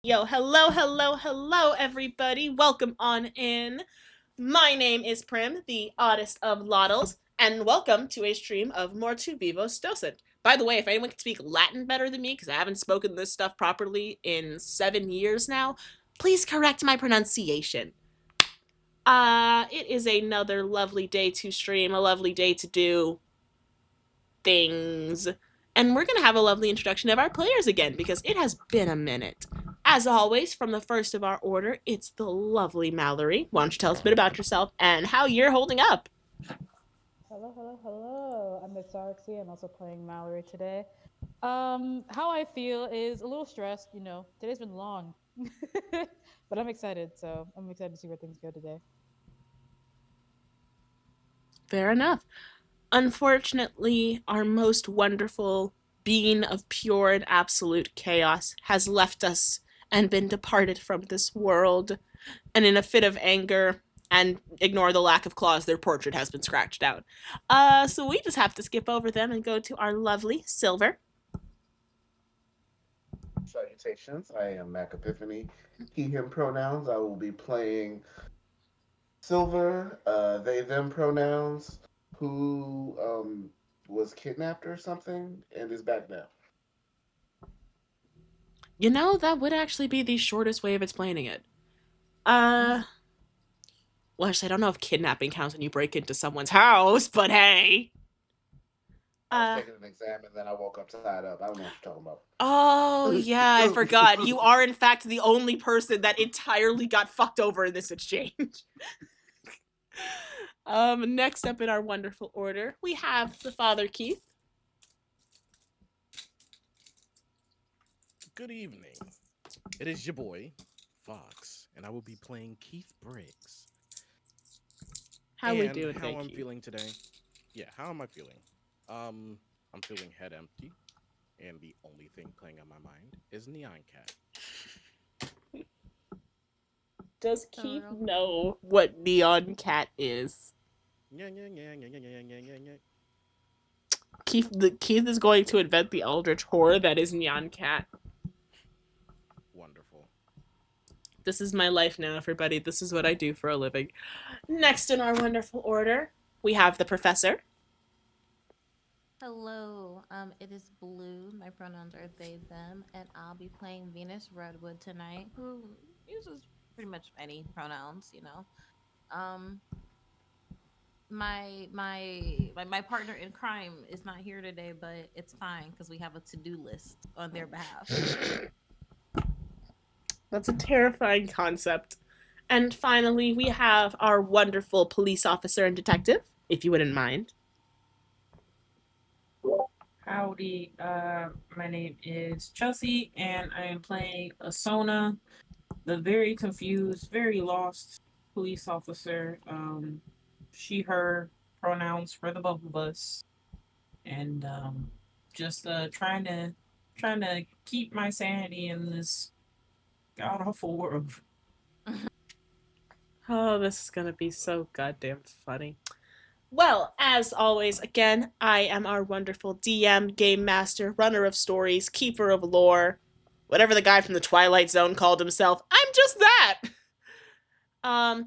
Yo, hello, hello, hello, everybody. Welcome on in. My name is Prim, the oddest of loddles, and welcome to a stream of Mortui, Vivos, Docent. By the way, if anyone can speak Latin better than me, because I haven't spoken this stuff properly in 7 years now, please correct my pronunciation. It is another lovely day to stream, a lovely day to do things. And we're going to have a lovely introduction of our players again because it has been a minute. As always, from the first of our order, it's the lovely Mallory. Why don't you tell us a bit about yourself and how you're holding up? Hello, hello, hello. I'm Miss Arxie. I'm also playing Mallory today. How I feel is a little stressed. Today's been long, but I'm excited. So I'm excited to see where things go today. Fair enough. Unfortunately, our most wonderful being of pure and absolute chaos has left us and been departed from this world. And in a fit of anger, and ignore the lack of claws, their portrait has been scratched out. So we just have to skip over them and go to our lovely Silver. Salutations. I am Mac Epiphany. He, him pronouns. I will be playing Silver, they, them pronouns, who was kidnapped or something and is back now. You know, that would actually be the shortest way of explaining it. Uh, well, actually, I don't know if kidnapping counts when you break into someone's house, but hey. I was Uh, taking an exam and then I woke up tied up. I don't know what you're talking oh, yeah, I forgot. about. You are, in fact, the only person that entirely got fucked over in this exchange. Next up in our wonderful order, we have the Father Keith. Good evening. It is your boy, Fox, and I will be playing Keith Briggs. How we And doing, how thank I'm you? feeling today? Yeah, how am I feeling? I'm feeling head empty, and the only thing playing on my mind is Neon Cat. Does Keith Hello. know what Neon Cat is? Yeah, yeah, yeah, yeah, yeah, yeah, yeah, yeah, yeah. Keith is going to invent the eldritch horror that is Neon Cat. Wonderful. This is my life now, everybody. This is what I do for a living. Next in our wonderful order, we have the Professor. Hello. It is Blue. My pronouns are they, them, and I'll be playing Venus Redwood tonight, who uses pretty much any pronouns. Um, my partner in crime is not here today, but it's fine because we have a to-do list on their behalf. That's a terrifying concept. And finally, we have our wonderful police officer and detective, if you wouldn't mind. Howdy, my name is Chelsea, and I am playing Asona, the very confused, very lost police officer. She, her pronouns for the both of us, and just trying to keep my sanity in this god awful world. Oh, this is gonna be so goddamn funny. Well, as always, again, I am our wonderful DM, game master, runner of stories, keeper of lore, whatever the guy from the Twilight Zone called himself. I'm just that.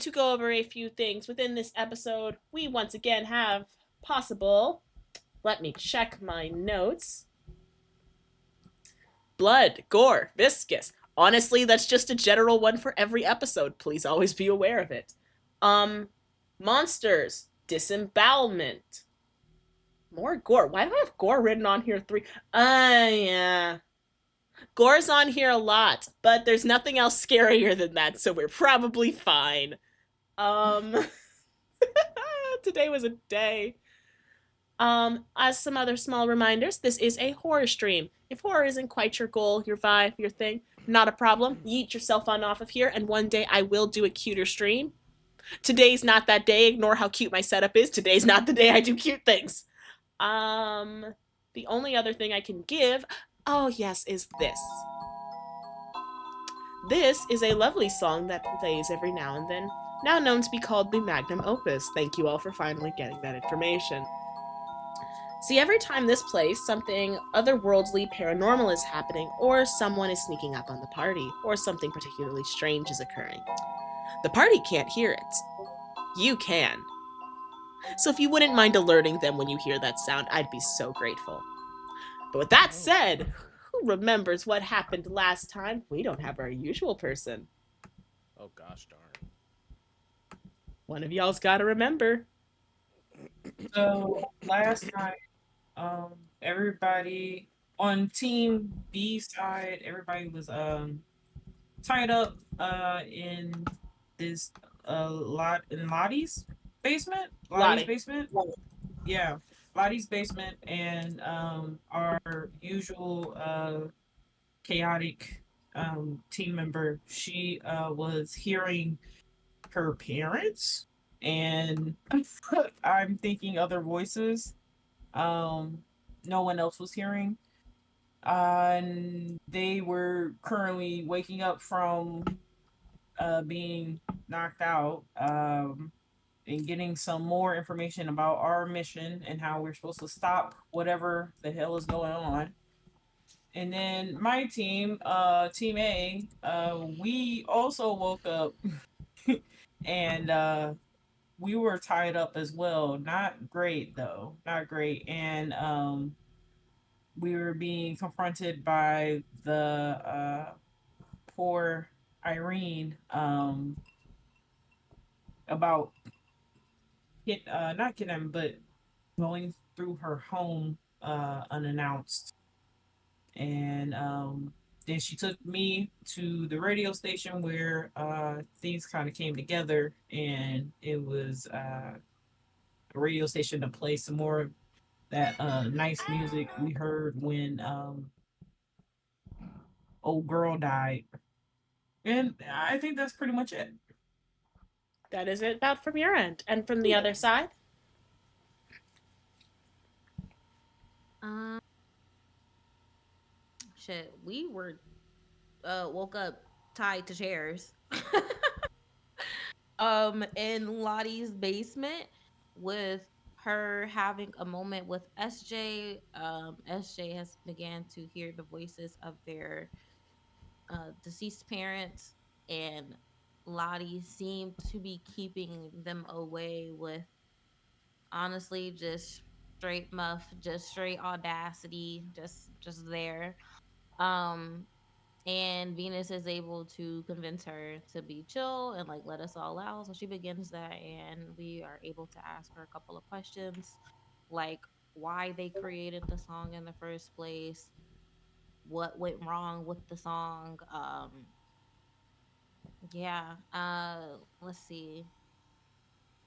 To go over a few things within this episode, we once again have possible. Let me check my notes. Blood, gore, viscous. Honestly, that's just a general one for every episode. Please always be aware of it. Um, monsters, disembowelment, more gore. Why do I have gore written on here? Three. Yeah. Gore's on here a lot, but there's nothing else scarier than that, so we're probably fine. Um, today was a day. As some other small reminders, this is a horror stream. If horror isn't quite your goal, your vibe, your thing, not a problem. Yeet yourself on off of here, and one day I will do a cuter stream. Today's not that day. Ignore how cute my setup is. Today's not the day I do cute things. Um, the only other thing I can give, oh yes, is this. This is a lovely song that plays every now and then, now known to be called the Magnum Opus. Thank you all for finally getting that information. See, every time this plays, something otherworldly paranormal is happening, or someone is sneaking up on the party, or something particularly strange is occurring. The party can't hear it. You can. So if you wouldn't mind alerting them when you hear that sound, I'd be so grateful. But with that Oh. said, who remembers what happened last time? We don't have our usual person. Oh gosh darn. One of y'all's gotta remember. So last time, everybody on team B side, everybody was tied up in this lot in Lottie's basement. Lottie's Lottie. basement. Yeah, Lottie's basement, and our usual chaotic team member. She was hearing her parents, and I'm thinking other voices. Um, no one else was hearing. And they were currently waking up from being knocked out, and getting some more information about our mission and how we're supposed to stop whatever the hell is going on. And then my team, Team A, we also woke up and we were tied up as well. Not great though, not great. And we were being confronted by the poor Irene, about not kidnapping, but going through her home unannounced. And then she took me to the radio station where things kind of came together, and it was a radio station to play some more of that nice music we heard when old girl died. And I think that's pretty much it. That is it about from your end. And from the other side? Um, shit, we were woke up tied to chairs. In Lottie's basement with her having a moment with SJ. SJ has began to hear the voices of their deceased parents, and Lottie seemed to be keeping them away with honestly just straight muff, just straight audacity, just there. Um and Venus is able to convince her to be chill and like let us all out. So she begins that, and we are able to ask her a couple of questions, like why they created the song in the first place, what went wrong with the song. Yeah. Let's see.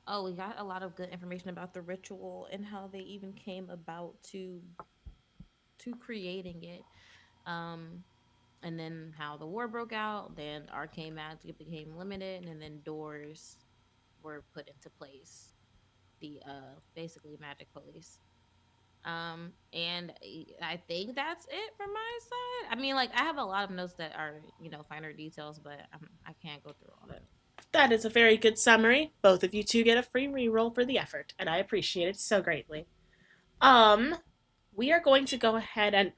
Oh, we got a lot of good information about the ritual and how they even came about to creating it. Um, and then how the war broke out, then arcane magic became limited, and then doors were put into place. The basically magic police. And I think that's it from my side. I mean, like I have a lot of notes that are finer details, but I can't go through all that. That is a very good summary. Both of you two get a free reroll for the effort, and I appreciate it so greatly. Um, we are going to go ahead and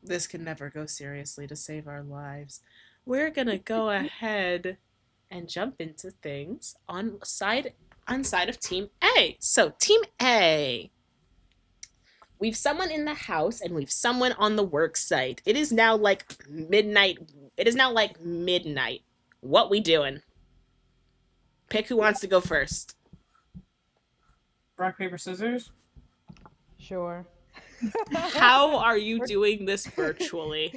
this can never go seriously to save our lives. We're gonna go ahead and jump into things on side of Team A. So Team A, we've someone in the house and we've someone on the work site. It is now like midnight. It is now like midnight. What we doing? Pick who wants to go first. Rock, paper, scissors. Sure. How are you Or- doing this virtually?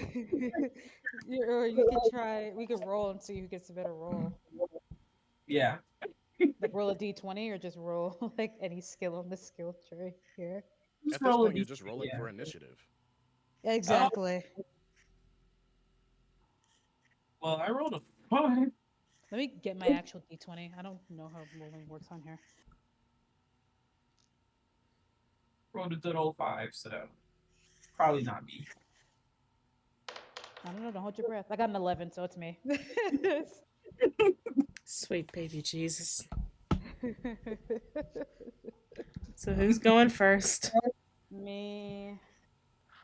or you could try. We could roll and see who gets the better roll. Yeah. Like roll a d20 or just roll like any skill on the skill tree here. Just At this roll a point, you're d. just rolling Yeah. for initiative. Oh, Exactly. well, I rolled a 5. Let me get my actual d20. I don't know how rolling works on here. Rolled a good old 5, so probably not me. I don't know. Don't hold your breath. I got an 11, so it's me. Sweet baby Jesus. So who's going first? Me.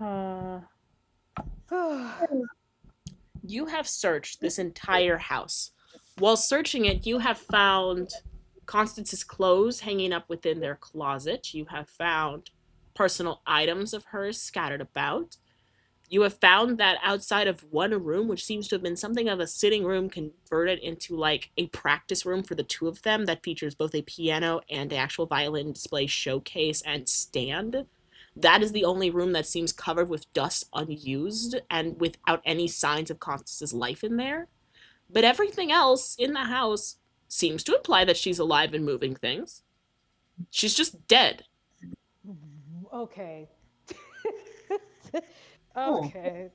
Uh, you have searched this entire house. While searching it, you have found Constance's clothes hanging up within their closet. You have found personal items of hers scattered about. You have found that outside of one room, which seems to have been something of a sitting room converted into like a practice room for the two of them that features both a piano and an actual violin display showcase and stand. That is the only room that seems covered with dust unused and without any signs of Constance's life in there. But everything else in the house seems to imply that she's alive and moving things. She's just dead. Okay. Oh, Okay.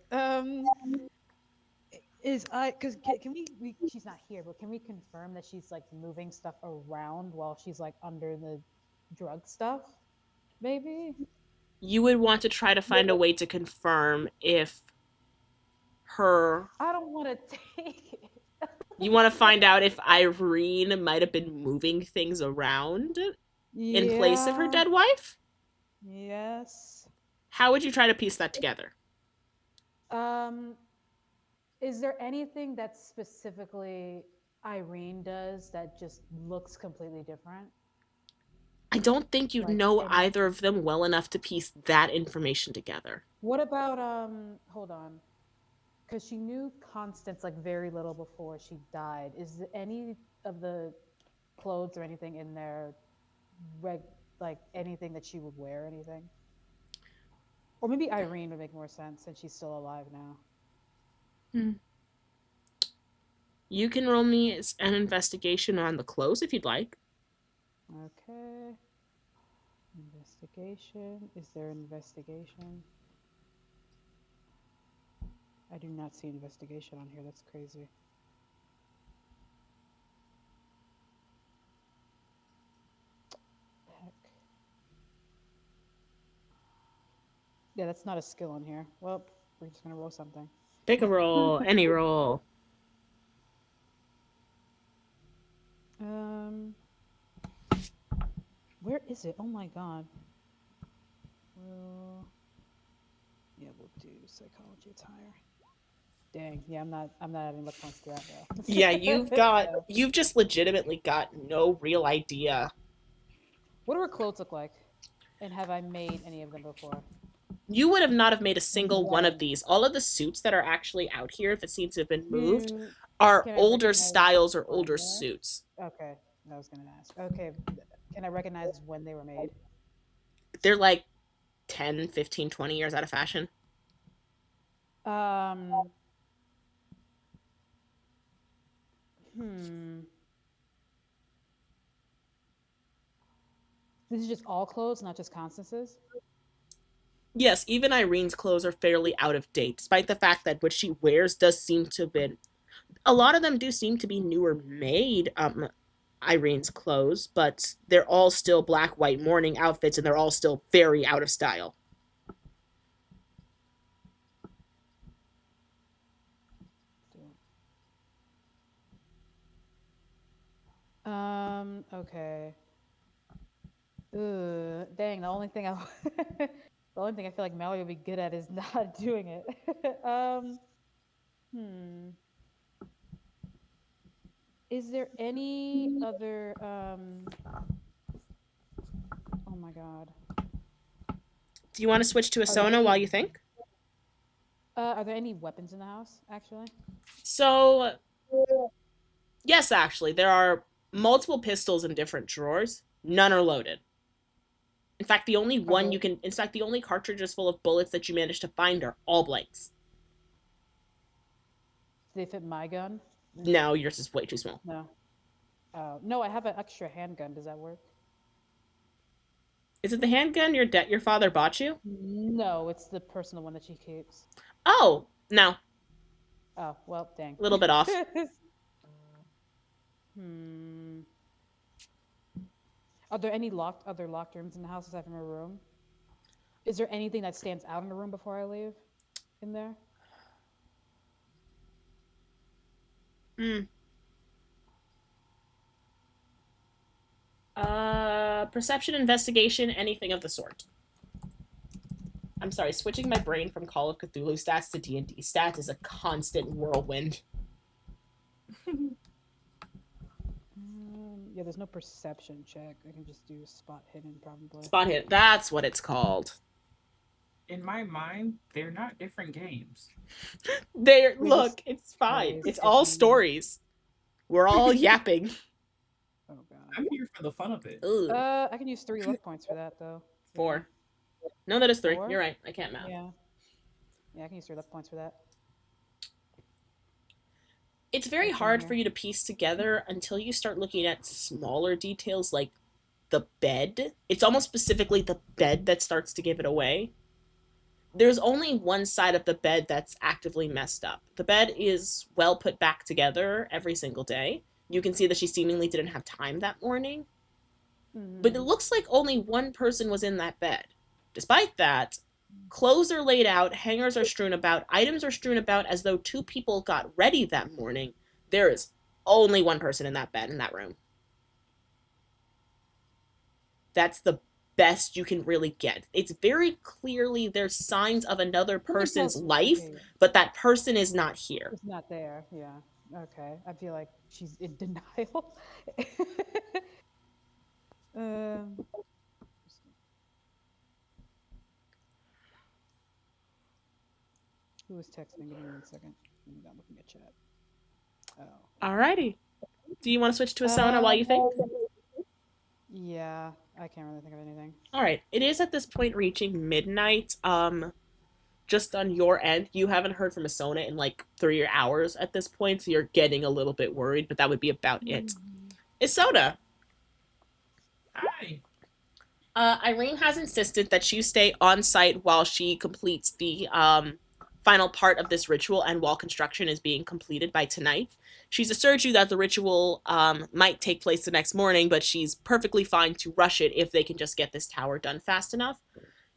Is I because can we she's not here, but can we confirm that she's like moving stuff around while she's like under the drug stuff? Maybe. You would want to try to find a way to confirm if her I don't want to take it. you want to find out if Irene might have been moving things around in place of her Yeah. dead wife? Yes. How would you try to piece that together? Um, is there anything that specifically Irene does that just looks completely different? I don't think you Like know any either of them well enough to piece that information together. What about hold on. Because she knew Constance like very little before she died. Is any of the clothes or anything in there reg like anything that she would wear, anything? Or maybe Irene would make more sense since she's still alive now. Hmm. You can roll me an investigation on the clothes if you'd like. Okay. Investigation. Is there investigation? I do not see investigation on here. That's crazy. Heck. Yeah, that's not a skill on here. Well, we're just gonna roll something. Pick a roll, any roll. Um, where is it? Oh my god. Well, yeah, we'll do psychology attire. Dang, yeah, I'm not adding luck points to that Yeah, though. Yeah. you've just legitimately got no real idea. What do her clothes look like? And have I made any of them before? You would have not have made a single one of When? these. All of the suits that are actually out here that seem to have been moved Do are can I older recognize styles or when older they're? suits. Okay, I was gonna ask. Okay, can I recognize when they were made? They're like 10, 15, 20 years out of fashion. Um, hmm. This is just all clothes, not just Constance's. Yes, even Irene's clothes are fairly out of date, despite the fact that what she wears does seem to have been. A lot of them do seem to be newer made, Irene's clothes, but they're all still black, white mourning outfits, and they're all still very out of style. Okay. Dang, the only thing I the only thing I feel like Mallory would be good at is not doing it. Hmm. Is there any other oh my god. Do you want to switch to a Are there Sona any while you think? are there any weapons in the house actually? So, yes, actually, there are multiple pistols in different drawers. None are loaded. In fact, Are there the only cartridges full of bullets that you managed to find are all blanks. do they fit my gun? No, yours is way too small. No. Oh, no, I have an extra handgun. Does that work? Is it the handgun your father bought you? No, it's the personal one that she keeps. Oh, no, Oh, well, dang. a little bit off. Hmm. Are there any other locked rooms in the house aside from her room? Is there anything that stands out in the room before I leave in there? Hmm. Perception, investigation, anything of the sort. I'm sorry, switching my brain from Call of Cthulhu stats to D&D stats is a constant whirlwind. Yeah, there's no perception check. I can just do spot hidden probably. Spot hit. That's what it's called. In my mind, they're not different games. There, Wait, look, it's fine. Stories, It's all different- stories. We're all yapping. Oh god. I'm here for the fun of it. Ooh, I can use 3 luck points for that though. 4. No, that is 3. 4? You're right. I can't math. Yeah. Yeah, I can use 3 luck points for that. It's very What's in hard here? for you to piece together until you start looking at smaller details like the bed. It's almost specifically the bed that starts to give it away. There's only one side of the bed that's actively messed up. The bed is well put back together every single day. You can see that she seemingly didn't have time that morning. But it looks like only one person was in that bed. Despite that, clothes are laid out, hangers are strewn about, items are strewn about as though 2 people got ready that morning. There is only one person in that bed in that room. That's the best you can really get. It's very clearly there's signs of another person's life, but that person is not here. It's not there. Yeah. Okay. I feel like she's in denial. um. Who was texting? Give me 1 second. I'm not looking at chat. Oh. Alrighty. Do you want to switch to Asona while you think? Yeah, I can't really think of anything. Alright. It is at this point reaching midnight. Just on your end, you haven't heard from Asona in like 3 hours at this point, so you're getting a little bit worried, but that would be about it. Asona. Hi. Irene has insisted that you stay on site while she completes the final part of this ritual and while construction is being completed by tonight. She's assured you that the ritual might take place the next morning, but she's perfectly fine to rush it if they can just get this tower done fast enough.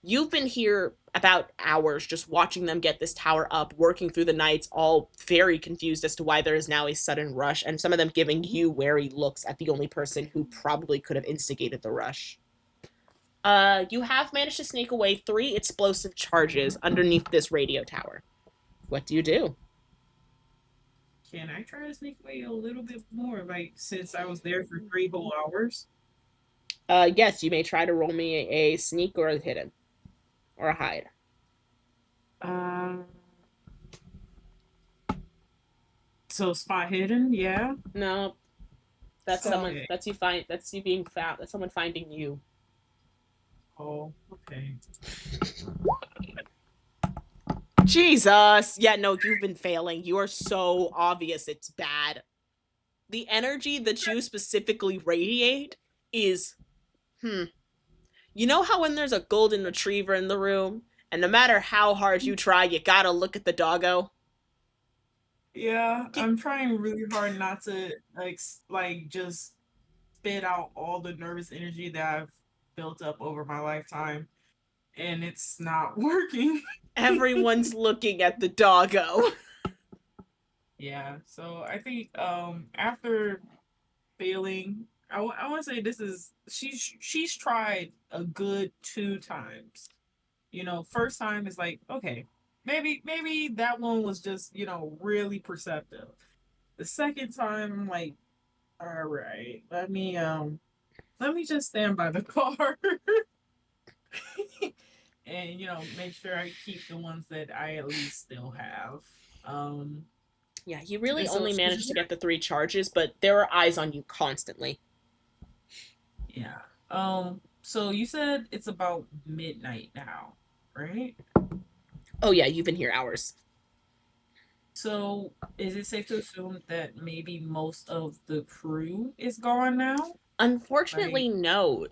You've been here about hours just watching them get this tower up, working through the nights, all very confused as to why there is now a sudden rush, and some of them giving you wary looks at the only person who probably could have instigated the rush. You have managed to sneak away 3 explosive charges underneath this radio tower. What do you do? Can I try to sneak away a little bit more, like, since I was there for 3 whole hours? Yes, you may try to roll me a sneak or a hidden. Or a hide. So spot hidden, yeah. No. That's someone Okay. that's you being found. That's someone finding you. Oh, okay. Jesus! Yeah, no, you've been failing. You are so obvious it's bad. The energy that you specifically radiate is... You know how when there's a golden retriever in the room, and no matter how hard you try, you gotta look at the doggo? Yeah, I'm trying really hard not to like just spit out all the nervous energy that I've built up over my lifetime, and it's not working. Everyone's looking at the doggo. Yeah, so I think after failing, I want to say this is she's tried a good 2 times. You know, first time is like, okay, maybe that one was just, really perceptive. The second time I'm like, all right, let me just stand by the car. And make sure I keep the ones that I at least still have. Yeah, you really And so only she's managed to get the 3 charges, but there are eyes on you constantly. Yeah. So you said it's about midnight now, right? Oh yeah, you've been here hours. So is it safe to assume that maybe most of the crew is gone now? Unfortunately, no.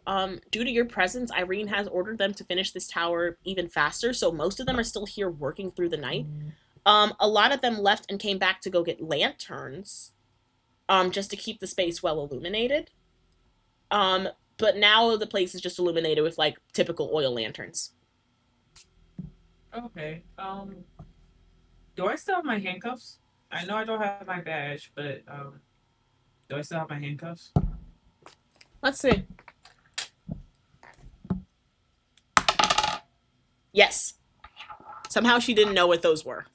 Due to your presence, Irene has ordered them to finish this tower even faster, so most of them are still here working through the night. A lot of them left and came back to go get lanterns, just to keep the space well illuminated. But now the place is just illuminated with, like, typical oil lanterns. Okay. Do I still have my handcuffs? I know I don't have my badge, but do I still have my handcuffs? Let's see. Yes. Somehow she didn't know what those were.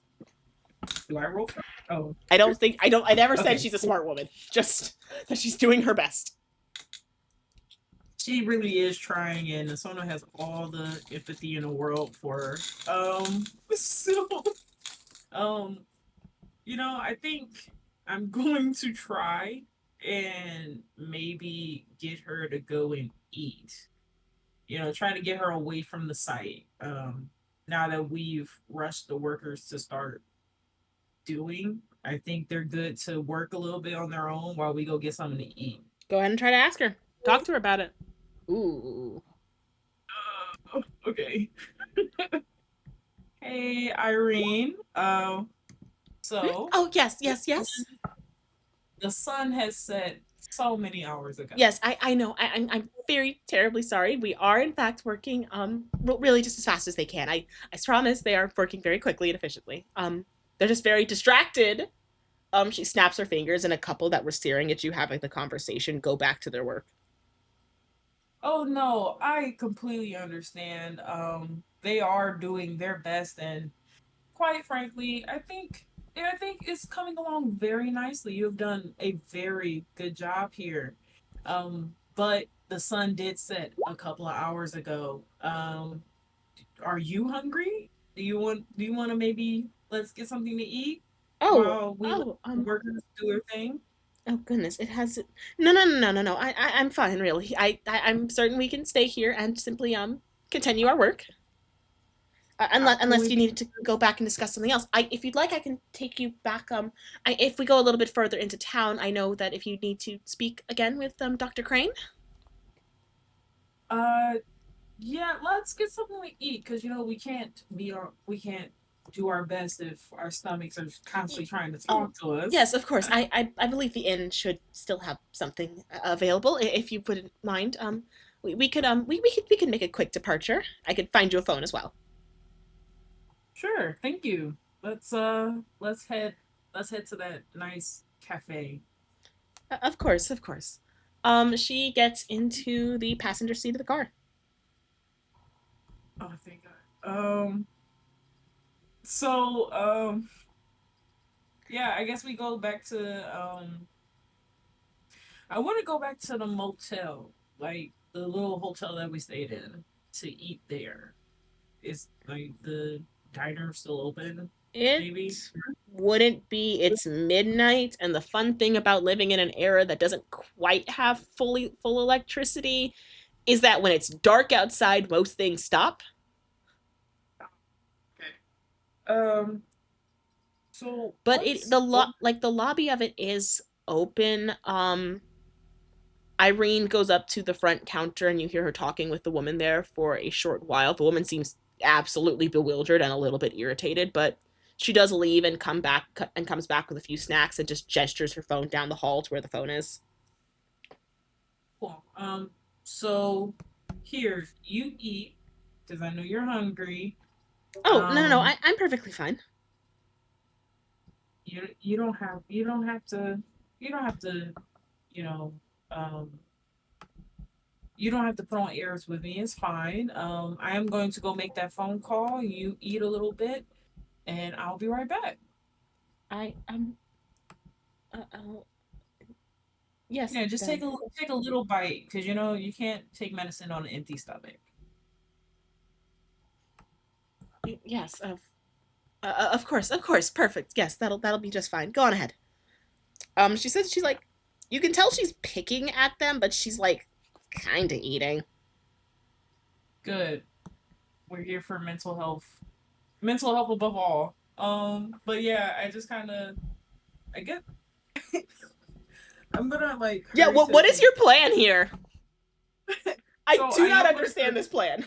Do I roll for? Oh, I never said okay. she's a smart woman. Just that she's doing her best. She really is trying, and Asona has all the empathy in the world for her. So, um, I think I'm going to try and maybe get her to go and eat. Try to get her away from the site. Now that we've rushed the workers to start doing, I think they're good to work a little bit on their own while we go get something to eat. Go ahead and try to ask her. Talk to her about it. Ooh. Okay. Hey, Irene. So Oh, yes. the sun has set so many hours ago. Yes, I know. I'm very terribly sorry. We are in fact working really just as fast as they can. I promise they are working very quickly and efficiently. They're just very distracted. She snaps her fingers, and a couple that were staring at you having the conversation go back to their work. Oh no, I completely understand. They are doing their best, and quite frankly, I think it's coming along very nicely. You have done a very good job here. But the sun did set a couple of hours ago. Are you hungry? Do you want to maybe let's get something to eat Oh, while we let oh, the workers do their thing? oh goodness, it has. No. I'm fine, really. I'm certain we can stay here and simply continue our work. How can Unless we you be? needed to go back and discuss something else. If you'd like, I can take you back. If we go a little bit further into town, I know that if you need to speak again with Dr. Crane. Uh, yeah, let's get something to eat because we can't do our best if our stomachs are constantly trying to Oh, talk to us. yes, of course. I believe the inn should still have something available. If you wouldn't mind. We could we could make a quick departure. I could find you a phone as well. Sure, thank you. Let's head to that nice cafe. Of course. She gets into the passenger seat of the car. Oh, thank God. So yeah, I guess we go back to I want to go back to the motel, like the little hotel that we stayed in, to eat there. Is like the diner still open? It Maybe. wouldn't be. It's midnight, and the fun thing about living in an era that doesn't quite have fully full electricity is that when it's dark outside, most things stop. Okay. Um. So But it what's the like the lobby of it is open. Irene goes up to the front counter, and you hear her talking with the woman there for a short while. The woman seems absolutely bewildered and a little bit irritated, but she does leave and comes back with a few snacks and just gestures her phone down the hall to where the phone is. cool? So here you eat because I know you're hungry. Oh, no. Um. I'm perfectly fine. You don't have to you know um you don't have to put on airs with me. It's fine. I am going to go make that phone call. You eat a little bit, and I'll be right back. I uh, uh, yes, Yeah, just take a little bite because you can't take medicine on an empty stomach. yes, of course, perfect. Yes, that'll be just fine. Go on ahead. She says she's like, you can tell she's picking at them, but she's like, kind of eating. Good. We're here for mental health. Mental health above all. But yeah, I just kind of, I guess I'm gonna like Yeah, hurry to the what is pay. your plan here? I So do I not am going understand this plan.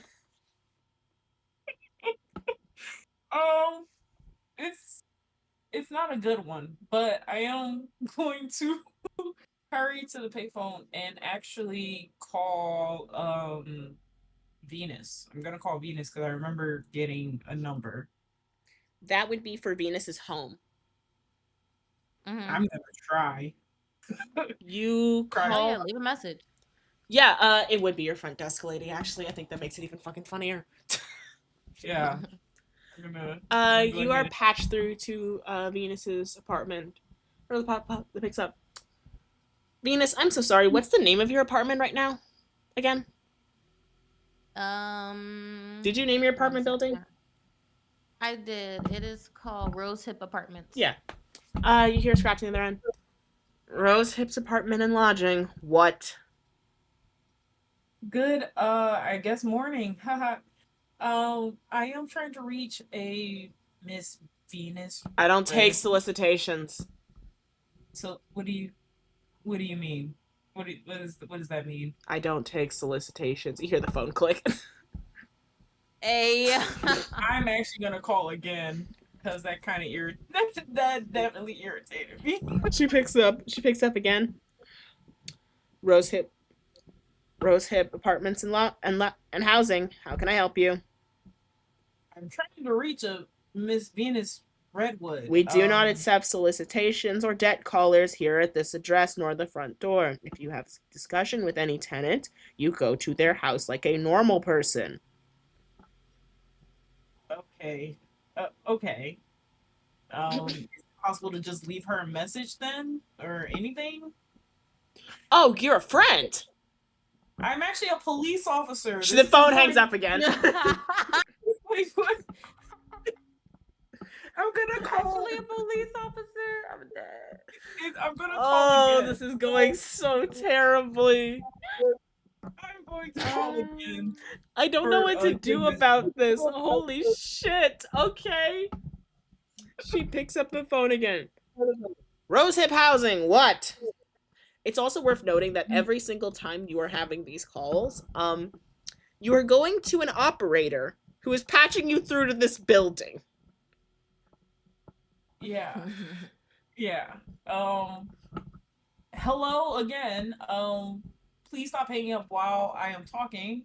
um, it's not a good one, but I am going to hurry to the payphone and actually call Venus. I'm gonna call Venus because I remember getting a number. That would be for Venus's home. Mm-hmm. I'm gonna try. You Try. Oh yeah, call. leave a message. Yeah, it would be your front desk lady. Actually, I think that makes it even fucking funnier. Yeah. I'm You going are ahead. patched through to Venus's apartment. Or the pop that picks up. Venus, I'm so sorry. What's the name of your apartment right now? Again? Did you name your One apartment building? second. I did. It is called Rose Hip Apartments. Yeah. You hear scratching on the other end. Rose Hip's apartment and lodging. What? Good, I guess morning. Haha. I am trying to reach a Miss Venus I don't take Red. solicitations. So what do you mean? What does that mean? I don't take solicitations. You hear the phone click. A. I'm actually gonna call again because that kind of that definitely irritated me. She picks up. She picks up again. Rose Hip. Rose Hip apartments and housing. How can I help you? I'm trying to reach a Miss Venus Redwood. We do not accept solicitations or debt callers here at this address nor the front door. If you have discussion with any tenant, you go to their house like a normal person. Okay. Okay. Is it possible to just leave her a message then, or anything? Oh, you're a friend. I'm actually a police officer. The phone hangs up again. Wait, what? I'm gonna call. Actually, a police officer. I'm dead. I'm gonna call Oh, again. this is going so terribly. I'm going to call again. I don't know what to do goodness. about this. Holy shit. Okay. She picks up the phone again. Rose Hip Housing, what? It's also worth noting that every single time you are having these calls, you are going to an operator who is patching you through to this building. Yeah. Yeah. Hello again. Please stop hanging up while I am talking.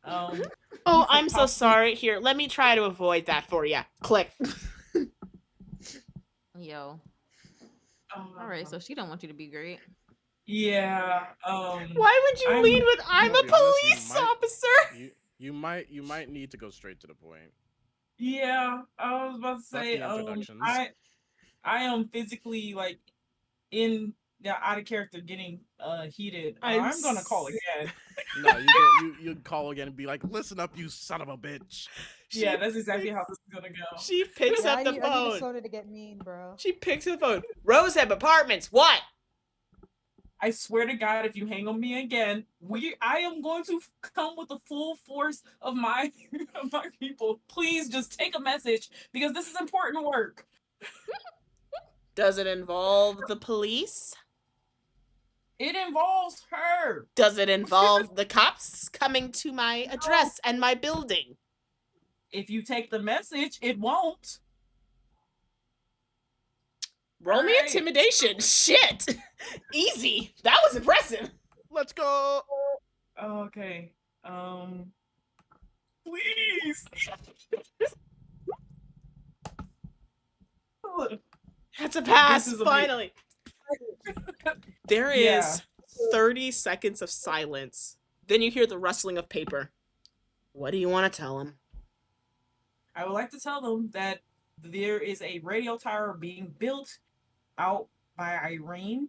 Oh, I'm so sorry. Here, let me try to avoid that for you. Click. Yo. All right, so she don't want you to be great. Yeah. Why would you lead with I'm a police officer? You might need to go straight to the point. Yeah, I was about to say, I am physically like out of character, getting heated. I'm gonna call again. No, you call again and be like, "Listen up, you son of a bitch." Yeah, that's exactly how this is gonna go. She picks up the I need phone. the soda to get mean, bro. She picks up the phone. Rosehip Apartments, what? I swear to God, if you hang on me again, I am going to come with the full force of my of my people. Please just take a message because this is important work. Does it involve the police? It involves her. Does it involve the cops coming to my address and my building? If you take the message, it won't. Roll me intimidation. Shit. Easy. That was impressive. Let's go. Okay. Please. That's a pass, finally. There is 30 seconds of silence. Then you hear the rustling of paper. What do you want to tell them? I would like to tell them that there is a radio tower being built out by Irene.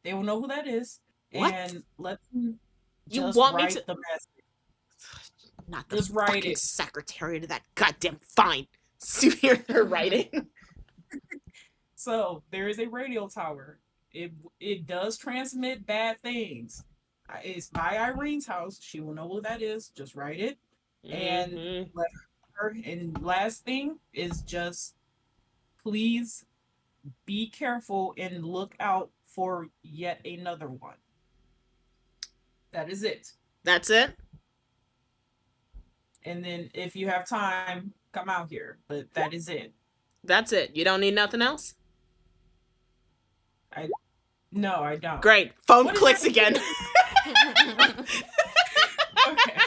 They will know who that is. What? And let them you want write me to... the message. Not the fucking secretary to that goddamn fine. So you hear her writing. So there is a radio tower. It does transmit bad things. It's by Irene's house. She will know what that is. Just write it. And let her. And last thing is just please be careful and look out for yet another one. That is it. That's it? And then if you have time, come out here. But that is it. That's it. You don't need nothing else? No, I don't. Great. Phone clicks again. Okay.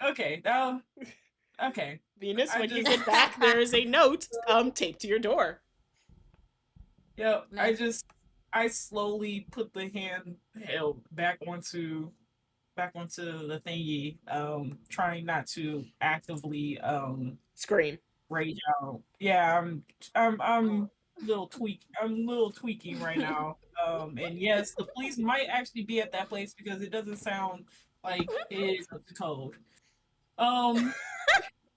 Okay. Now. Okay. Venus, when you get back, there is a note taped to your door. Yep. Nice. I slowly put the handheld back back onto the thingy, trying not to actively Scream. rage out. Yeah, I'm I'm little tweaking right now. And yes, the police might actually be at that place because it doesn't sound like it is up to code. Um,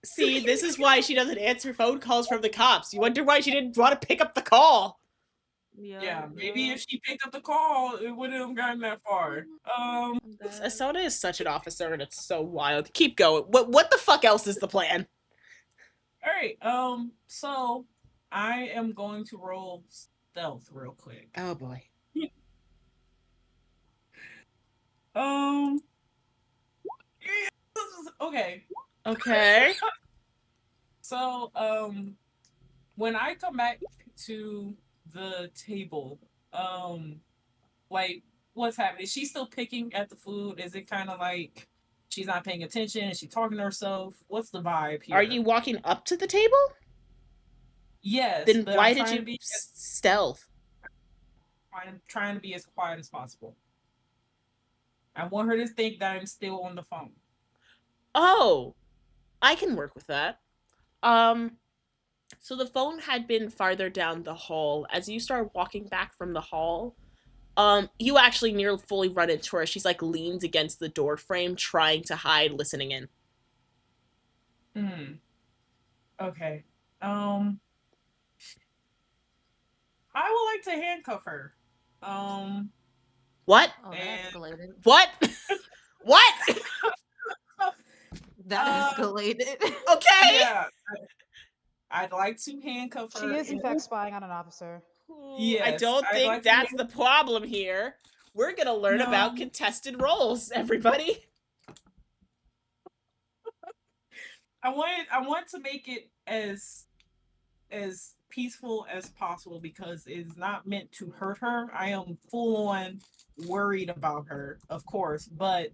See, this is why she doesn't answer phone calls from the cops. You wonder why she didn't want to pick up the call. yeah, Yeah, maybe yeah. if she picked up the call, it wouldn't have gotten that far. I'm dead. Asona is such an officer, and it's so wild. Keep going. What the fuck else is the plan? All right. So I am going to roll stealth real quick. Oh boy. Um. Okay. Okay. So when I come back to the table, um, like what's happening? Is she still picking at the food? Is it kind of like she's not paying attention? Is she talking to herself? What's the vibe Are here? you walking up to the table? Yes, Then but I'm why did trying to you be stealth? I'm trying to be as quiet as possible. I want her to think that I'm still on the phone. Oh, I can work with that. Um, so the phone had been farther down the hall. As you start walking back from the hall, you actually nearly fully run into her. She's like leans against the door frame, trying to hide, listening in. Hmm. Okay. Um, I would like to handcuff her. Um, What? Oh, that and escalated. What? What? That uh, escalated. Okay. yeah, I'd like to handcuff She her. is, in And fact, spying on an officer. Ooh, I yes, don't I'd think like to that's the problem here. We're gonna learn about no. contested roles, everybody. I want to make it as peaceful as possible because it's not meant to hurt her. I am full on worried about her, of course, but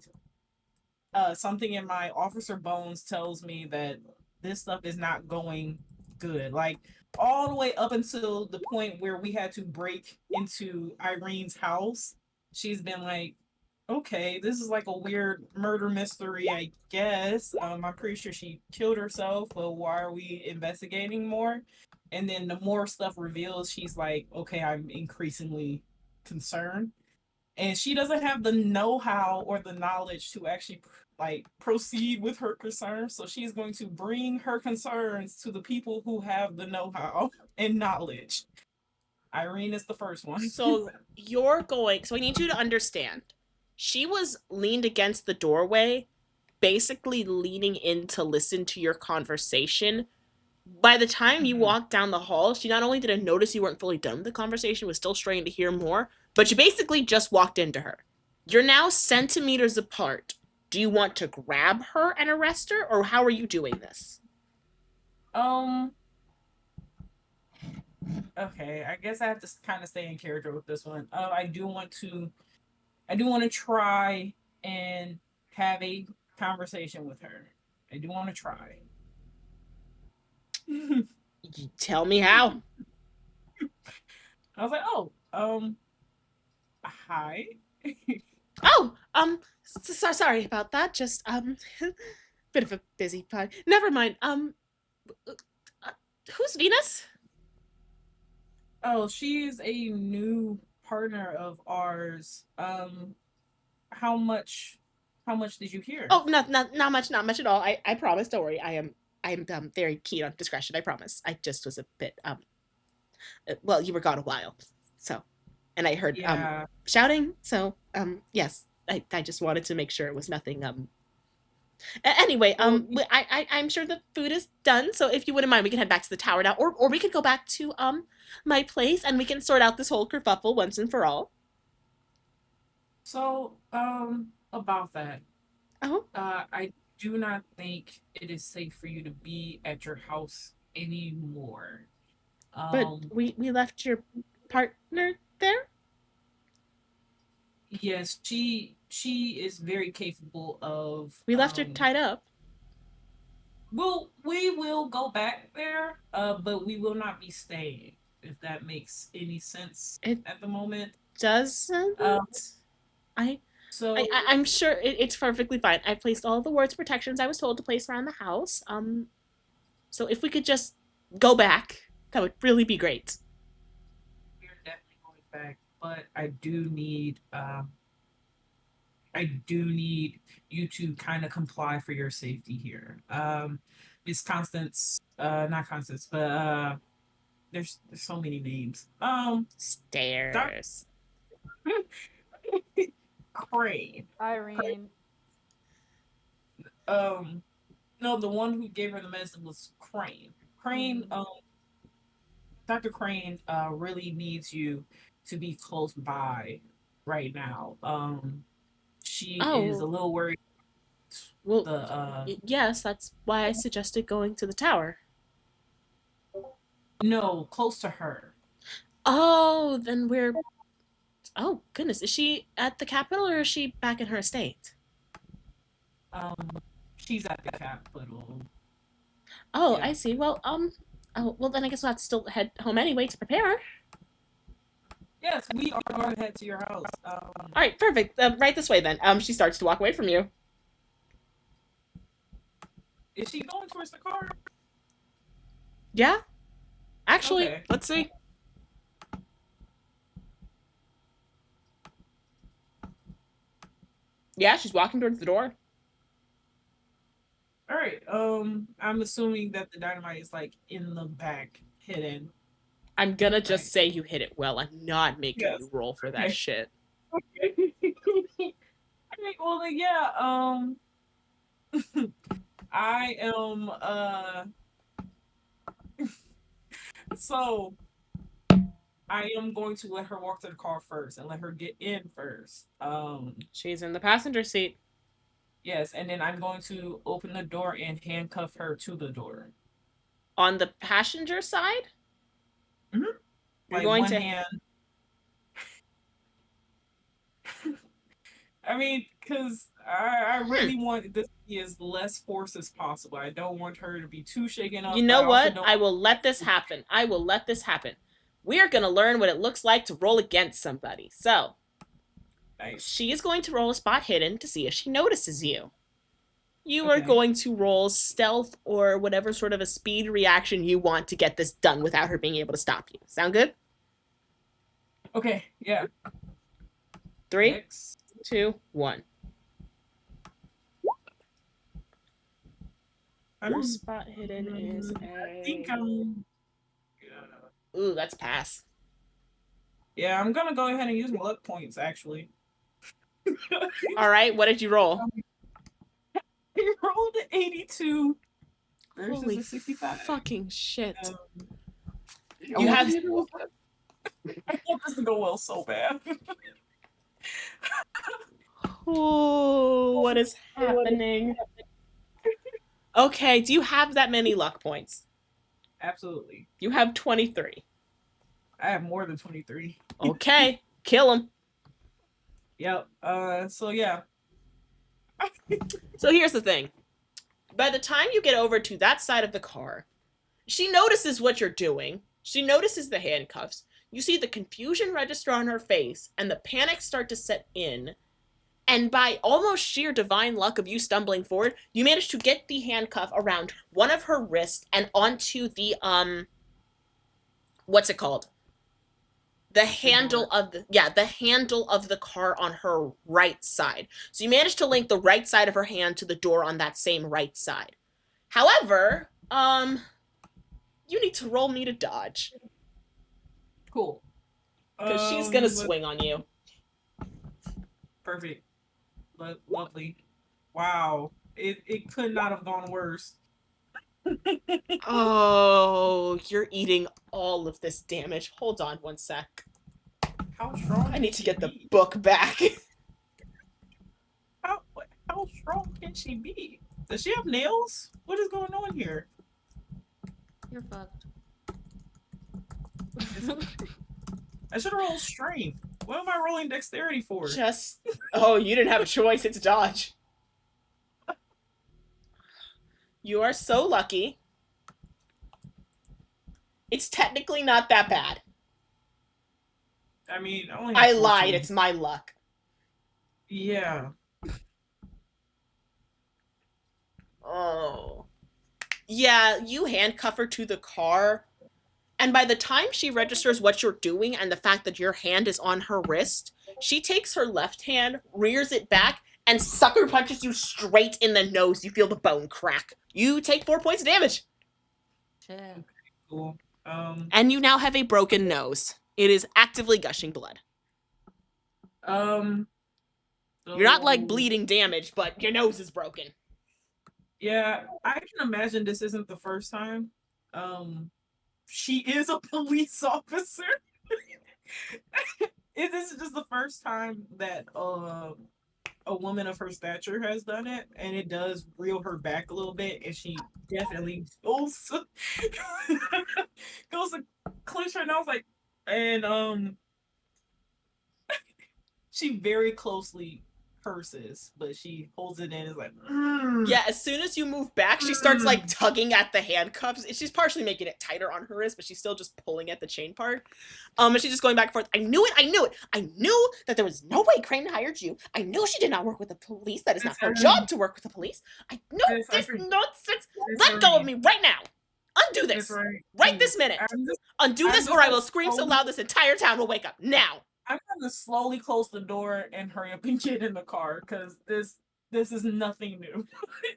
something in my officer bones tells me that this stuff is not going good. Like all the way up until the point where we had to break into Irene's house, she's been like, okay, this is like a weird murder mystery, I guess. I'm pretty sure she killed herself, but why are we investigating more? And then the more stuff reveals, she's like, okay, I'm increasingly concerned. And she doesn't have the know-how or the knowledge to actually like proceed with her concerns. So she's going to bring her concerns to the people who have the know-how and knowledge. Irene is the first one. So you're going. So I need you to understand. She was leaned against the doorway, basically leaning in to listen to your conversation. By the time you Mhm. walked down the hall, she not only didn't notice you weren't fully done with the conversation, was still straining to hear more, but you basically just walked into her. You're now centimeters apart. Do you want to grab her and arrest her, or how are you doing this? Um. Okay, I guess I have to kind of stay in character with this one. I do want to. I do want to try and have a conversation with her. I do want to try. Tell me how. I was like, oh, hi. Oh, sorry about that. Just bit of a busy pie. Never mind. Uh, who's Venus? Oh, she's a new partner of ours. How much? How much did you hear? Oh, not much, not much at all. I promise. Don't worry. I'm very keen on discretion. I promise. I just was a bit well, you were gone a while, so, and I heard Yeah, shouting. So yes, I just wanted to make sure it was nothing anyway, well, I'm sure the food is done. So if you wouldn't mind, we can head back to the tower now, or we could go back to my place and we can sort out this whole kerfuffle once and for all. so about that, Oh, I do not think it is safe for you to be at your house anymore. but Um, we left your partner there. yes, she is very capable of We left her tied up. we will go back there, but we will not be staying, if that makes any sense It at the moment. doesn't. Um, I So I'm sure it's perfectly fine. I placed all the wards protections I was told to place around the house. So if we could just go back, that would really be great. we're definitely going back, but I do need you to kind of comply for your safety here. Miss Constance, not Constance, but there's so many names. Doc Stairs. Crane. Irene. Um, no, the one who gave her the medicine was Crane. Crane, Mm-hmm. Dr. Crane, really needs you to be close by right now. She is a Oh, little worried. well, The yes, that's why I suggested going to the tower. No, close to her. Oh, then we're. Oh, goodness. Is she at the capital or is she back in her estate? Um, she's at the capital. Oh, Yeah. I see. Well, oh, well, then I guess we'll have to still head home anyway to prepare. Yes, we are going to head to your house. All right, perfect. Right this way then. She starts to walk away from you. Is she going towards the car? Yeah, actually, Okay. let's see. Yeah, she's walking towards the door. All right. I'm assuming that the dynamite is like in the back, hidden. I'm gonna just Right. say you hit it well. I'm not making you Yes. roll for that Okay. shit. Okay. Okay. Well, then, yeah. I am. So I am going to let her walk to the car first and let her get in first. She's in the passenger seat. Yes, and then I'm going to open the door and handcuff her to the door. On the passenger side, Mm-hmm. you're Like going one to. hand. I mean, because I Hmm. really want this to be as less force as possible. I don't want her to be too shaken You up, but know I also what? don't. I will let this happen. I will let this happen. We are gonna learn what it looks like to roll against somebody. So, Nice. she is going to roll a spot hidden to see if she notices you. You are Okay. going to roll stealth or whatever sort of a speed reaction you want to get this done without her being able to stop you. Sound good? Okay. Yeah. 3, Six. 2, 1. Her I'm. spot hidden is I think a. I'm. Yeah. Ooh, that's a pass. Yeah, I'm gonna go ahead and use my luck points actually. All right, what did you roll? He rolled an 82 versus Holy a 65. fucking shit. Um, I You Oh, have. want, you know, I want this to go well so bad. Ooh, what is happening? Okay, do you have that many luck points? Absolutely. You have 23. I have more than 23. Okay, kill him. Yep. So yeah. So here's the thing. By the time you get over to that side of the car, she notices what you're doing. She notices the handcuffs. You see the confusion register on her face and the panic start to set in. And by almost sheer divine luck of you stumbling forward, you manage to get the handcuff around one of her wrists and onto the what's it called? The The handle door. of the handle of the car on her right side. So you manage to link the right side of her hand to the door on that same right side. However, you need to roll me to dodge Cool. because she's gonna Let swing on you. perfect. Lovely. Wow. It could not have gone worse. Oh, you're eating all of this damage. Hold on one sec. How strong I can need to she get the be? book back. How how strong can she be? Does she have nails? What is going on here? You're fucked. I should have rolled strength. What am I rolling dexterity for? Just. Oh, you didn't have a choice. It's dodge. You are so lucky. It's technically not that bad. I mean, I only I have lied. 14. It's my luck. Yeah. Oh. Yeah, you handcuff her to the car, and by the time she registers what you're doing and the fact that your hand is on her wrist, she takes her left hand, rears it back, and sucker punches you straight in the nose. You feel the bone crack. You take 4 points of damage. Shit. Cool. And you now have a broken nose. It is actively gushing blood. Um. You're not like So, bleeding damage, but your nose is broken. yeah, I can imagine this isn't the first time. She is a police officer. This is just the first time that a woman of her stature has done it, and it does reel her back a little bit, and she definitely goes goes to clench her nose like, and she very closely curses, but she holds it in and is like, Yeah, as soon as you move back, she starts like tugging at the handcuffs. She's partially making it tighter on her wrist, but she's still just pulling at the chain part. And she's just going back and forth. I knew it. I knew that there was no way Crane hired you. I knew she did not work with the police. That is not her job to work with the police. I knew this nonsense. Let go of me right now. Undo this. Right this minute. Undo this, or I will scream so loud this entire town will wake up. Now. I'm gonna slowly close the door and hurry up and get in the car because this is nothing new.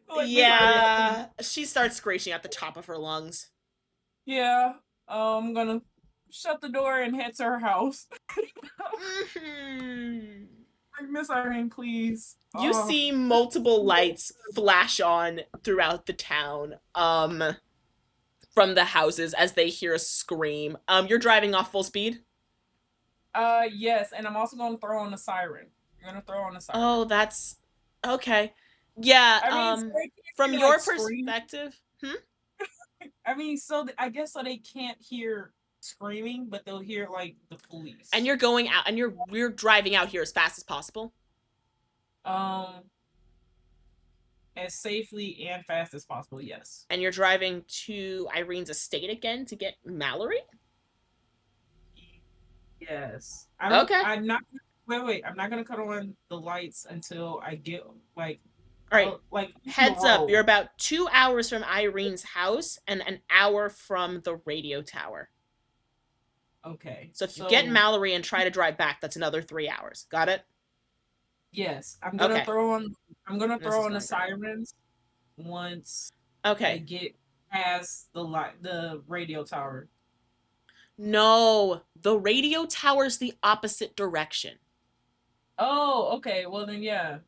Like, yeah, she starts screeching at the top of her lungs. Yeah, I'm gonna shut the door and head to her house. Miss Irene, please. You see multiple lights flash on throughout the town, from the houses as they hear a scream. You're driving off full speed? Yes, and I'm also gonna throw on the siren. I'm gonna throw on the siren. Oh, that's okay. Yeah, I mean, so from your perspective, I mean, so I guess so they can't hear screaming, but they'll hear like the police. And you're going out, and you're driving out here as fast as possible. As safely and fast as possible, yes. And you're driving to Irene's estate again to get Mallory? Yes. Okay. I'm not. Wait. I'm not gonna cut on the lights until I get like. All right. Like heads up, you're about 2 hours from Irene's house and an hour from the radio tower. Okay. So if you get Mallory and try to drive back, that's another 3 hours. Got it? Yes. I'm gonna throw on. I'm gonna throw on the sirens once. I get past the radio tower. No, the radio tower's the opposite direction. Oh, okay. Well then, yeah.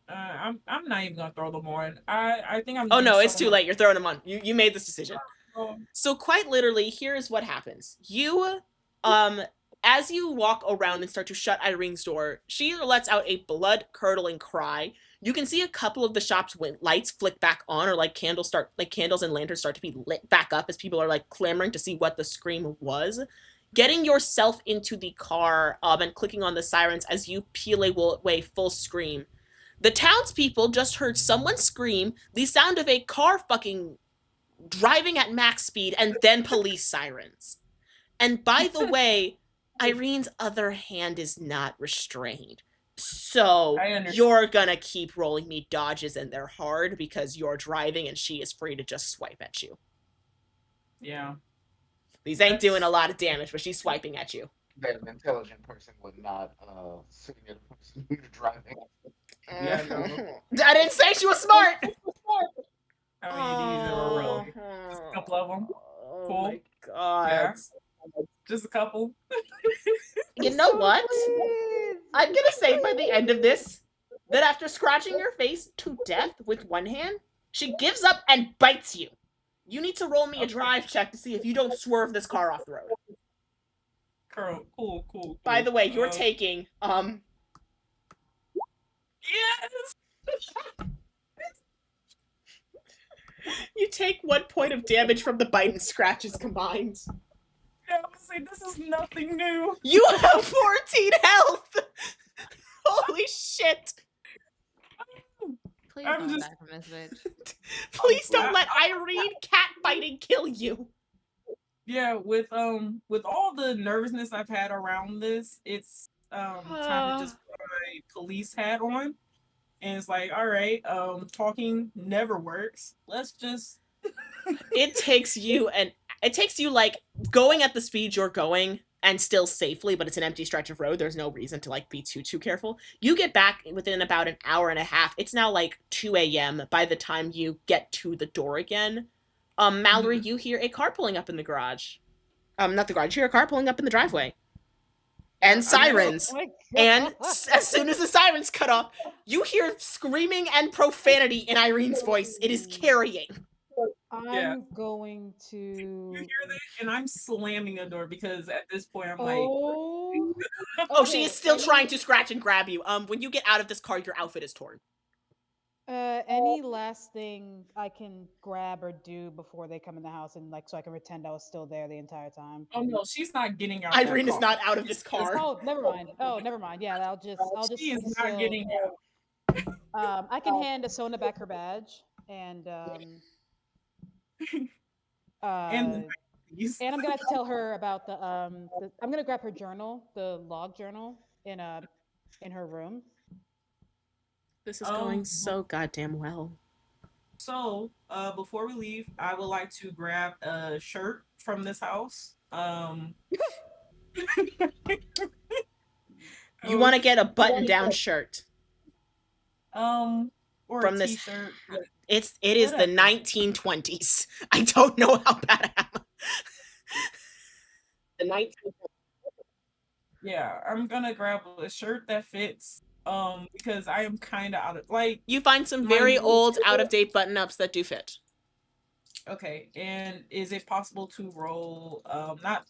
I'm not even gonna throw them on. I think I'm. Oh no, it's too late. You're throwing them on. You made this decision. So quite literally, here's what happens. You, as you walk around and start to shut Irene's door, she lets out a blood-curdling cry. You can see a couple of the shop's lights flick back on, or like candles and lanterns start to be lit back up as people are like clamoring to see what the scream was. Getting yourself into the car, and clicking on the sirens as you peel away full scream. The townspeople just heard someone scream, the sound of a car fucking driving at max speed, and then police sirens. And by the way, Irene's other hand is not restrained. So you're gonna keep rolling me dodges, and they're hard because you're driving and she is free to just swipe at you. Yeah. These ain't doing a lot of damage, but she's swiping at you. That an intelligent person would not sit at a person who's driving. Yeah, no. I didn't say she was smart. I mean, these are really just a couple of them. Oh cool. My God. Yeah. Just a couple. You know what? I'm gonna say by the end of this that after scratching your face to death with one hand, she gives up and bites you. You need to roll me a drive check to see if you don't swerve this car off the road. Cool. By the way, you're taking Yes. You take 1 point of damage from the bite and scratches combined. Yeah, I would say this is nothing new. You have 14 health. Holy shit. Please don't die from this bitch. Please don't let Irene cat biting kill you. Yeah, with all the nervousness I've had around this, it's time to just put my police hat on, and it's like, all right, talking never works. Let's just It takes you like going at the speed you're going and still safely, but it's an empty stretch of road. There's no reason to like be too careful. You get back within about an hour and a half. It's now like 2 a.m. by the time you get to the door again. Mallory, you hear a car pulling up in the garage. Not the garage. You hear a car pulling up in the driveway. And I'm gonna Oh sirens. my And god. as soon as the sirens cut off, you hear screaming and profanity in Irene's voice. It is carrying. yeah. I'm going You hear to. that? And I'm slamming a door because at this point I'm like, Oh. Oh, she is Okay. still trying to scratch and grab you. When you get out of this car, your outfit is torn. Any last thing I can grab or do before they come in the house, and like so I can pretend I was still there the entire time. oh no, she's not getting out that Irene is car. not out of this She's just- car. Oh, never mind. Oh, never mind. Yeah, I'll she is just not still. getting out. I can hand Asona back her badge, and And the uh, Nikes. and I'm gonna have to tell her about I'm gonna grab her journal, the log journal, in her room. This is going Um, so goddamn well. so before we leave, I would like to grab a shirt from this house. You want to get a button-down shirt or a from this. t-shirt. It is the Whatever. 1920s. I don't know how bad I am. The 1920s. Yeah, I'm gonna grab a shirt that fits. Because I am kind of out of like You find some my very old, out-of-date button-ups that do fit. okay. And is it possible to roll? Not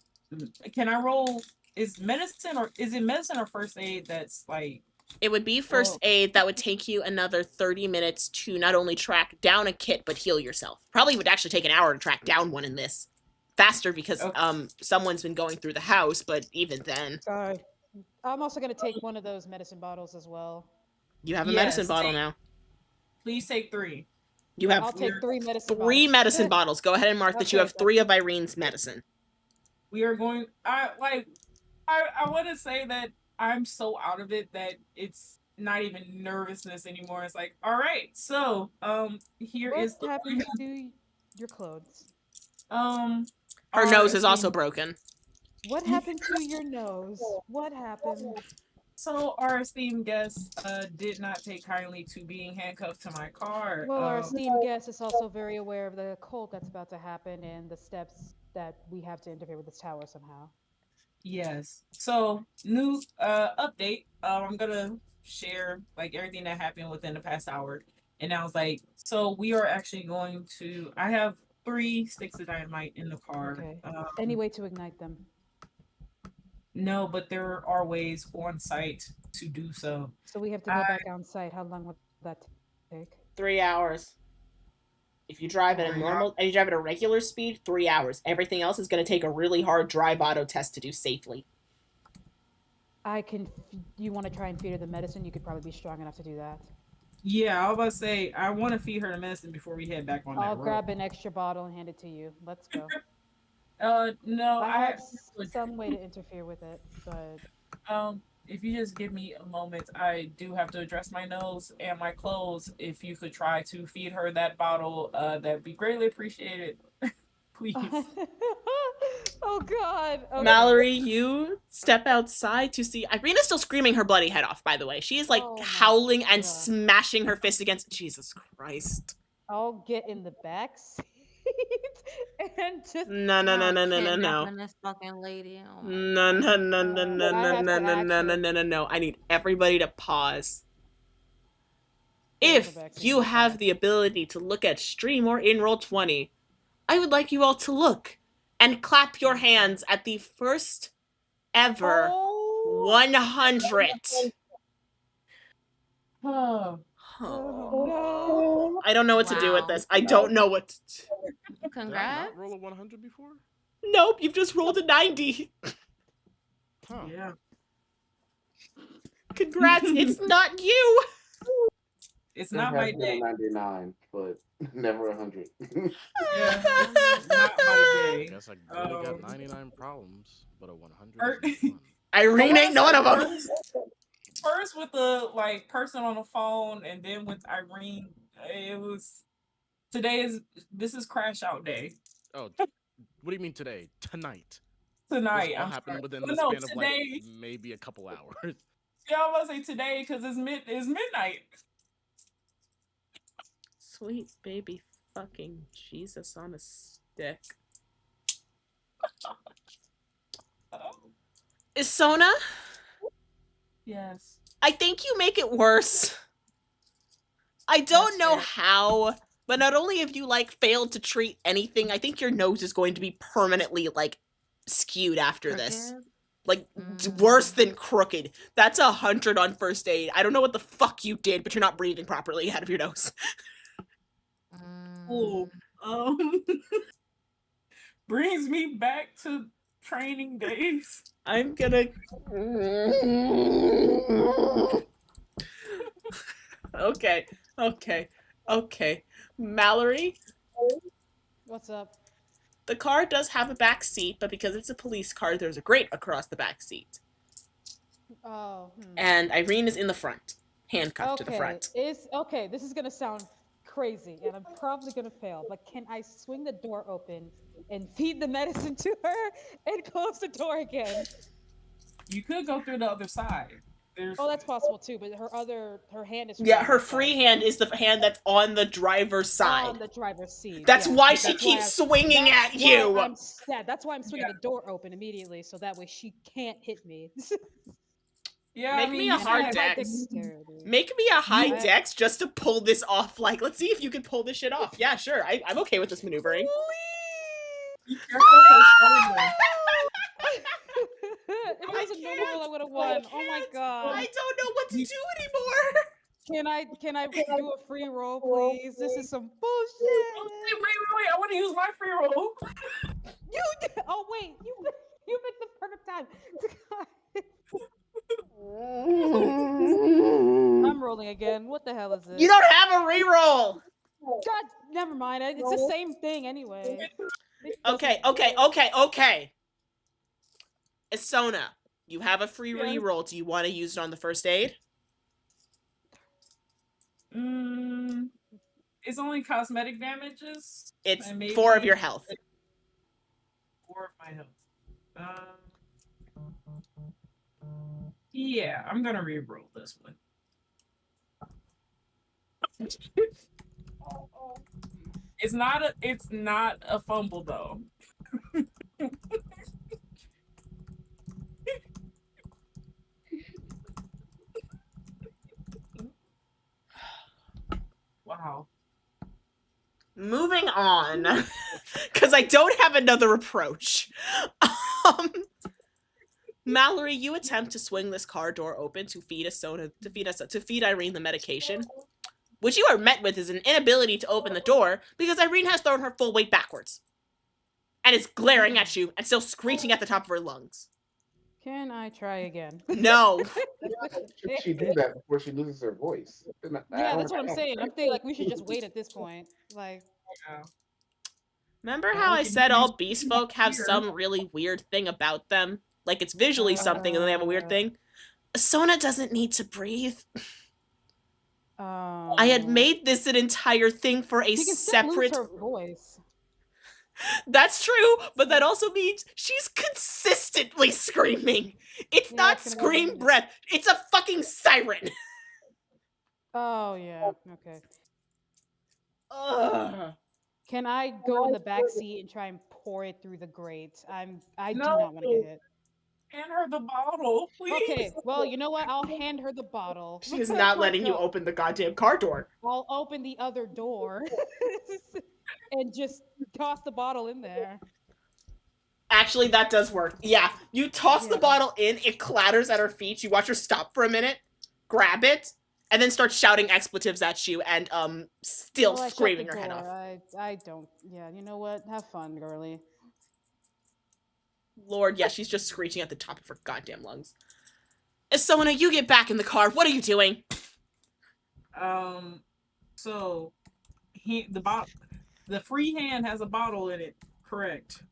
can I roll? Is it medicine or first aid? That's like It would be first aid that would take you another 30 minutes to not only track down a kit, but heal yourself. Probably would actually take an hour to track down one in this. Faster because someone's been going through the house, but even then. Sorry. I'm also gonna take one of those medicine bottles as well. You have a medicine bottle now. Please take 3. You have I'll take 3 medicine three bottles. medicine bottles. Go ahead and mark that you Okay, have 3 of Irene's medicine. We are going. I want to say that I'm so out of it that it's not even nervousness anymore. It's like, all right, so here What is the happened to your clothes? Her nose is also broken. What happened to your nose? What happened? So our esteemed guest did not take kindly to being handcuffed to my car. Well, our esteemed guest is also very aware of the cult that's about to happen and the steps that we have to interfere with this tower somehow. Yes. So new update. I'm gonna share like everything that happened within the past hour. And I was like, so we are actually going to I have 3 sticks of dynamite in the car. Okay. Any way to ignite them? No, but there are ways on site to do so. So we have to go back on site. How long would that take? 3 hours. If you drive at a regular speed, 3 hours. Everything else is going to take a really hard drive auto test to do safely. You want to try and feed her the medicine? You could probably be strong enough to do that. Yeah, I was about to say I want to feed her the medicine before we head back on that road. I'll grab an extra bottle and hand it to you. Let's go. No, I have some way to interfere with it, but if you just give me a moment, I do have to address my nose and my clothes. If you could try to feed her that bottle, that'd be greatly appreciated. Please. Oh God. Okay. Mallory, you step outside to see Irene's still screaming her bloody head off, by the way. She is like howling and smashing her fist against Jesus Christ. I'll get in the back seat and just No. This fucking lady. Oh my No. I need everybody to pause. If you have the ability to look at stream or in Roll20, I would like you all to look and clap your hands at the first ever 100. Oh. no. I don't know what to do with this. I don't know what to do. Congrats. Did I not roll a 100 before? Nope, you've just rolled a 90. Huh. Yeah. Congrats, it's not you. It's not my day. 99, but never 100. Yeah, not my day. Guess I really got 99 problems, but a 100 is Irene ain't none of them. first with the like person on the phone, and then with Irene. It was this is crash out day Oh, what do you mean today? Tonight. This tonight. all I'm sorry, happened within but the no, span of like today. maybe a couple hours. Yeah, I was gonna say today because it's midnight. Sweet baby fucking Jesus on a stick. Oh, Isona, yes, I think you make it worse. I don't that's know fair. how, but not only have you like failed to treat anything, I think your nose is going to be permanently like skewed after this. Crooked. Like Mm. worse than crooked. That's 100 on first aid. I don't know what the fuck you did, but you're not breathing properly out of your nose. Cool. Mm. Um, brings me back to training days. I'm gonna. Okay, okay, okay. Mallory, What's up? the car does have a back seat, but because it's a police car, there's a grate across the back seat. Oh, And Irene is in the front, handcuffed to the okay. front. Okay. This is gonna sound crazy, and I'm probably gonna fail. But can I swing the door open and feed the medicine to her and close the door again? You could go through the other side. There's Oh, that's possible too. But her hand is free Yeah, on her that free side. hand is the hand that's on the driver's On side. the driver's seat. That's Yeah. why she That's why keeps swinging at that's why you. that's why I'm swinging Yeah. the door open immediately, so that way she can't hit me. yeah. I Make mean, me a you And still I hard have have high dex. dexterity. Make me a high you. I- dex just to pull this off. Like, let's see if you can pull this shit off. Yeah, sure. I'm okay with this maneuvering. Be careful of her shoulder. If it I was a normal roll, I can't. would have I won. can't. Oh my god. I don't know what to You- do anymore. Can I do a free roll, please? This is some Oh, bullshit. wait! I want to use my free roll. You oh wait, you picked the perfect time. I'm rolling again. What the hell is this? You don't have a reroll. God, never mind. It's the same thing anyway. It Okay, doesn't- okay. Isona, you have a free Yes. reroll. Do you want to use it on the first aid? It's only cosmetic damages. It's and maybe 4 of your health. 4 of my health. Yeah, I'm gonna re-roll this one. It's not a fumble though. Wow. Moving on, because I don't have another approach. Mallory, you attempt to swing this car door open to feed Irene the medication, which you are met with is an inability to open the door because Irene has thrown her full weight backwards and is glaring at you and still screeching at the top of her lungs. Can I try again? No. Should she do that before she loses her voice? Yeah, that's what I'm saying. I'm thinking like we should just wait at this point. Like, Yeah. Remember Well, how we I can said all use- beast folk have here. some really weird thing about them? Like it's visually something and then they have a weird thing? Sona doesn't need to breathe. I had made this an entire thing for a she can still lose separate. her voice. That's true, but that also means she's consistently screaming. It's Yeah, not it's gonna scream happen. breath. It's a fucking siren. Oh yeah, okay. Ugh. Can I go in the back seat and try and pour it through the grate? I do No. not want to get hit. Hand her the bottle, please. Okay, well, you know what? I'll hand her the bottle. She is not letting you No, open the goddamn car door. I'll open the other door and just toss the bottle in there. Actually, that does work. Yeah, you toss the Yeah. bottle in, it clatters at her feet. You watch her stop for a minute, grab it, and then start shouting expletives at you and still Well, I shut screaming the her head door. off. I don't. Yeah, you know what? Have fun, girly. Lord, yeah, she's just screeching at the top of her goddamn lungs. Isona, you get back in the car. What are you doing? So the free hand has a bottle in it, correct?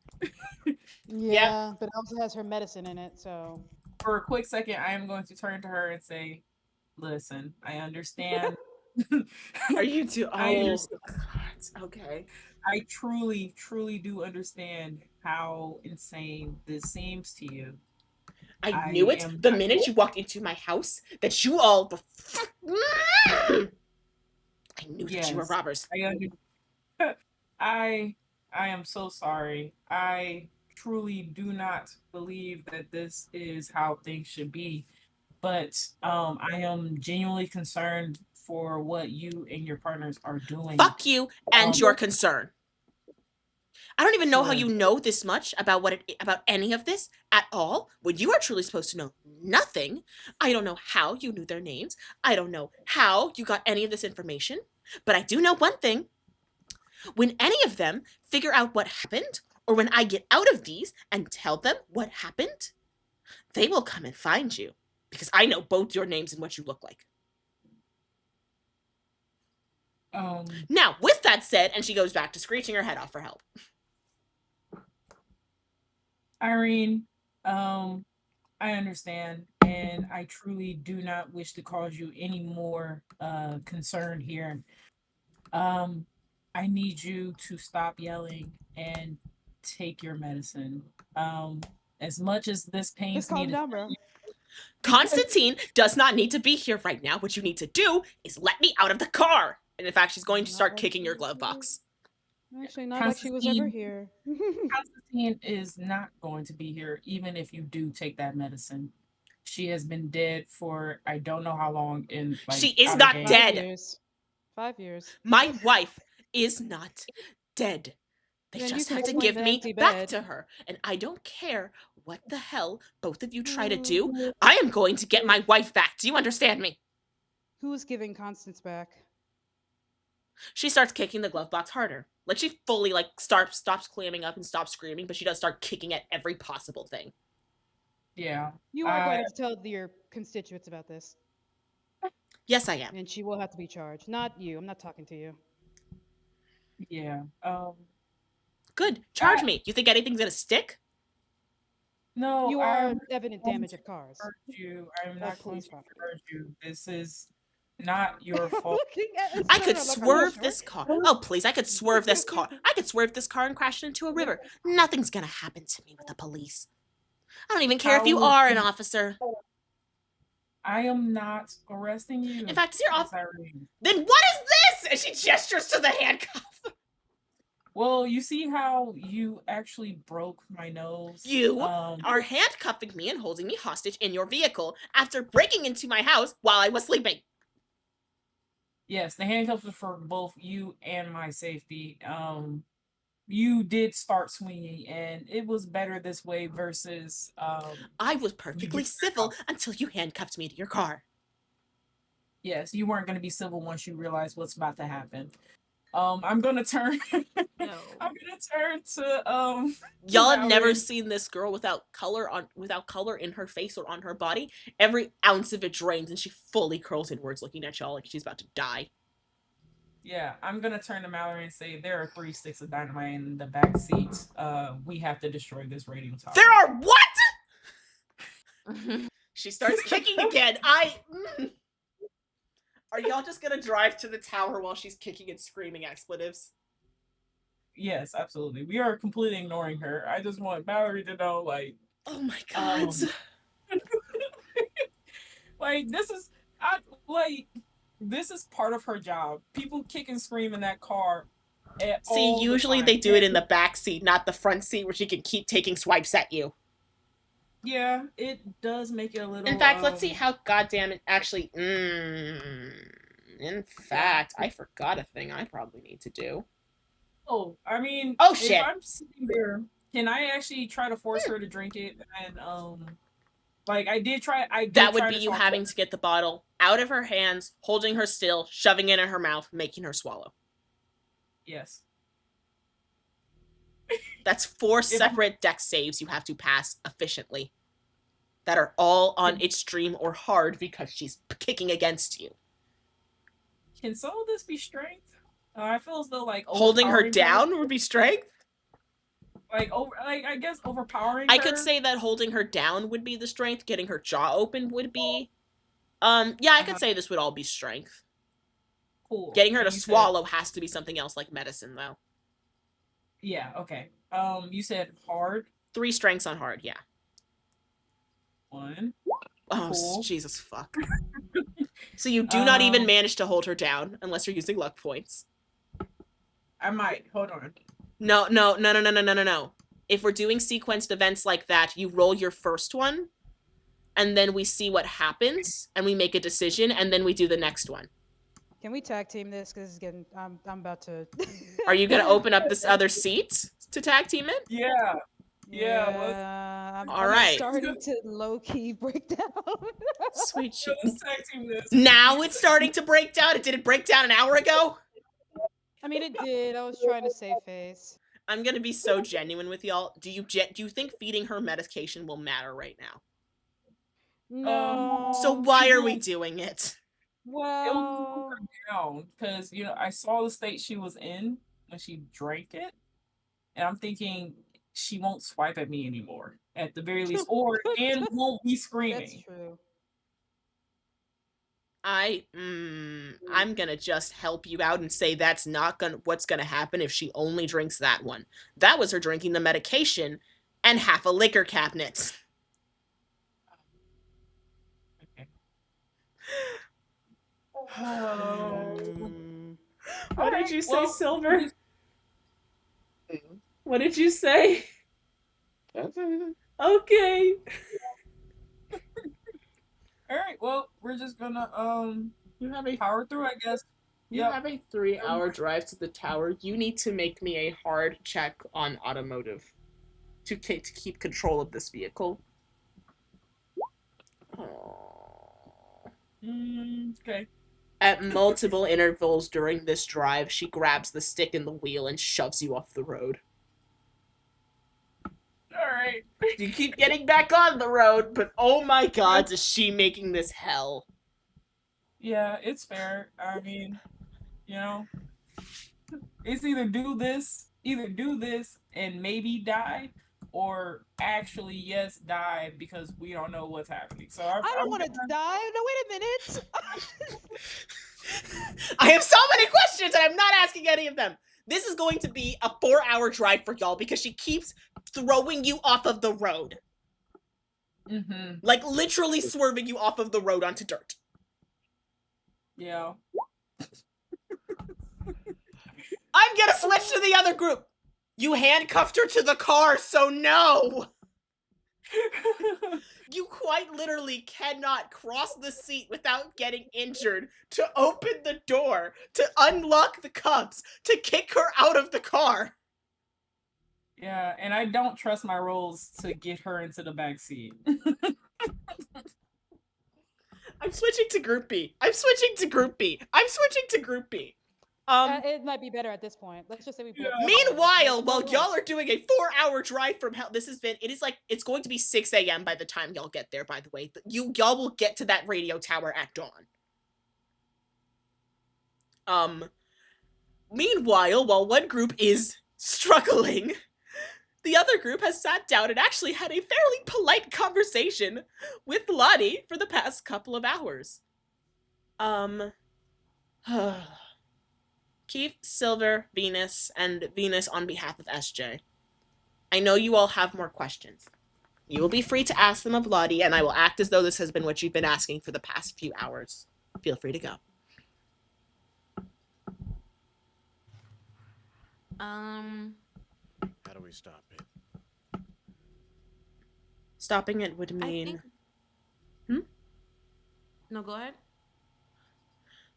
Yeah, but it also has her medicine in it, so. For a quick second, I am going to turn to her and say, "Listen, I understand. Are you too? I Oh, understand. God. Okay. I truly, truly do understand how insane this seems to you. I knew I it am the not minute you walked into my house that you all. I knew that you were yes. robbers. I under- I I am so sorry. I truly do not believe that this is how things should be. But I am genuinely concerned for what you and your partners are doing. Fuck you and Um, your concern. I don't even know how sir, you know this much about about any of this at all when you are truly supposed to know nothing. I don't know how you knew their names. I don't know how you got any of this information. But I do know one thing. When any of them figure out what happened, or when I get out of these and tell them what happened, they will come and find you because I know both your names and what you look like. um, Now, with that said, and she goes back to screeching her head off for help. Irene, I understand, and I truly do not wish to cause you any more concern here. Um, I need you to stop yelling and take your medicine. Um, as much as this Just pains me calm to down, bro. Constantine does not need to be here right now. What you need to do is let me out of the car. And in fact, she's going to Not start like kicking she your was glove here. box. Actually, not like she was ever Constantine, here. Constantine is not going to be here, even if you do take that medicine. She has been dead for I don't know how long in She like is outer not game. dead. 5 years. 5 years. My wife is not dead. They Then you just can have to explain give the me empty back bed. to her. And I don't care what the hell both of you try to Hmm. do. I am going to get my wife back. Do you understand me? Who's giving Constance back? She starts kicking the glove box harder. Like she fully stops clamming up and stops screaming, but she does start kicking at every possible thing. Yeah. You are I going to tell your constituents about this, Yes, I am. and she will have to be charged. Not you. I'm not talking to you. yeah. Good. Charge I me. You think anything's gonna stick? no, You I'm are not evident going damage to of cars charge you. I'm of not going police to property. charge you. This is not your I'm fault. looking at I could Sarah like, are you swerve sure? this car. Oh, please, I could swerve this car. I could swerve this car and crash it into a river. Nothing's gonna happen to me with the police. I don't even care if How you would are an officer. I am not arresting In you, fact, is your Miss off. Irene. Then what is this? And she gestures to the handcuff. Well, you see how you actually broke my nose? You are handcuffing me and holding me hostage in your vehicle after breaking into my house while I was sleeping. Yes, the handcuffs are for both you and my safety. You did start swinging, and it was better this way versus I was you perfectly getting civil handcuffed. until you handcuffed me to your car. Yes, you weren't going to be civil once you realize what's about to happen. I'm gonna turn. I'm No. gonna turn to Y'all have never Mallory. seen this girl without color in her face or on her body. Every ounce of it drains, and she fully curls inwards, looking at y'all like she's about to die. Yeah, I'm gonna turn to Mallory and say there are 3 sticks of dynamite in the back seat. We have to destroy this radio tower. There are what? She starts kicking again. Are y'all just gonna drive to the tower while she's kicking and screaming expletives? Yes, absolutely. We are completely ignoring her. I just want Mallory to know, Oh my god. um, like this is, I like, this is part of her job. People kick and scream in that car See, all the usually time. they do it in the back seat, not the front seat where she can keep taking swipes at you. Yeah, it does make it a In little fact, let's see how goddamn it actually. In yeah. fact, I forgot a thing I probably need to do. Oh, I mean, Oh if shit! I'm sitting there, can I actually try to force her to drink it? And like I That did would try be to you talk to having her. to get the bottle out of her hands, holding her still, shoving it in her mouth, making her swallow. Yes. That's 4 If I'm, separate deck saves you have to pass efficiently. That are all on can, extreme or hard because she's kicking against you. can some of this be strength? I feel as though like Holding her overpowering her. down would be strength? like I guess overpowering I her. could say that holding her down would be the strength, getting her jaw open would be. Yeah, I could say this would all be strength. Cool. Getting her to And you said, swallow has to be something else like medicine, though. yeah, okay. You said hard 3 strengths on hard, yeah. one. Oh, Cool. Jesus fuck. So you do not even manage to hold her down unless you're using luck points. I might. Hold on. No. If we're doing sequenced events like that, you roll your first one, and then we see what happens, and we make a decision, and then we do the next one. Can we tag team this? Because it's getting. I'm about to. Are you gonna open up this other seat to tag team it? Yeah. I'm right. starting to low key break down. Sweet shit. Let's tag team this. Now it's starting to break down. It didn't break down an hour ago. I mean, it did. I was trying to save face. I'm gonna be so genuine with y'all. Do you think feeding her medication will matter right now? No. So why are we doing it? It will Well, calm her down because I saw the state she was in when she drank it, and I'm thinking she won't swipe at me anymore at the very least, and won't be that's screaming. true. I'm gonna just help you out and say that's not what's gonna happen if she only drinks that one. That was her drinking the medication and half a liquor cabinet. Okay. Oh. What did you say, Silver? Hmm. What did you say? That's it. Okay. All right. Well, we're just gonna You have a power through, I guess. You have a 3-hour drive to the tower. You need to make me a hard check on automotive to keep control of this vehicle. Okay. At multiple intervals during this drive, she grabs the stick in the wheel and shoves you off the road. All right. You keep getting back on the road, but oh my god, is she making this hell. Yeah, it's fair. I mean, it's either do this and maybe die, or actually yes die because we don't know what's happening. So I don't want to die. No, wait a minute. I have so many questions and I'm not asking any of them. This is going to be a 4-hour drive for y'all because she keeps throwing you off of the road. Mm-hmm. Like literally swerving you off of the road onto dirt. Yeah. I'm gonna switch to the other group. You handcuffed her to the car, so no. You quite literally cannot cross the seat without getting injured, to open the door, to unlock the cuffs, to kick her out of the car. Yeah, and I don't trust my rolls to get her into the back seat. I'm switching to Group B. It might be better at this point. Let's just say we. Meanwhile, while y'all are doing a 4-hour drive from hell, it's going to be 6 a.m. by the time y'all get there, by the way. Y'all will get to that radio tower at dawn. Meanwhile, while one group is struggling, the other group has sat down and actually had a fairly polite conversation with Lottie for the past couple of hours. Keith, Silver, Venus, and Venus on behalf of SJ. I know you all have more questions. You will be free to ask them of Lottie, and I will act as though this has been what you've been asking for the past few hours. Feel free to go. How do we stop it? Stopping it would mean... No, go ahead.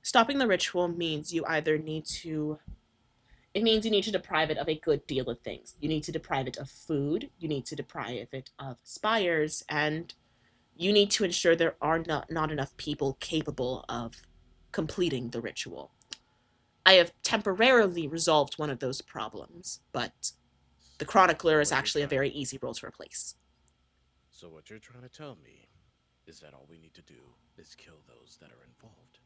Stopping the ritual means you either need to... It means you need to deprive it of a good deal of things. You need to deprive it of food, you need to deprive it of spires, and you need to ensure there are not enough people capable of completing the ritual. I have temporarily resolved one of those problems, but the Chronicler is actually a very easy role to replace. So what you're trying to tell me is that all we need to do is kill those that are involved.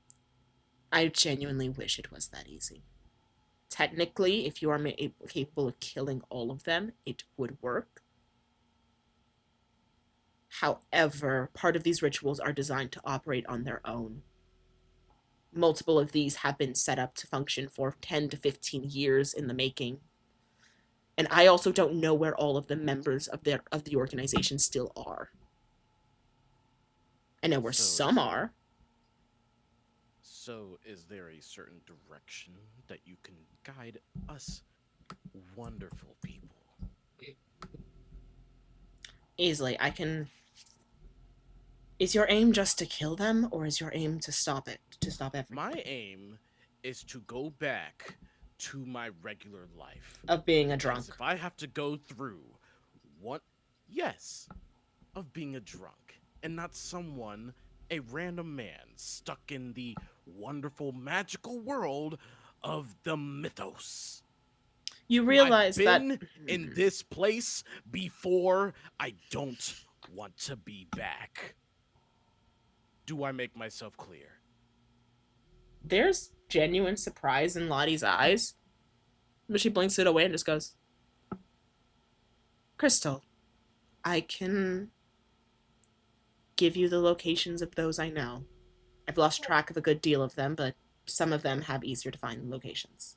I genuinely wish it was that easy. technically, if you are capable of killing all of them, it would work. However, part of these rituals are designed to operate on their own. Multiple of these have been set up to function for 10 to 15 years in the making. And I also don't know where all of the members of the organization still are. I know where some are. So, is there a certain direction that you can guide us, wonderful people? Easily, I can. Is your aim just to kill them, or is your aim to stop it? To stop everything? My aim is to go back to my regular life. Of being a Because drunk. if I have to go through what? Yes, of being a drunk and not someone, a random man stuck in the wonderful magical world of the mythos. You realize I've been that in this place before. I don't want to be back. Do I make myself clear? there's genuine surprise in Lottie's eyes, but she blinks it away and just goes, Crystal, I can give you the locations of those I know. I've lost track of a good deal of them, but some of them have easier to find locations.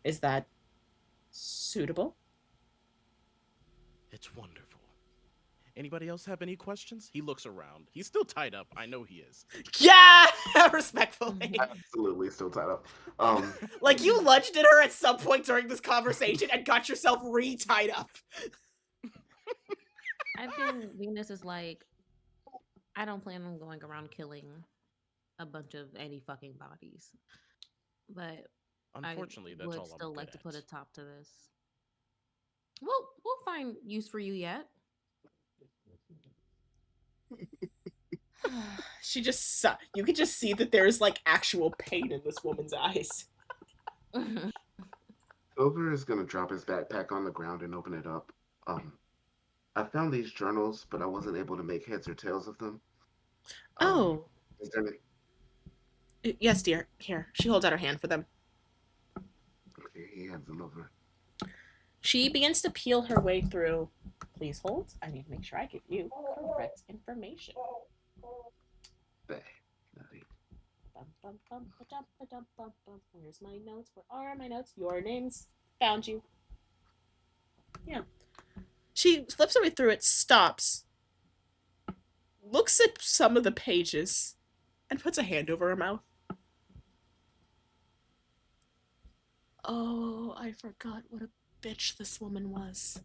Is that suitable? It's wonderful. Anybody else have any questions? He looks around. He's still tied up. I know he is. Yeah! Respectfully. Absolutely still tied up. Like, you lunged at her at some point during this conversation and got yourself re-tied up. I think Venus is like, I don't plan on going around killing a bunch of any fucking bodies, but Unfortunately, I that's would all I'm still good like to at. put a top to this. We'll find use for you yet. She just, you can just see that there's like actual pain in this woman's eyes. Silver is gonna drop his backpack on the ground and open it up. I found these journals, but I wasn't able to make heads or tails of them. Oh. Is there any... Yes, dear. Here. She holds out her hand for them. Okay, he hands them over. She begins to peel her way through. Please hold. I need to make sure I give you correct information. Where's my notes? Where are my notes? Your names. Found you. Yeah. She flips her way through it, stops, looks at some of the pages, and puts a hand over her mouth. Oh, I forgot what a bitch this woman was.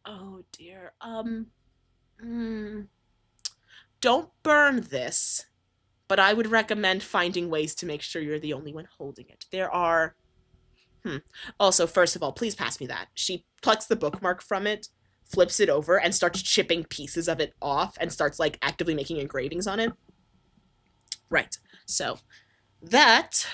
Oh dear. Don't burn this, but I would recommend finding ways to make sure you're the only one holding it. There are... Also, first of all, please pass me that. She plucks the bookmark from it, flips it over, and starts chipping pieces of it off, and starts, like, actively making engravings on it. Right. So, that...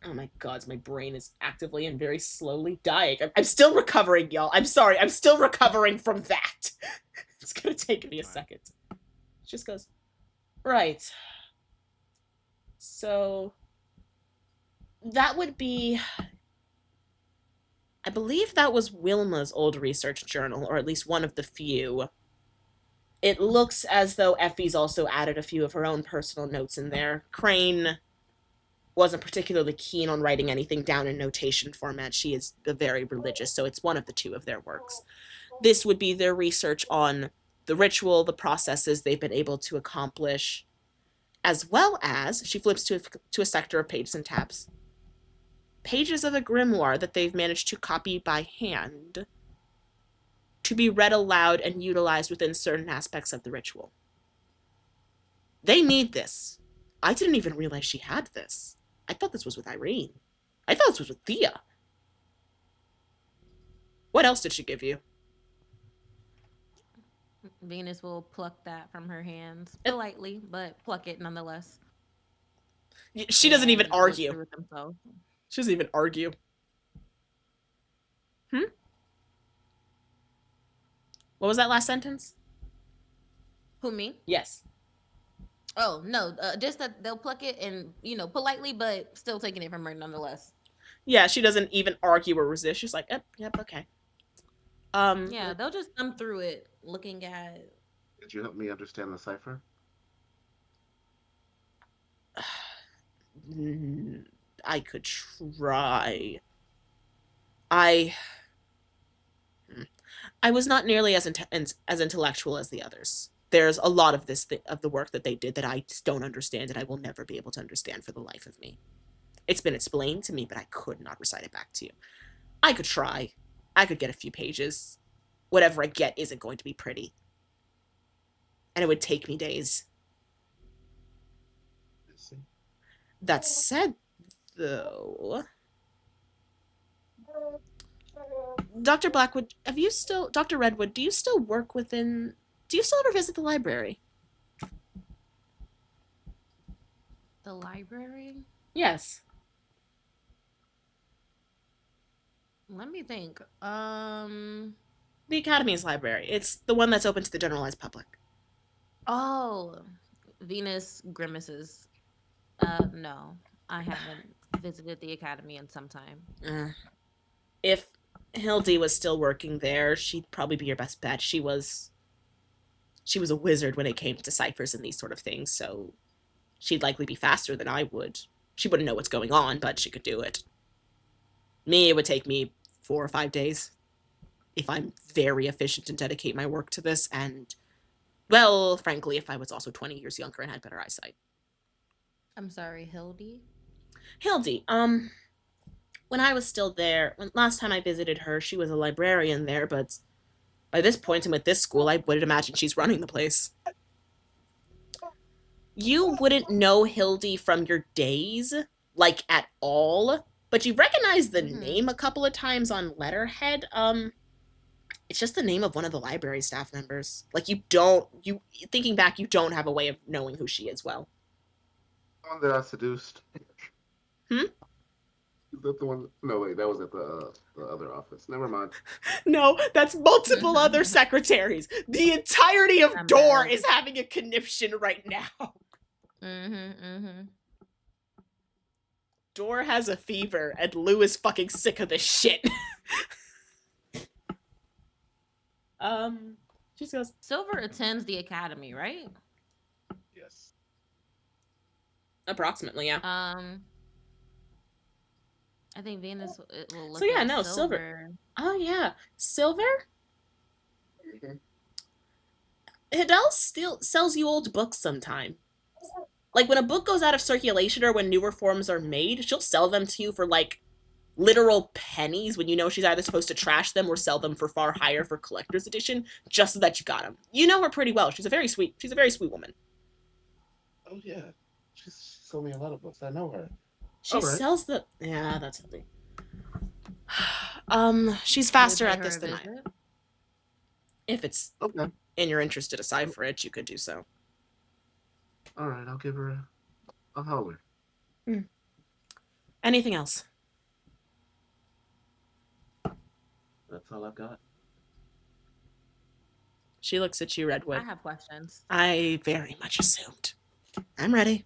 Oh my god, my brain is actively and very slowly dying. I'm still recovering, y'all. I'm sorry, I'm still recovering from that. It's gonna take me a second. She just goes, right. So, that would be... I believe that was Wilma's old research journal, or at least one of the few. It looks as though Effie's also added a few of her own personal notes in there. Crane wasn't particularly keen on writing anything down in notation format. She is very religious, so it's one of the two of their works. This would be their research on the ritual, the processes they've been able to accomplish, as well as, she flips to a sector of pages and tabs, pages of a grimoire that they've managed to copy by hand to be read aloud and utilized within certain aspects of the ritual. They need this. I didn't even realize she had this. I thought this was with Irene. I thought this was with Thea. What else did she give you? Venus will pluck that from her hands politely, but pluck it nonetheless. She doesn't even And look argue. through it themselves. She doesn't even argue. What was that last sentence? Who, me? Yes. Oh no, just that they'll pluck it and politely, but still taking it from her nonetheless. Yeah, she doesn't even argue or resist. She's like, yep, okay. Um, Yeah, they'll just thumb through it, looking at. Could you help me understand the cipher? I could try. I I was not nearly as intellectual as the others. There's a lot of of the work that they did that I just don't understand and I will never be able to understand for the life of me. It's been explained to me, but I could not recite it back to you. I could try. I could get a few pages. Whatever I get isn't going to be pretty. And it would take me days. I see. That said, though, Dr. Blackwood, Dr. Redwood, do you still work within. Do you still ever visit the library? The library? Yes. Let me think. The Academy's library. It's the one that's open to the generalized public. Oh, Venus grimaces. No, I haven't visited the academy in some time. If Hildy was still working there, she'd probably be your best bet. She was a wizard when it came to ciphers and these sort of things, so she'd likely be faster than I would. She wouldn't know what's going on, but she could do it. Me, it would take me 4 or 5 days if I'm very efficient and dedicate my work to this, and, well, frankly, if I was also 20 years younger and had better eyesight. I'm sorry, Hildy. Hildy, when I was still there, last time I visited her, she was a librarian there, but by this point and with this school, I would imagine she's running the place. You wouldn't know Hildy from your days, like at all, but you recognize the name a couple of times on letterhead. It's just the name of one of the library staff members. Like you thinking back, you don't have a way of knowing who she is well. The one that I seduced. Hmm? Is that the one? No, wait, that was at the other office. Never mind. No, that's multiple other secretaries. The entirety of I'm Door bad. is having a conniption right now. Mm-hmm. Door has a fever, and Lou is fucking sick of this shit. She just goes, Silver attends the academy, right? Yes. approximately, yeah. I think Venus will look So yeah, at no, Silver. Oh yeah, Silver. Mhm. Hidel still sells you old books sometime. Like when a book goes out of circulation or when newer forms are made, she'll sell them to you for like literal pennies when you know she's either supposed to trash them or sell them for far higher for collector's edition, just so that you got them. You know her pretty well. She's a very sweet woman. Oh yeah. She sold me a lot of books. I know her. She All right. sells the yeah, that's healthy. She's Should we faster pay at her this a than I am. visit? If it's Okay. in your interest to decipher it, you could do so. All right. I'll give her a holler. Anything else? That's all I've got. She looks at you, I Redwood. have questions. I very much assumed. I'm ready.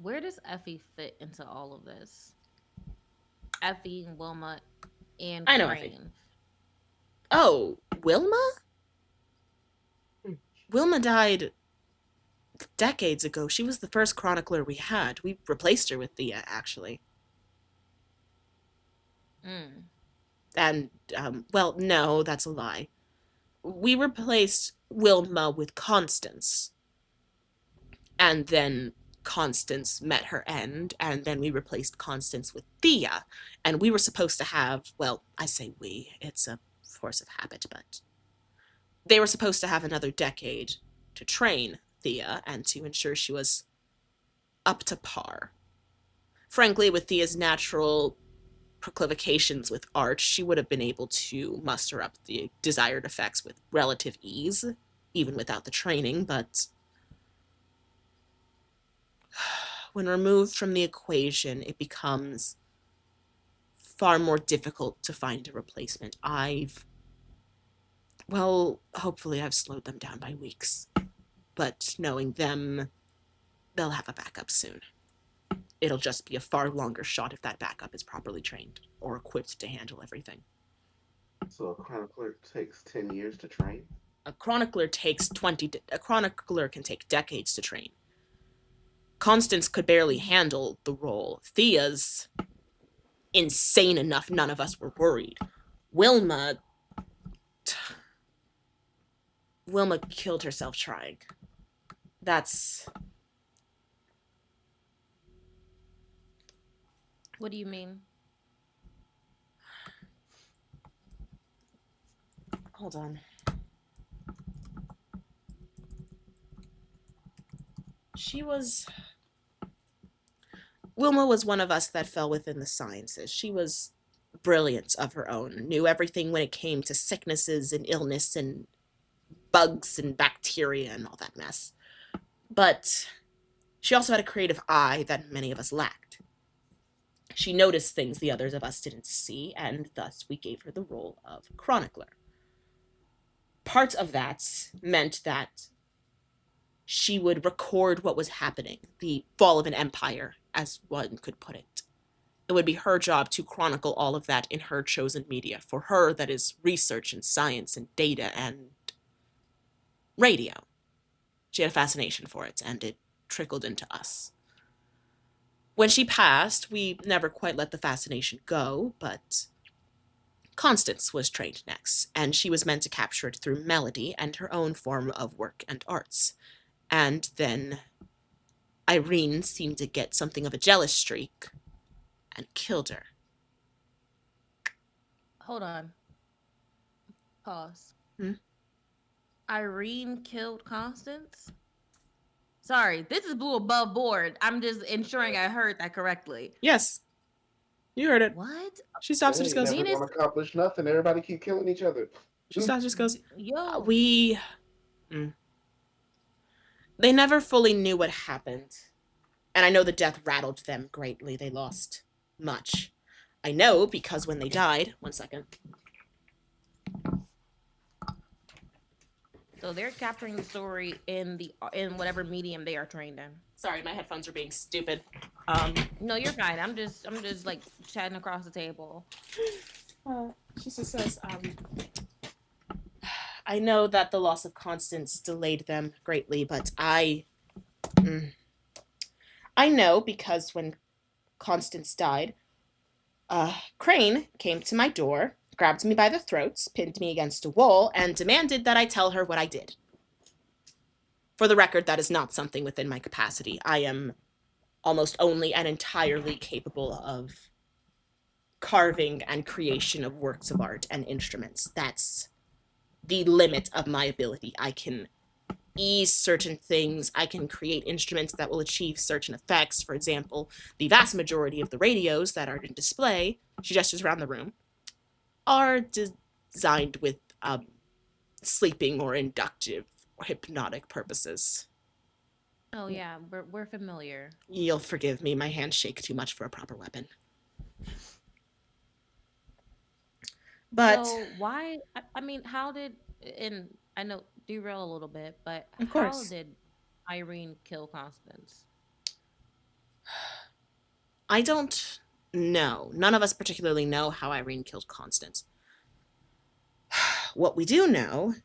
Where does Effie fit into all of this? Effie and Wilma and I know Crane. Effie. Oh, Wilma? Wilma died decades ago. She was the first chronicler we had. We replaced her with Thea, actually. And, well, no, that's a lie. We replaced Wilma with Constance. And then Constance met her end, and then we replaced Constance with Thea. And we were supposed to have, well, I say we, it's a force of habit, but they were supposed to have another decade to train Thea and to ensure she was up to par. Frankly, with Thea's natural proclivications with art, she would have been able to muster up the desired effects with relative ease, even without the training, but when removed from the equation, it becomes far more difficult to find a replacement. Hopefully I've slowed them down by weeks. but knowing them, they'll have a backup soon. It'll just be a far longer shot if that backup is properly trained or equipped to handle everything. So a chronicler takes 10 years to train? A chronicler takes 20. A chronicler can take decades to train. Constance could barely handle the role. Thea's insane enough none of us were worried. Wilma killed herself trying. That's... What do you mean? Hold on. Wilma was one of us that fell within the sciences. She was brilliant of her own, knew everything when it came to sicknesses and illness and bugs and bacteria and all that mess. But she also had a creative eye that many of us lacked. She noticed things the others of us didn't see, and thus we gave her the role of chronicler. Part of that meant that she would record what was happening, the fall of an empire, as one could put it. It would be her job to chronicle all of that in her chosen media. For her, that is research and science and data and radio. She had a fascination for it, and it trickled into us. When she passed, we never quite let the fascination go, but Constance was trained next, and she was meant to capture it through melody and her own form of work and arts. And then Irene seemed to get something of a jealous streak and killed her. Hold on. Pause. Hmm? Irene killed Constance? Sorry, this is blue above board. I'm just ensuring I heard that correctly. Yes. You heard it. What? She stops and just goes, never gonna accomplish nothing. Everybody keep killing each other. She stops and just goes, Yo. They never fully knew what happened. And I know the death rattled them greatly. They lost much. I know because when they died... One second. So they're capturing the story in whatever medium they are trained in. Sorry, my headphones are being stupid. No, you're fine. I'm just like chatting across the table. She just says, I know that the loss of Constance delayed them greatly, but I know because when Constance died, Crane came to my door, grabbed me by the throats, pinned me against a wall, and demanded that I tell her what I did. For the record, that is not something within my capacity. I am almost only and entirely capable of carving and creation of works of art and instruments. That's the limit of my ability. I can ease certain things. I can create instruments that will achieve certain effects. For example, the vast majority of the radios that are in display, she gestures around the room, are designed with sleeping or inductive or hypnotic purposes. Oh yeah, we're familiar. You'll forgive me, my hands shake too much for a proper weapon. But so why? I mean, how did? And I know derail a little bit, but course. How did Irene kill Constance? I don't know. None of us particularly know how Irene killed Constance. What we do know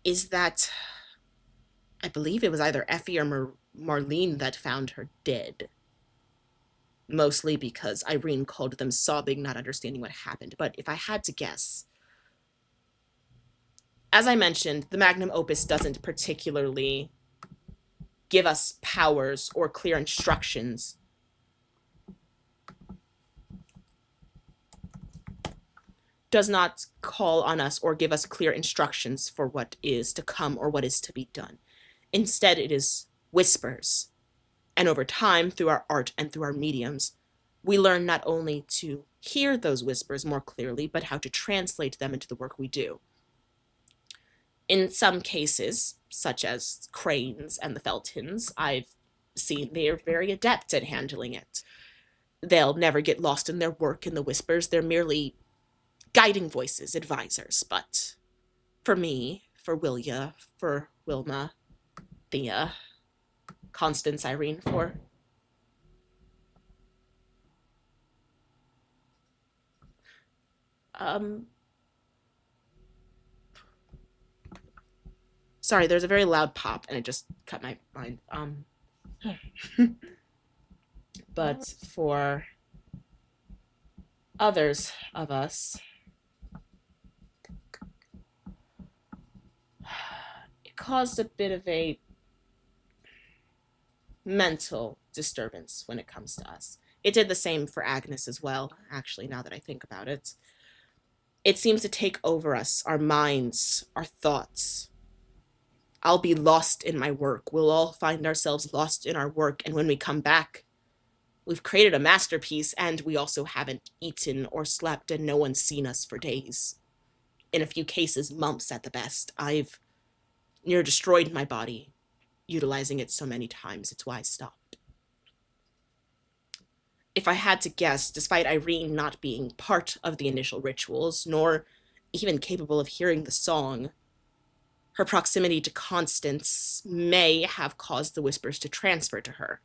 is that I believe it was either Effie or Marlene that found her dead. Mostly because Irene called them sobbing, not understanding what happened. But if I had to guess, as I mentioned, the magnum opus doesn't particularly give us powers or clear instructions. Does not call on us or give us clear instructions for what is to come or what is to be done. Instead, it is whispers. And over time, through our art and through our mediums, we learn not only to hear those whispers more clearly, but how to translate them into the work we do. In some cases, such as Cranes and the Feltons, I've seen they are very adept at handling it. They'll never get lost in their work in the whispers. They're merely guiding voices, advisors. But for for Willia, for Wilma, Thea, Constance, Irene, for. Um, sorry, there's a very loud pop and it just cut my mind. But for others of us, it caused a bit of a mental disturbance when it comes to us. It did the same for Agnes as well, actually, now that I think about it. It seems to take over us, our minds, our thoughts. I'll be lost in my work. We'll all find ourselves lost in our work, and when we come back, we've created a masterpiece, and we also haven't eaten or slept, and no one's seen us for days. In a few cases, months at the best. I've near destroyed my body, utilizing it so many times. It's why I stopped. If I had to guess, despite Irene not being part of the initial rituals, nor even capable of hearing the song, her proximity to Constance may have caused the whispers to transfer to her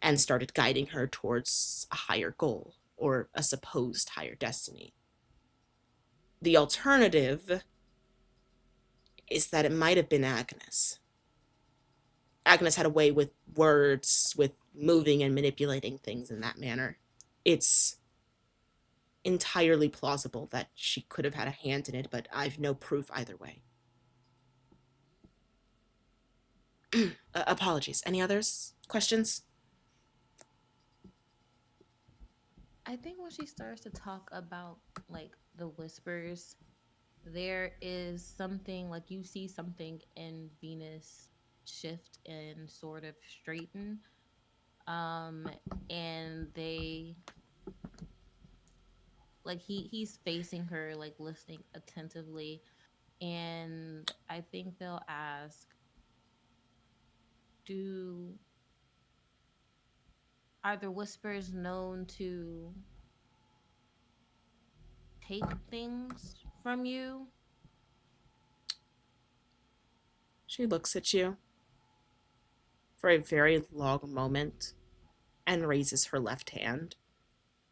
and started guiding her towards a higher goal or a supposed higher destiny. The alternative is that it might have been Agnes. Agnes had a way with words, with moving and manipulating things in that manner. It's entirely plausible that she could have had a hand in it, but I've no proof either way. Apologies. Any others? Questions? I think when she starts to talk about like the whispers, there is something like you see something in Venus shift and sort of straighten. Um, and they like he's facing her, like listening attentively, and I think they'll ask, "Do are the whispers known to take things from you?" She looks at you for a very long moment and raises her left hand.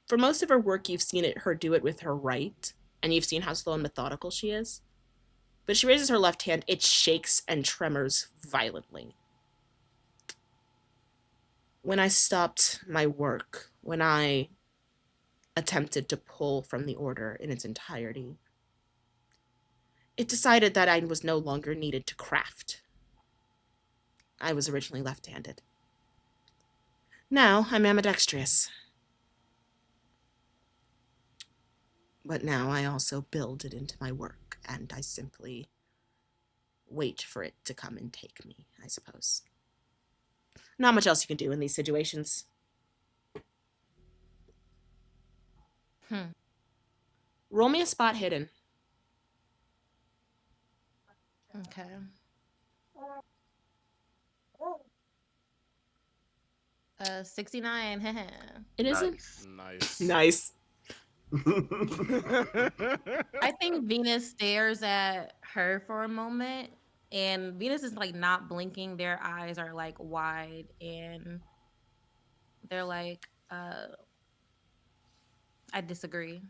For most of her work, you've seen her do it with her right, and you've seen how slow and methodical she is. But she raises her left hand, it shakes and tremors violently. When I stopped my work, when I attempted to pull from the order in its entirety, it decided that I was no longer needed to craft. I was originally left-handed. Now I'm ambidextrous. But now I also build it into my work, and I simply wait for it to come and take me, I suppose. Not much else you can do in these situations. Hmm. Roll me a spot hidden. Okay. 69. It isn't. Nice. Nice. Nice. I think Venus stares at her for a moment, and Venus is like not blinking. Their eyes are like wide, and they're like, I disagree.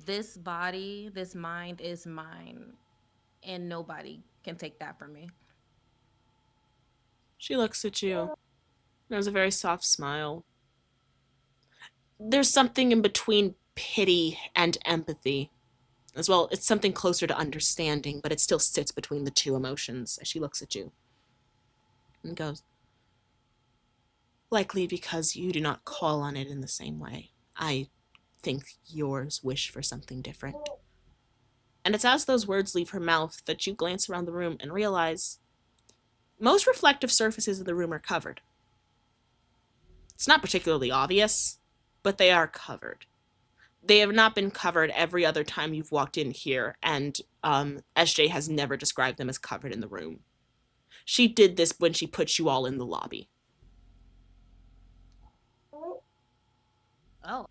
This body, this mind is mine, and nobody can take that from me. She looks at you. There's a very soft smile. There's something in between pity and empathy. As well, it's something closer to understanding, but it still sits between the two emotions as she looks at you and goes, likely because you do not call on it in the same way. I think yours wish for something different. And it's as those words leave her mouth that you glance around the room and realize most reflective surfaces of the room are covered. It's not particularly obvious, but they are covered. They have not been covered every other time you've walked in here, and SJ has never described them as covered in the room. She did this when she put you all in the lobby. Oh,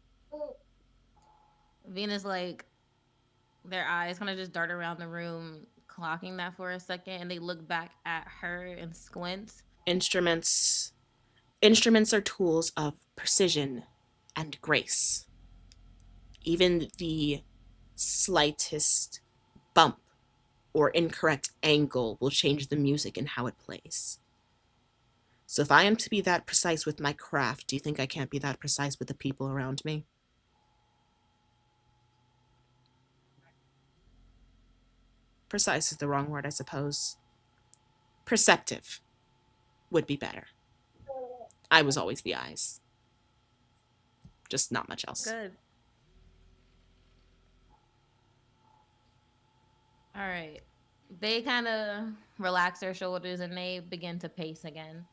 Venus like Their eyes kind of just dart around the room, clocking that for a second, and they look back at her and squint. Instruments instruments are tools of precision and grace. Even the slightest bump or incorrect angle will change the music and how it plays. So if I am to be that precise with my craft, do you think I can't be that precise with the people around me? Precise is the wrong word, I suppose. Perceptive would be better. I was always the eyes, just not much else. Good. All right. They kind of relax their shoulders and they begin to pace again.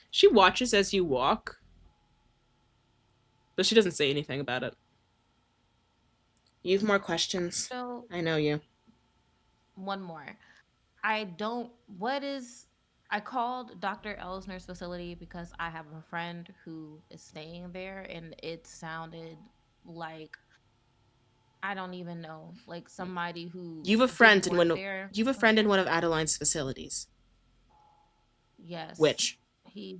She watches as you walk, but she doesn't say anything about it. You have more questions? So, I know you. one more. I don't. What is. I called Dr. Elsner's facility because I have a friend who is staying there, and it sounded like I don't even know, like somebody who You have a didn't friend in work one. there. You have a friend in one of Adeline's facilities. Yes, Which he.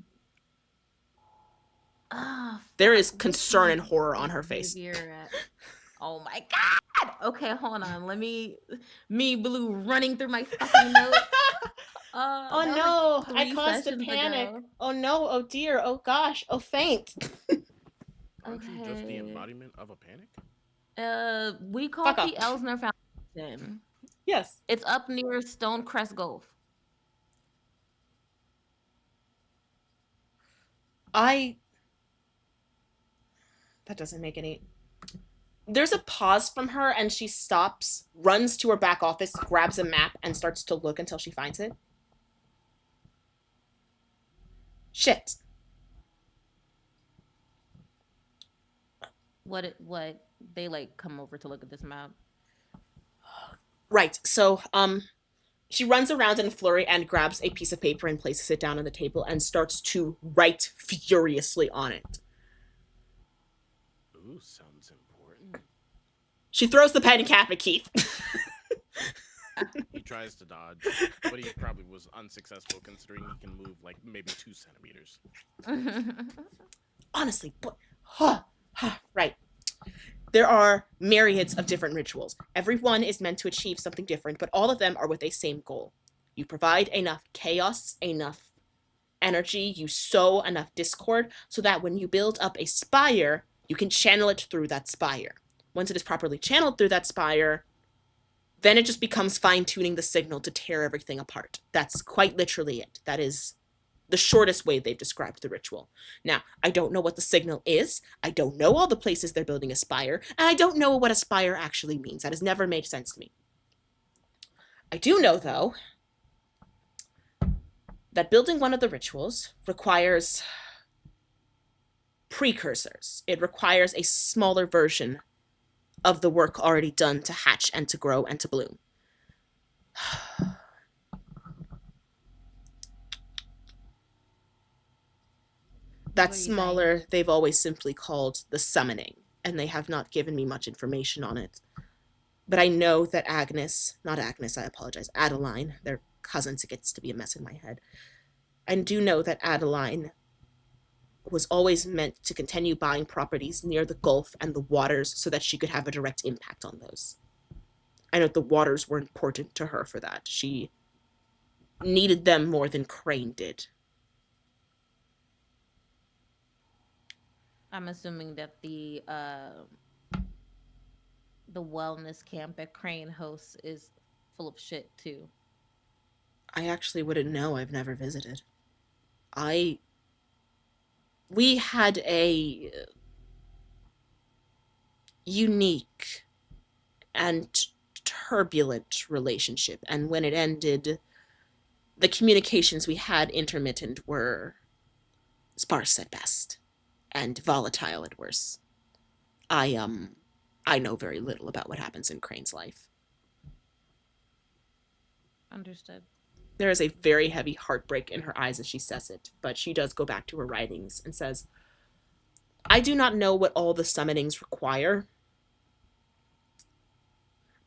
Ah, there fuck. is Which concern one and horror on is her face. Xavier at? Oh my god. Okay, hold on. Let me. Me blue running through my fucking notes. Oh That was like no, I 3 caused a sessions panic. ago. Oh no, oh dear, oh gosh, oh faint. Aren't you just the Okay. embodiment of a panic? We Fuck called off. the Elsner Foundation. Yes. It's up near Stonecrest Gulf. I. That doesn't make any. There's a pause from her and she stops, runs to her back office, grabs a map, and starts to look until she finds it. Shit. What they like come over to look at this map. Right, so, she runs around in a flurry and grabs a piece of paper and places it down on the table and starts to write furiously on it. Ooh, sounds important. She throws the pen cap at Keith. He tries to dodge, but he probably was unsuccessful considering he can move like maybe 2 centimeters. Honestly, right. There are myriads of different rituals. Every one is meant to achieve something different, but all of them are with a same goal. You provide enough chaos, enough energy, you sow enough discord, so that when you build up a spire, you can channel it through that spire. Once it is properly channeled through that spire, then it just becomes fine-tuning the signal to tear everything apart. That's quite literally it. That is the shortest way they've described the ritual. Now, I don't know what the signal is. I don't know all the places they're building a spire, and I don't know what a spire actually means. That has never made sense to me. I do know, though, that building one of the rituals requires precursors. It requires a smaller version of the work already done to hatch and to grow and to bloom. That smaller, they've always simply called the summoning, and they have not given me much information on it. But I know that not Agnes, I apologize, Adeline, they're cousins, it gets to be a mess in my head. I do know that Adeline was always meant to continue buying properties near the Gulf and the waters so that she could have a direct impact on those. I know the waters were important to her for that. She needed them more than Crane did. I'm assuming that the wellness camp that Crane hosts is full of shit too. I actually wouldn't know. I've never visited. I we had a unique and turbulent relationship, and when it ended, the communications we had intermittent were sparse at best and volatile at worst. I know very little about what happens in Crane's life. Understood. There is a very heavy heartbreak in her eyes as she says it, but she does go back to her writings and says, I do not know what all the summonings require,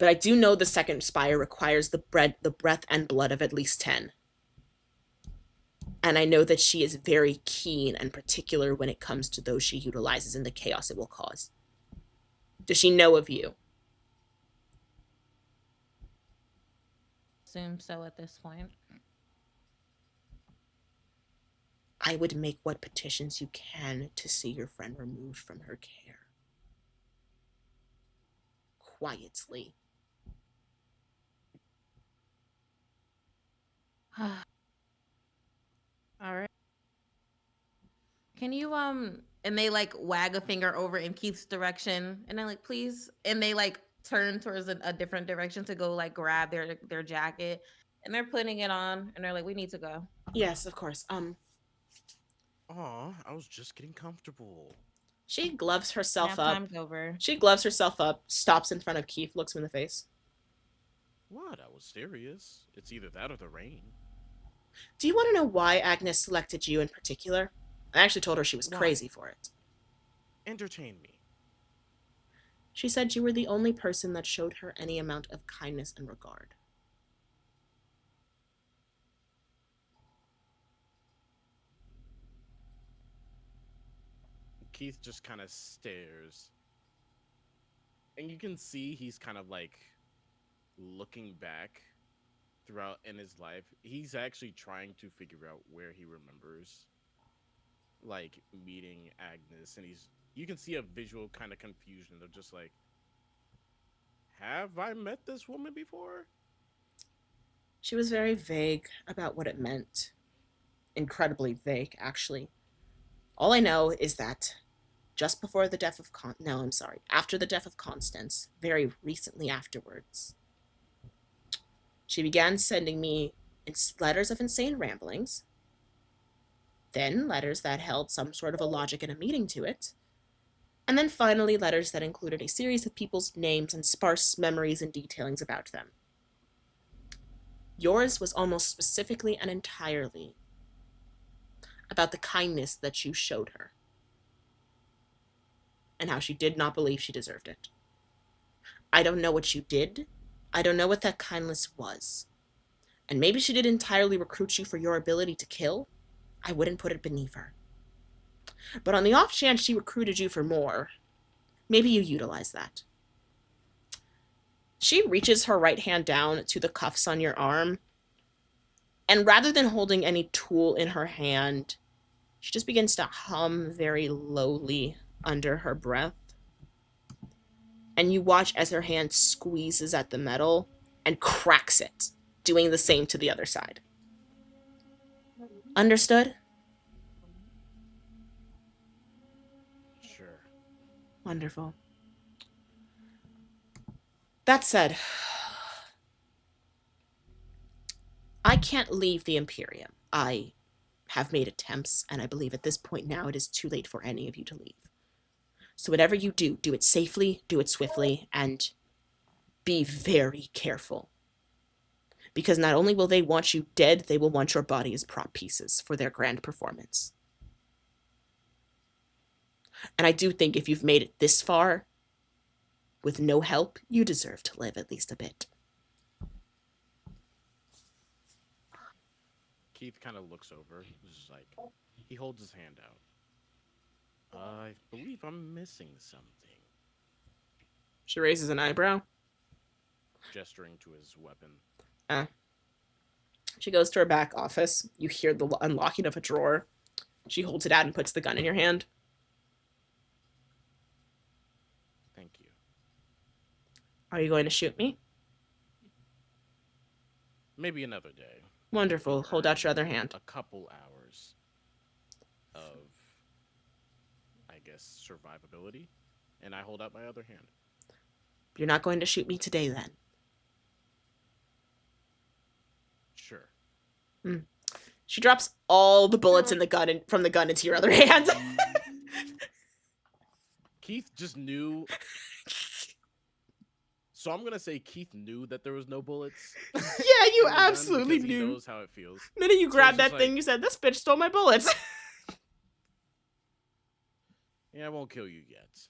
But I do know the second spire requires the breath and blood of at least 10. And I know that she is very keen and particular when it comes to those she utilizes and the chaos it will cause. Does she know of you? Assume so at this point. I would make what petitions you can to see your friend removed from her care. Quietly. All right. Can you and they like wag a finger over in Keith's direction and they're like, please, and they like turn towards a different direction to go like grab their jacket and they're putting it on and they're like, we need to go. Yes, of course. Aw, I was just getting comfortable. She gloves herself Nap up. time's over. She gloves herself up, stops in front of Keith, looks him in the face. What? I was serious. It's either that or the rain. Do you want to know why Agnes selected you in particular? I actually told her she was Why? crazy for it. Entertain me. She said you were the only person that showed her any amount of kindness and regard. Keith just kind of stares. And you can see he's kind of like looking back throughout in his life. He's actually trying to figure out where he remembers like meeting Agnes, and you can see a visual kind of confusion of just like, have I met this woman before? She was very vague about what it meant. Incredibly vague, actually. All I know is that just before the death of after the death of Constance, very recently afterwards, she began sending me letters of insane ramblings, then letters that held some sort of a logic and a meaning to it, and then finally letters that included a series of people's names and sparse memories and detailings about them. Yours was almost specifically and entirely about the kindness that you showed her, and how she did not believe she deserved it. I don't know what you did. I don't know what that kindness was. And maybe she did entirely recruit you for your ability to kill. I wouldn't put it beneath her. But on the off chance she recruited you for more, maybe you utilize that. She reaches her right hand down to the cuffs on your arm, and rather than holding any tool in her hand, she just begins to hum very lowly under her breath. And you watch as her hand squeezes at the metal and cracks it, doing the same to the other side. Understood? Sure. Wonderful. That said, I can't leave the Imperium. I have made attempts, and I believe at this point now it is too late for any of you to leave. So whatever you do, do it safely, do it swiftly, and be very careful. Because not only will they want you dead, they will want your body as prop pieces for their grand performance. And I do think if you've made it this far, with no help, you deserve to live at least a bit. Keith kind of looks over. Just like, he holds his hand out. I believe I'm missing something. She raises an eyebrow. Gesturing to his weapon. She goes to her back office. You hear the unlocking of a drawer. She holds it out and puts the gun in your hand. Thank you. Are you going to shoot me? Maybe another day. Wonderful. Hold out your other hand. A couple hours of, I guess, survivability. And I hold out my other hand. You're not going to shoot me today, then? Sure. She drops all the bullets in the gun from the gun into your other hand. Keith just knew. So I'm gonna say Keith knew that there was no bullets. Yeah, you absolutely He knew. knows how it feels. The minute you So grabbed it's that just thing, like- you said, "This bitch stole my bullets." Yeah, I won't kill you yet.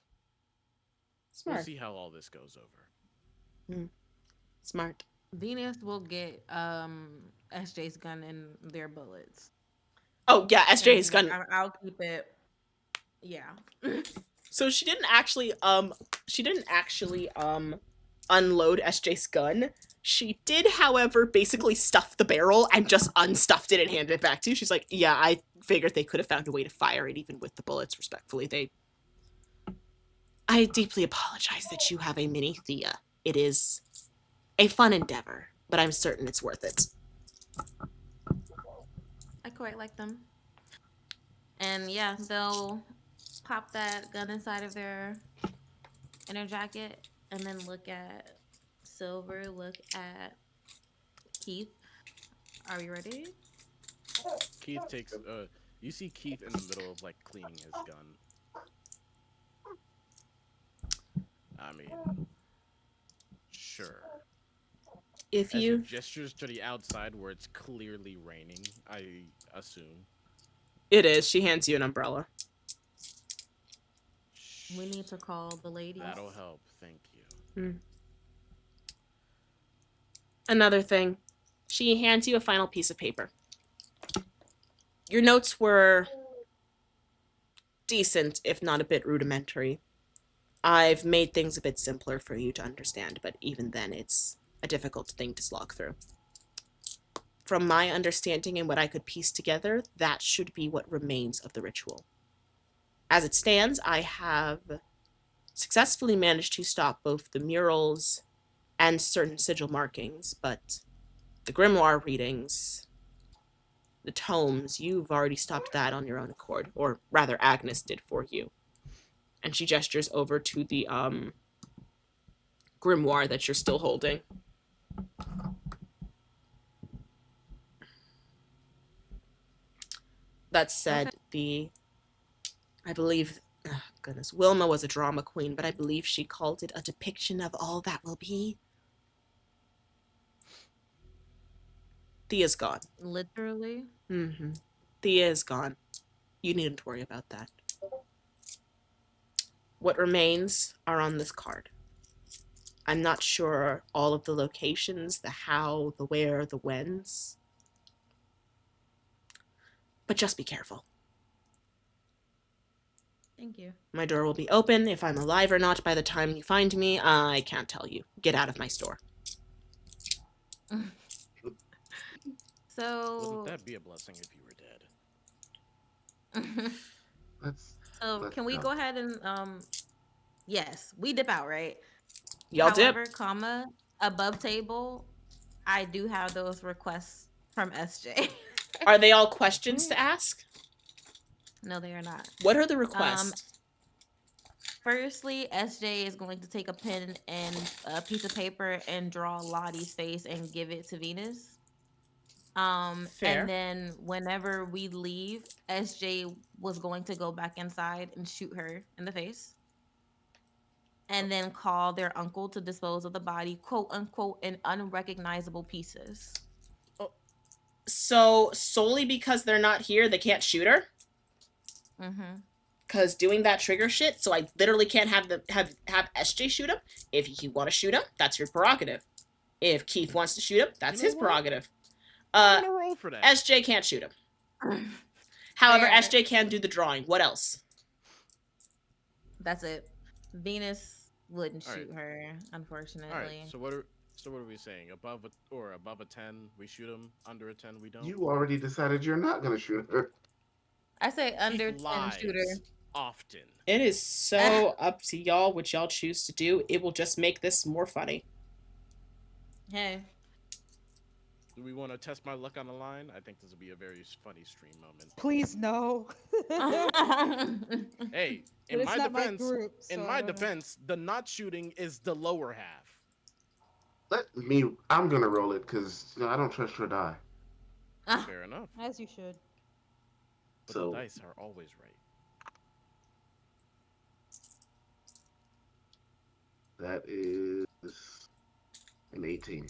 Smart. We'll see how all this goes over. Smart. Venus will get SJ's gun and their bullets, Oh yeah, SJ's and gun. I'll keep it. Yeah. So she didn't actually unload SJ's gun. She did, however, basically stuff the barrel and just unstuffed it and handed it back to you. She's like, "Yeah, I figured they could have found a way to fire it even with the bullets. Respectfully, they. I deeply apologize that you have a mini Thea. It is a fun endeavor, but I'm certain it's worth it." I quite like them. And yeah, they'll pop that gun inside of their inner jacket and then look at Silver, look at Keith. Are we ready? Keith takes you see Keith in the middle of like cleaning his gun. I mean, sure. If As he you, gestures to the outside where it's clearly raining, I assume. it is. She hands you an umbrella. We need to call the ladies. That'll help. Thank you. Hmm. Another thing, she hands you a final piece of paper. Your notes were decent, if not a bit rudimentary. I've made things a bit simpler for you to understand, but even then, it's a difficult thing to slog through. From my understanding and what I could piece together, that should be what remains of the ritual. As it stands, I have successfully managed to stop both the murals and certain sigil markings, but the grimoire readings, the tomes, you've already stopped that on your own accord, or rather, Agnes did for you. And she gestures over to the grimoire that you're still holding. That said, Okay. I believe, oh goodness, Wilma was a drama queen, but I believe she called it a depiction of all that will be. Thea's gone. Literally. Mm-hmm. Thea is gone. You needn't worry about that. What remains are on this card. I'm not sure all of the locations, the how, the where, the whens. But just be careful. Thank you. My door will be open. If I'm alive or not by the time you find me, I can't tell you. Get out of my store. Wouldn't So, that be a blessing if you were dead? Let's so let's can we go. go ahead and yes, we dip out, right? Y'all dip. However, comma above table, I do have those requests from SJ. Are they all questions to ask? No, they are not. What are the Um, requests? Firstly, SJ is going to take a pen and a piece of paper and draw Lottie's face and give it to Venus. And Fair. then whenever we leave, SJ was going to go back inside and shoot her in the face. And then call their uncle to dispose of the body, quote unquote, in unrecognizable pieces. Oh, so solely because they're not here, they can't shoot her? Mm-hmm. Because doing that trigger shit, so I literally can't have SJ shoot him. If you want to shoot him, that's your prerogative. If Keith wants to shoot him, that's his prerogative. I'm gonna roll for that. SJ can't shoot him. However, Fair. SJ can do the drawing. What else? That's it. Venus wouldn't All right. shoot her, unfortunately. All right. So what are we saying? Above a 10, we shoot him. Under a 10, we don't. You already decided you're not gonna shoot her. I say under Keith 10 shooter. lies often. It is so up to y'all what y'all choose to do. It will just make this more funny. Hey. Do we want to test my luck on the line? I think this will be a very funny stream moment. Please no. Hey, But in it's my not my defense, group, so I don't know. the not shooting is the lower half. I'm gonna roll it because I don't trust your die. Fair enough. As you should. But So the dice are always right. that is an 18.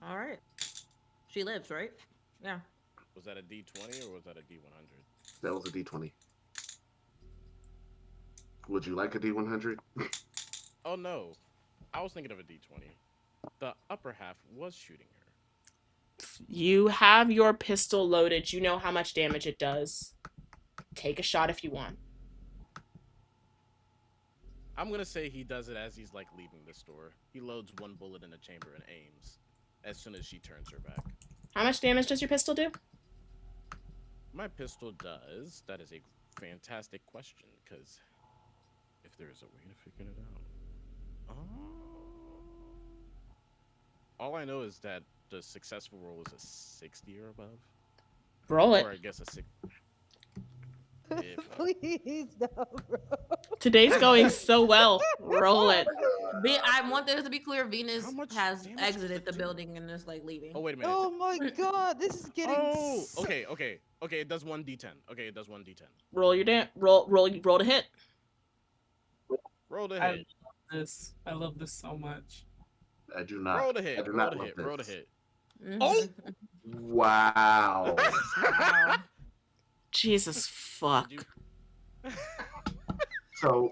All right. She lives, right? Yeah. Was that a D20 or was that a D100? That was a D20. Would you like a D100? Oh no. I was thinking of a d20. The upper half was shooting her. You have your pistol loaded. You know how much damage it does. Take a shot if you want. I'm gonna say he does it as he's like leaving the store. He loads one bullet in the chamber and aims as soon as she turns her back. How much damage does your pistol do? My pistol does. That is a fantastic question, because if there is a way to figure it out. All I know is that the successful roll is a 60 or above. Roll it. Or I guess a 6. Please, no, bro. Today's going so well. Roll it. I want this to be clear. Venus How much has damage does exited it the do? building and is like leaving. Oh, wait a minute. Oh my god, this is getting. Oh, okay. It does 1d10. Okay, it does 1d10. Roll your roll to hit. Roll to I hit. love this. I love this so much. I do not. Roll to hit. I do Roll not to love hit. this. Roll to hit. Oh, Wow. wow. Jesus fuck. Did So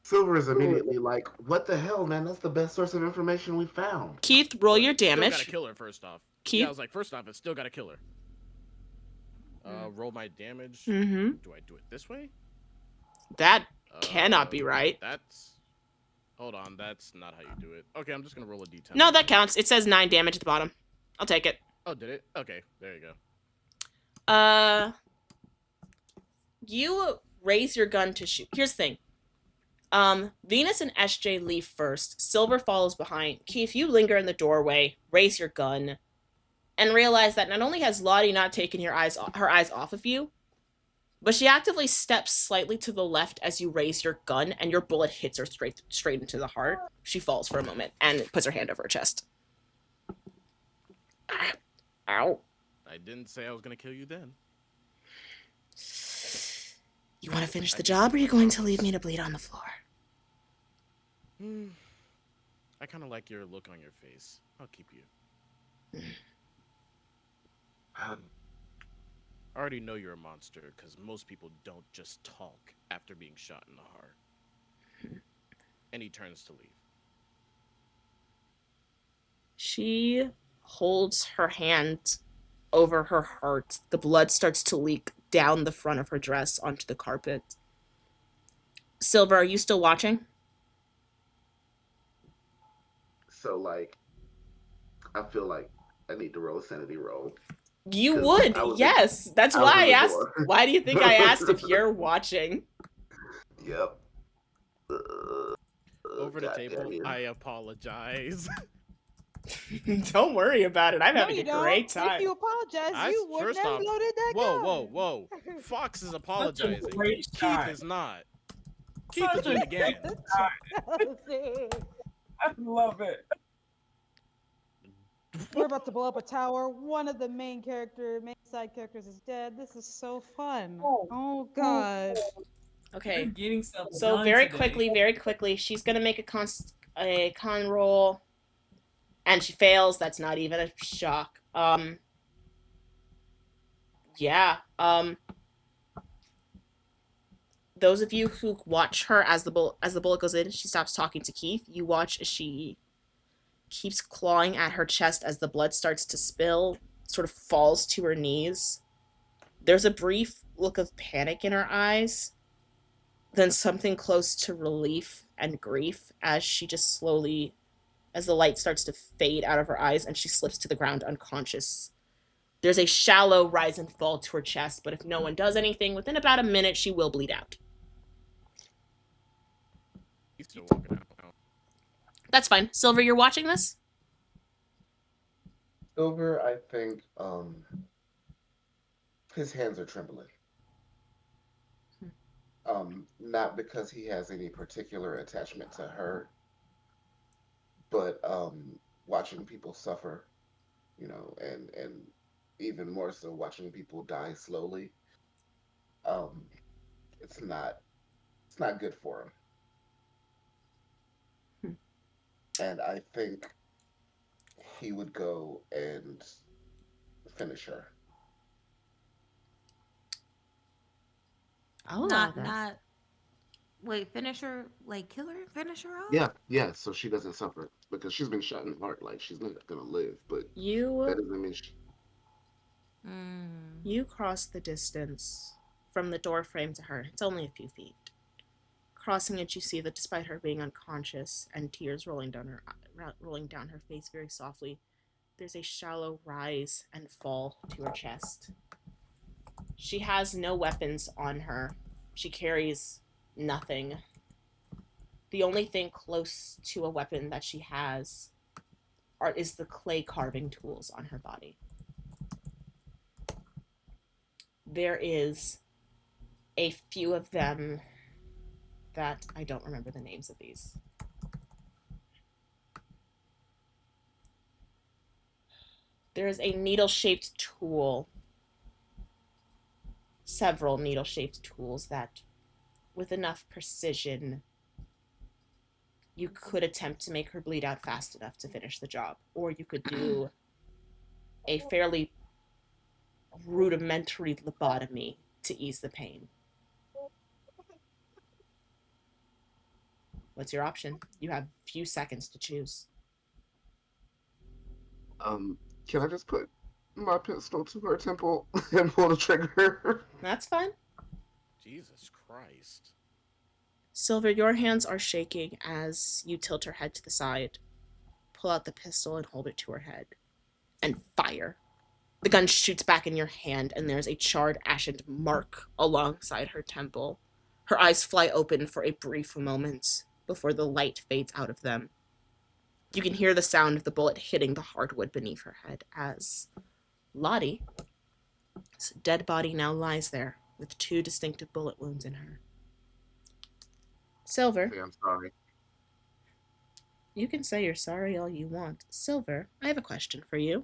Silver is immediately like, "What the hell, man? That's the best source of information we found." Keith, roll your Still gotta damage. kill her first off. Keith. Yeah, I was like, first off, it's still gotta kill her. Roll my damage. Mm-hmm. Do I do it this way? That cannot be right. That's. Hold on, that's not how you do it. Okay, I'm just gonna roll a d10. No, that counts. It says 9 damage at the bottom. I'll take it. Oh, did it? Okay, there you go. You raise your gun to shoot. Here's the thing. Venus and SJ leave first. Silver follows behind. Keith, you linger in the doorway, raise your gun, and realize that not only has Lottie not taken her eyes off of you, but she actively steps slightly to the left as you raise your gun, and your bullet hits her straight into the heart. She falls for a moment and puts her hand over her chest. Ow. I didn't say I was gonna kill you then. You want to finish the job, or are you going to leave me to bleed on the floor? I kind of like your look on your face. I'll keep you. I already know you're a monster, because most people don't just talk after being shot in the heart. And he turns to leave. She holds her hand over her heart. The blood starts to leak down the front of her dress onto the carpet. Silver, are you still watching? So, like, I feel like I need to roll a sanity roll. You 'Cause would, I was yes. That's I was why I in the asked. door. Why do you think I asked if you're watching? Yep. Over the God table, damn you. I apologize. Don't worry about it. I'm No, having you a don't. great time. If you apologize, you wouldn't First have off, loaded that whoa. gun. Fox is apologizing. great Keith shot. is not. Keith is Such doing a it again. I love it. We're about to blow up a tower. One of the main side characters is dead. This is so fun. Oh god. Okay. Getting stuff So done very today. quickly, she's gonna make a con roll, and she fails. That's not even a shock. Yeah. Those of you who watch her as the bullet goes in, she stops talking to Keith. You watch as she keeps clawing at her chest as the blood starts to spill, sort of falls to her knees. There's a brief look of panic in her eyes, then something close to relief and grief as she just slowly, as the light starts to fade out of her eyes and she slips to the ground unconscious. There's a shallow rise and fall to her chest, but if no one does anything, within about a minute, she will bleed out. He's still walking out now. That's fine. Silver, you're watching this? Silver, I think, his hands are trembling. Not because he has any particular attachment to her, but watching people suffer, and even more so watching people die slowly. It's not good for him. And I think he would go and finish her. I'll allow Not that. not Wait, finish her, like kill her, finish her off? Yeah, yeah. So she doesn't suffer because she's been shot in the heart. Like she's not gonna live, but that You doesn't mean she. Mm. you cross the distance from the door frame to her. It's only a few feet. Crossing it, you see that despite her being unconscious and tears rolling down her face very softly, there's a shallow rise and fall to her chest. She has no weapons on her. She carries nothing. The only thing close to a weapon that she has is the clay carving tools on her body. There is a few of them that I don't remember the names of these. There is a needle shaped tool, several needle shaped tools that, with enough precision, you could attempt to make her bleed out fast enough to finish the job. Or you could do a fairly rudimentary lobotomy to ease the pain. What's your option? You have a few seconds to choose. Um, can I just put my pistol to her temple and pull the trigger? That's fine. Jesus Christ. Silver, your hands are shaking as you tilt her head to the side, pull out the pistol and hold it to her head, and fire. The gun shoots back in your hand, and there's a charred, ashen mark alongside her temple. Her eyes fly open for a brief moment before the light fades out of them. You can hear the sound of the bullet hitting the hardwood beneath her head as Lottie's dead body now lies there with two distinctive bullet wounds in her. Silver, Say I'm sorry. you can say you're sorry all you want. Silver, I have a question for you.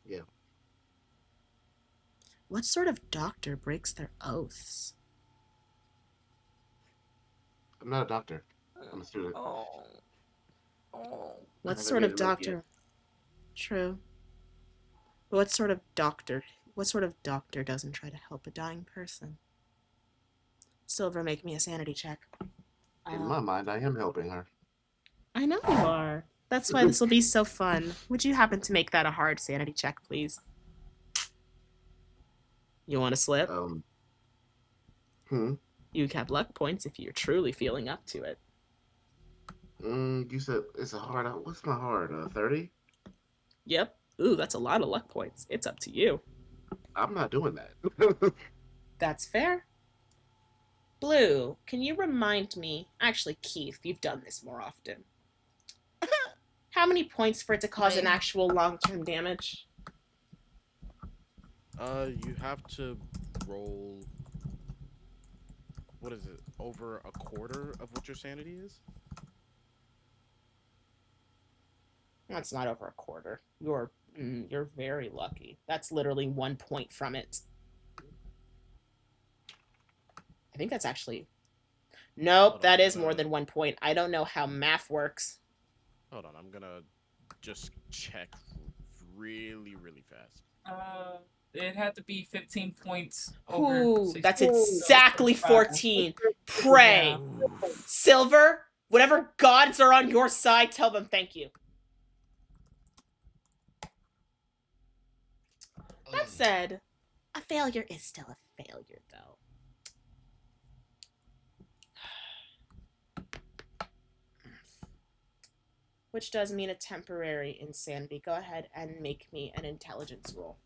Yeah. What sort of doctor breaks their oaths? I'm not a doctor. I'm a student. Oh. Oh. What I haven't sort made of an oath yet. doctor? True. But what sort of doctor? What sort of doctor doesn't try to help a dying person? Silver, make me a sanity check. In my mind, I am helping her. I know you are. That's why this will be so fun. Would you happen to make that a hard sanity check, please? You want to slip? Hmm. You have luck points if you're truly feeling up to it. You said it's a hard. What's my hard? 30. Yep. Ooh, that's a lot of luck points. It's up to you. I'm not doing that. That's fair. Blue, can you remind me? Actually, Keith, you've done this more often. How many points for it to cause an Wait. actual long-term damage? You have to roll. What is it? Over a quarter of what your sanity is? That's not over a quarter. You're very lucky. That's literally 1 point from it. I think that's actually. Nope, Hold on, that I'm is more gonna- than 1 point. I don't know how math works. Hold on, I'm gonna just check really, really fast. It had to be 15 points over. Ooh, 60. that's So exactly 25. 14. Pray. Yeah. Silver, whatever gods are on your side, tell them thank you. That said, a failure is still a failure, though. Which does mean a temporary insanity. Go ahead and make me an intelligence roll.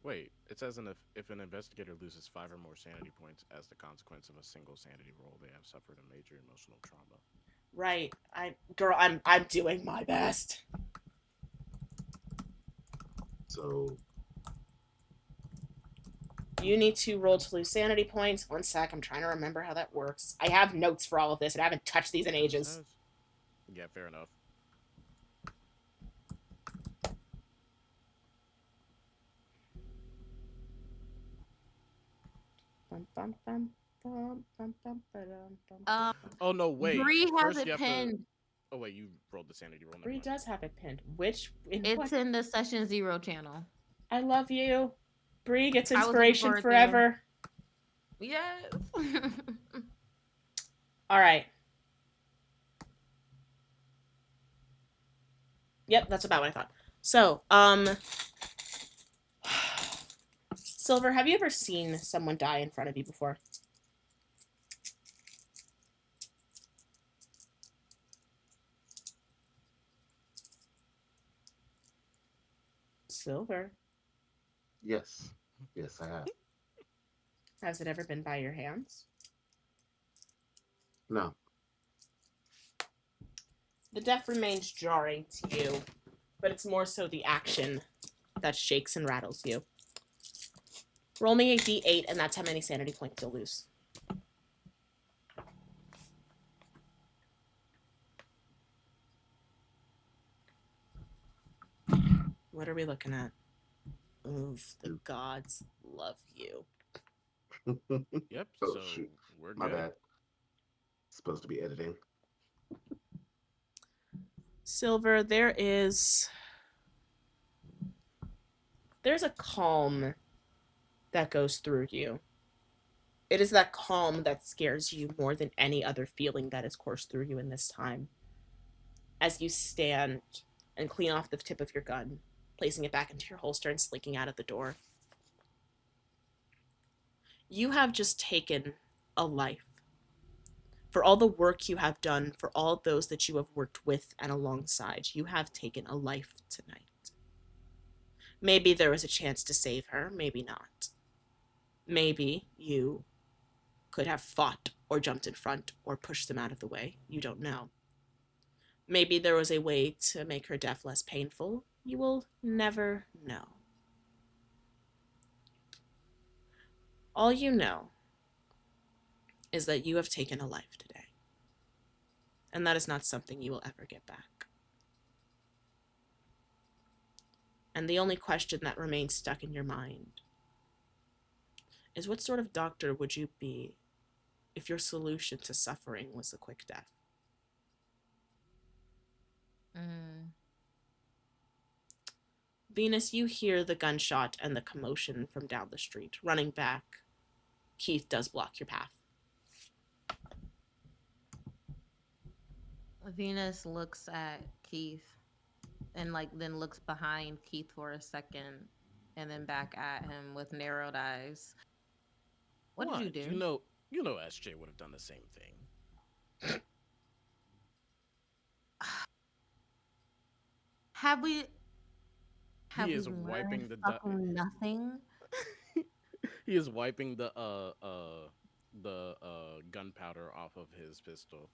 Wait, it says if an investigator loses 5 or more sanity points as the consequence of a single sanity roll, they have suffered a major emotional trauma. Right. I'm doing my best. So You need to roll to lose sanity points. 1 sec, I'm trying to remember how that works. I have notes for all of this, and I haven't touched these in ages. Yeah, fair enough. Oh no, wait. Bree has First it you have to. pinned. Oh wait, you rolled the sanity roll. Never Bree mind. does have it pinned. Which? It's in the session 0 channel. I love you. Bree gets I was looking inspiration for it, too. forever. Yes. All right. Yep, that's about what I thought. So, Silver, have you ever seen someone die in front of you before? Silver, Yes. Yes, I have. has it ever been by your hands? No. The death remains jarring to you, but it's more so the action that shakes and rattles you. Roll me a d8, and that's how many sanity points you'll lose. What are we looking at? Oof, the gods love you. Yep, Oh, so shoot. we're My good. bad. Supposed to be editing. Silver, there's a calm that goes through you. It is that calm that scares you more than any other feeling that has coursed through you in this time. As you stand and clean off the tip of your gun, placing it back into your holster and slinking out of the door. You have just taken a life. For all the work you have done, for all those that you have worked with and alongside, you have taken a life tonight. Maybe there was a chance to save her, maybe not. Maybe you could have fought or jumped in front or pushed them out of the way. You don't know. Maybe there was a way to make her death less painful. You will never know. All you know is that you have taken a life today. And that is not something you will ever get back. And the only question that remains stuck in your mind is what sort of doctor would you be if your solution to suffering was a quick death? Mm. Venus, you hear the gunshot and the commotion from down the street. Running back, Keith does block your path. Venus looks at Keith and then looks behind Keith for a second and then back at him with narrowed eyes. What did you What? do? You know SJ would have done the same thing. Have we He have we is learned wiping the fucking nothing? he is wiping the gunpowder off of his pistol.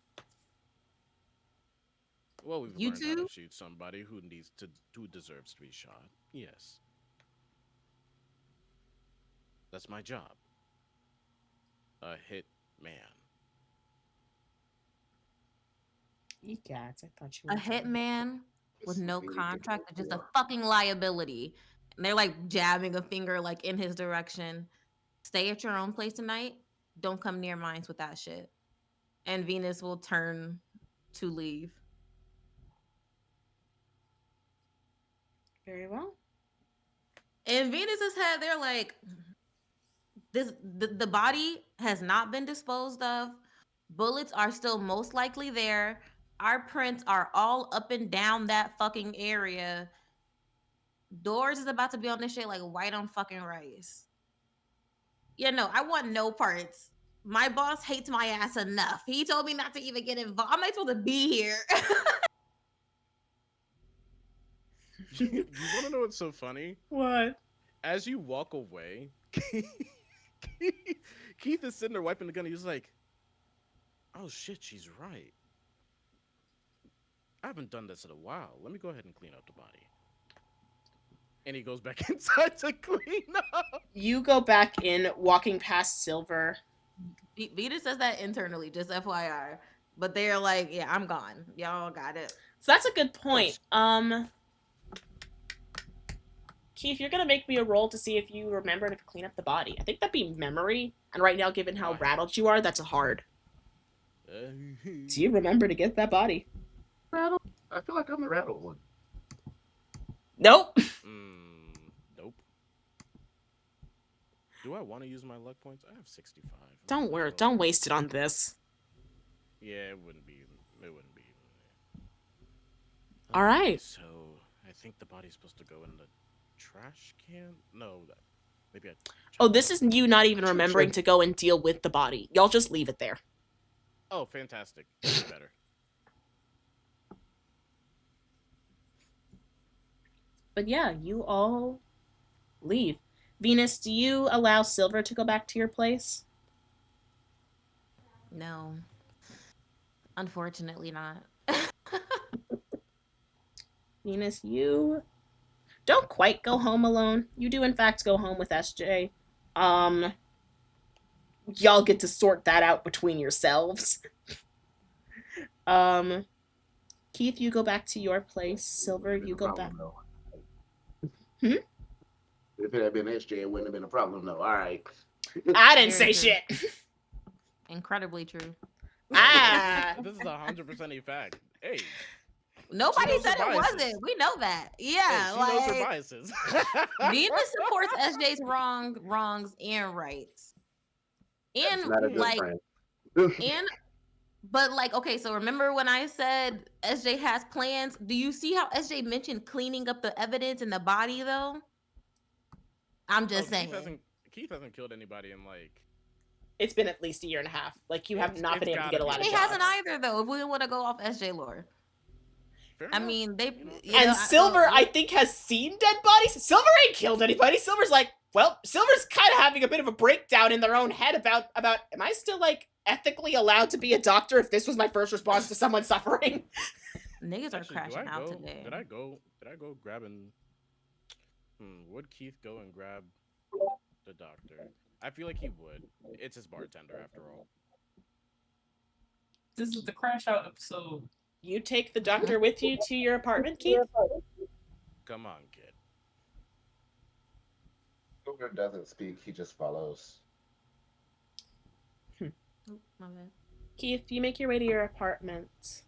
Well, we've You learned how to two? shoot somebody who deserves to be shot. Yes. That's my job. A hit man. Egats, I thought you A were German. hitman with It's no something you can contract, hope or just a for. fucking liability. And they're like jabbing a finger like in his direction. Stay at your own place tonight. Don't come near mines with that shit. And Venus will turn to leave. Very well. In Venus's head, they're like, the body has not been disposed of. Bullets are still most likely there. Our prints are all up and down that fucking area. Doors is about to be on this shit like white on fucking rice. Yeah, no, I want no parts. My boss hates my ass enough. He told me not to even get involved. I'm not supposed to be here. You want to know what's so funny? What? As you walk away, Keith is sitting there wiping the gun. He's like, "Oh shit, she's right. I haven't done this in a while. Let me go ahead and clean up the body." And he goes back inside to clean up. You go back in, walking past Silver. Vita says that internally, just FYI. But they're like, yeah, I'm gone. Y'all got it. So that's a good point. Course. Keith, you're gonna make me a roll to see if you remember to clean up the body. I think that'd be memory. And right now, given how rattled you are, that's a hard. Do you remember to get that body? Rattled? I feel like I'm the rattled one. Nope. Nope. Do I want to use my luck points? I have 65. Don't worry. Don't waste it on this. Yeah, it wouldn't be. It wouldn't be. All Okay, right. so I think the body's supposed to go in the trash can. No, maybe I Oh, chucked it this out is the you window. not even remembering to go and deal with the body. Y'all just leave it there. Oh, fantastic! Even better. But yeah, you all leave. Venus, do you allow Silver to go back to your place? No, unfortunately not. Venus, you don't quite go home alone. You do, in fact, go home with SJ. Um, y'all get to sort that out between yourselves. Um, Keith, you go back to your place. Silver, Wouldn't have been you a go back. problem though. Hmm? If it had been SJ, it wouldn't have been a problem though. All right. I didn't Very say true. shit. Incredibly true. Hey, this is Ah, this is 100% a fact. Hey, she Nobody knows her said it biases. wasn't. We know that. Hey, Yeah, she knows her like biases. Venus supports SJ's wrongs and rights. That's And not a good like friend. and but like okay, so remember when I said SJ has plans? Do you see how SJ mentioned cleaning up the evidence in the body though? I'm Oh, just saying. Keith hasn't killed anybody in like it's been at least a year and a half. Like, you have not it's been able to got to get a be lot at of SJ least a hasn't jobs. month. either though, if we want to go off SJ lore. Fair I enough. mean, they You know. you know, And Silver, I think, has seen dead bodies. Silver ain't killed anybody. Silver's like, well, Silver's kind of having a bit of a breakdown in their own head about am I still like ethically allowed to be a doctor if this was my first response to someone suffering? niggas are Actually, do crashing I out go? today. Did I go grabbing? Would Keith go and grab the doctor? I feel like he would. It's his bartender after all. This is the crash out episode. You take the doctor with you to your apartment, Keith? Come on, kid. Silver doesn't speak, he just follows. Oop, my bad. Keith, you make your way to your apartment.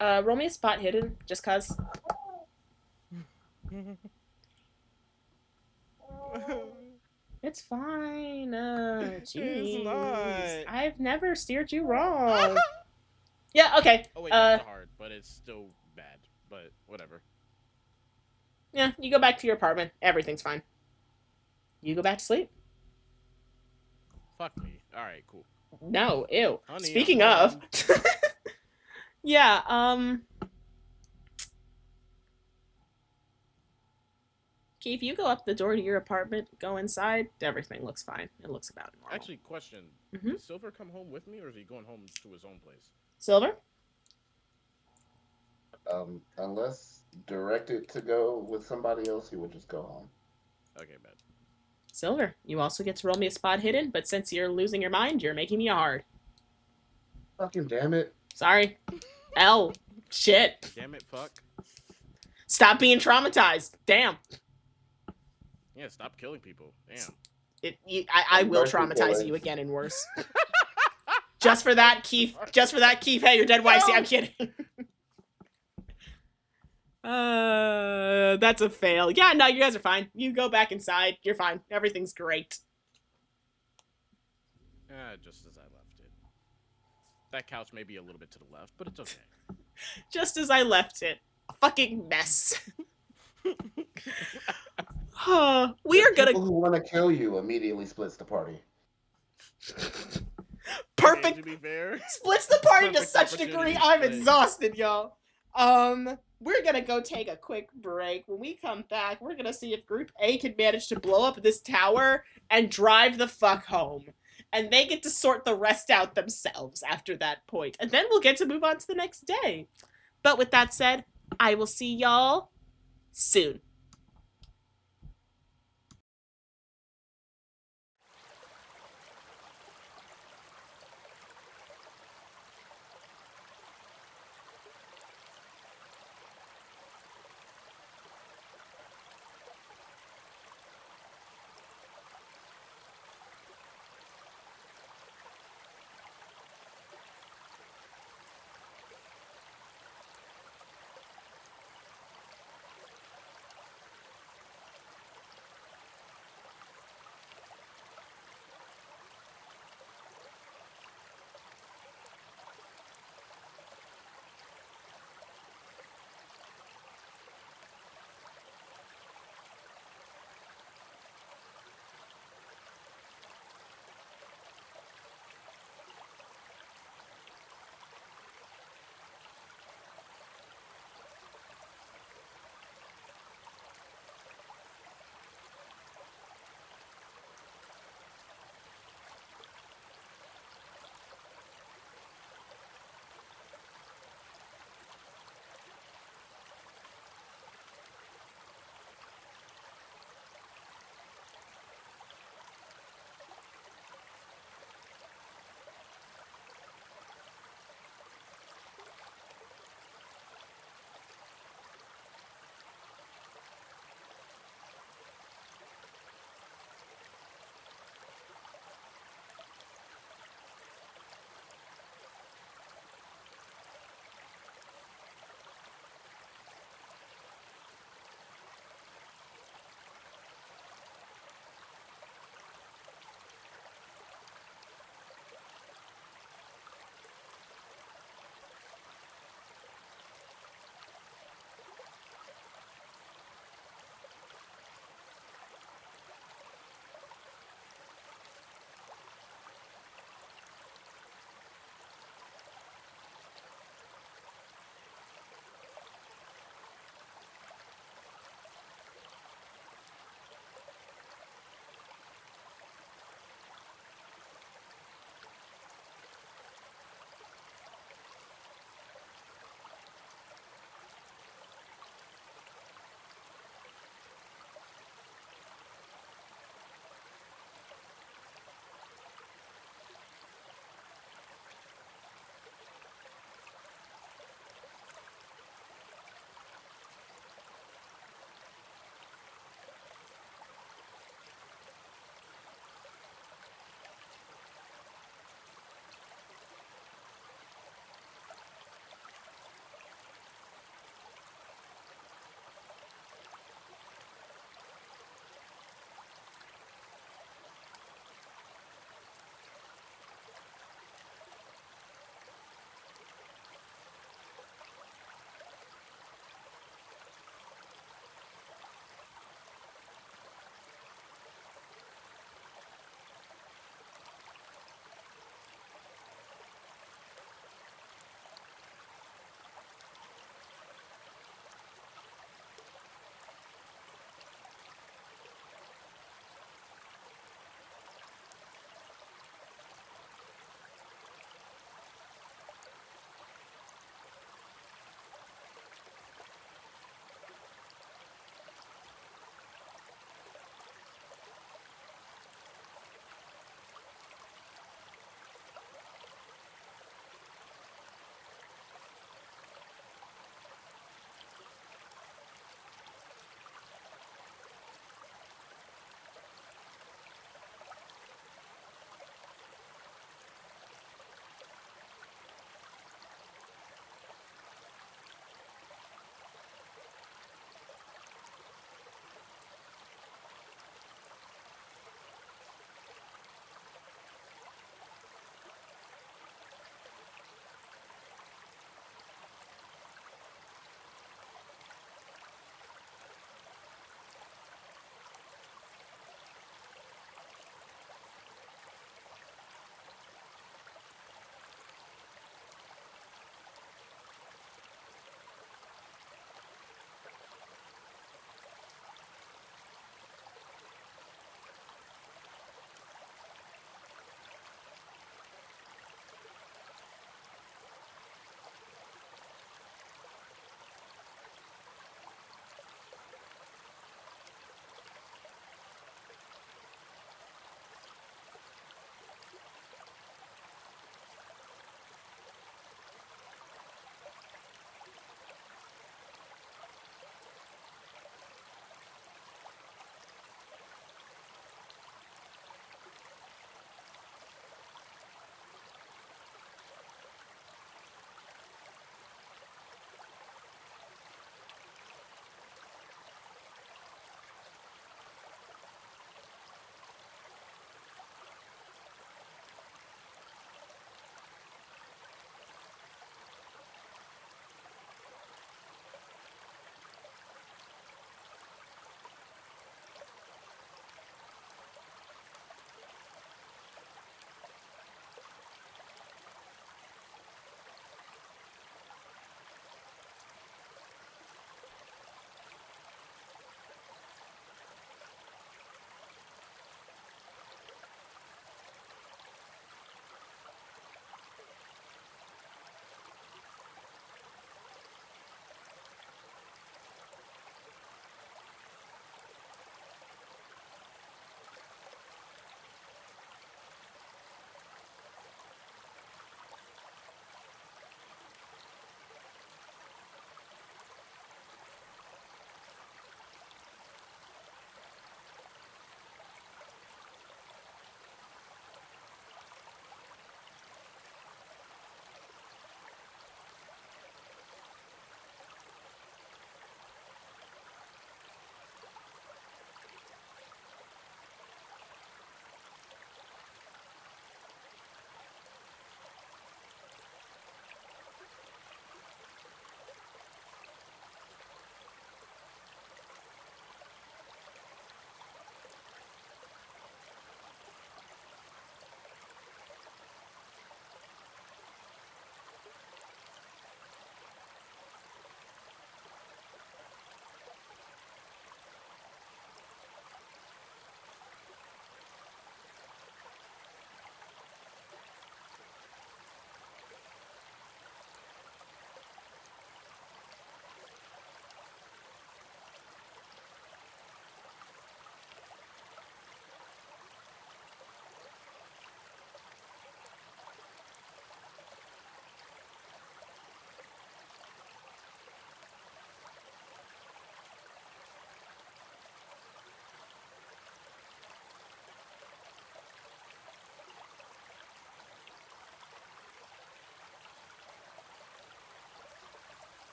Roll me a spot hidden, just cause. It's fine. It's Jeez. not. I've never steered you wrong. Yeah, okay. Oh wait, that's the hard, but it's still bad. But whatever. Yeah, you go back to your apartment. Everything's fine. You go back to sleep. Fuck me. All right, cool. No, ew. Honey, I'm Speaking of. home. Yeah, Keith, you go up the door to your apartment, go inside, everything looks fine. It looks about normal. Actually, question: Mhm. Does Silver come home with me, or is he going home to his own place? Silver? Unless directed to go with somebody else, he would just go home. Okay, bad. Silver, you also get to roll me a spot hidden, but since you're losing your mind, you're making me a hard. Fucking damn it. Sorry. L. Shit. Damn it, fuck. Stop being traumatized. Damn. Yeah, stop killing people. Damn. I will traumatize you again and worse. Just for that, Keith. Just for that, Keith. Hey, you're dead wife. See, I'm kidding. That's a fail. Yeah, no, you guys are fine. You go back inside. You're fine. Everything's great. Just as I left it. That couch may be a little bit to the left, but it's okay. Just as I left it. A fucking mess. We are gonna. People who want to kill you immediately splits the party. Perfect. Okay, to be fair. Splits the party to Perfect such degree opportunity I'm split. exhausted, y'all. We're gonna go take a quick break. When we come back, we're gonna see if Group A can manage to blow up this tower and drive the fuck home. And they get to sort the rest out themselves after that point. And then we'll get to move on to the next day. But with that said, I will see y'all soon.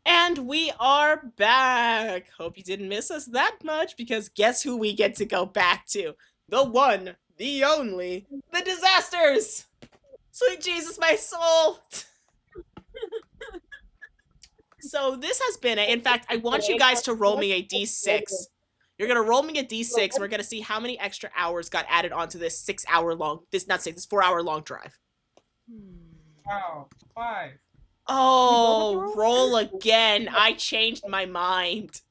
And we are back. Hope you didn't miss us that much, because guess who we get to go back to? The one, the only, the disasters! Sweet Jesus, my soul! So this has been in fact, I want you guys to roll me a d6. You're gonna roll me a d6, and we're gonna see how many extra hours got added onto this 6-hour long, this 4-hour long drive. Wow. 5. Oh, roll again. I changed my mind.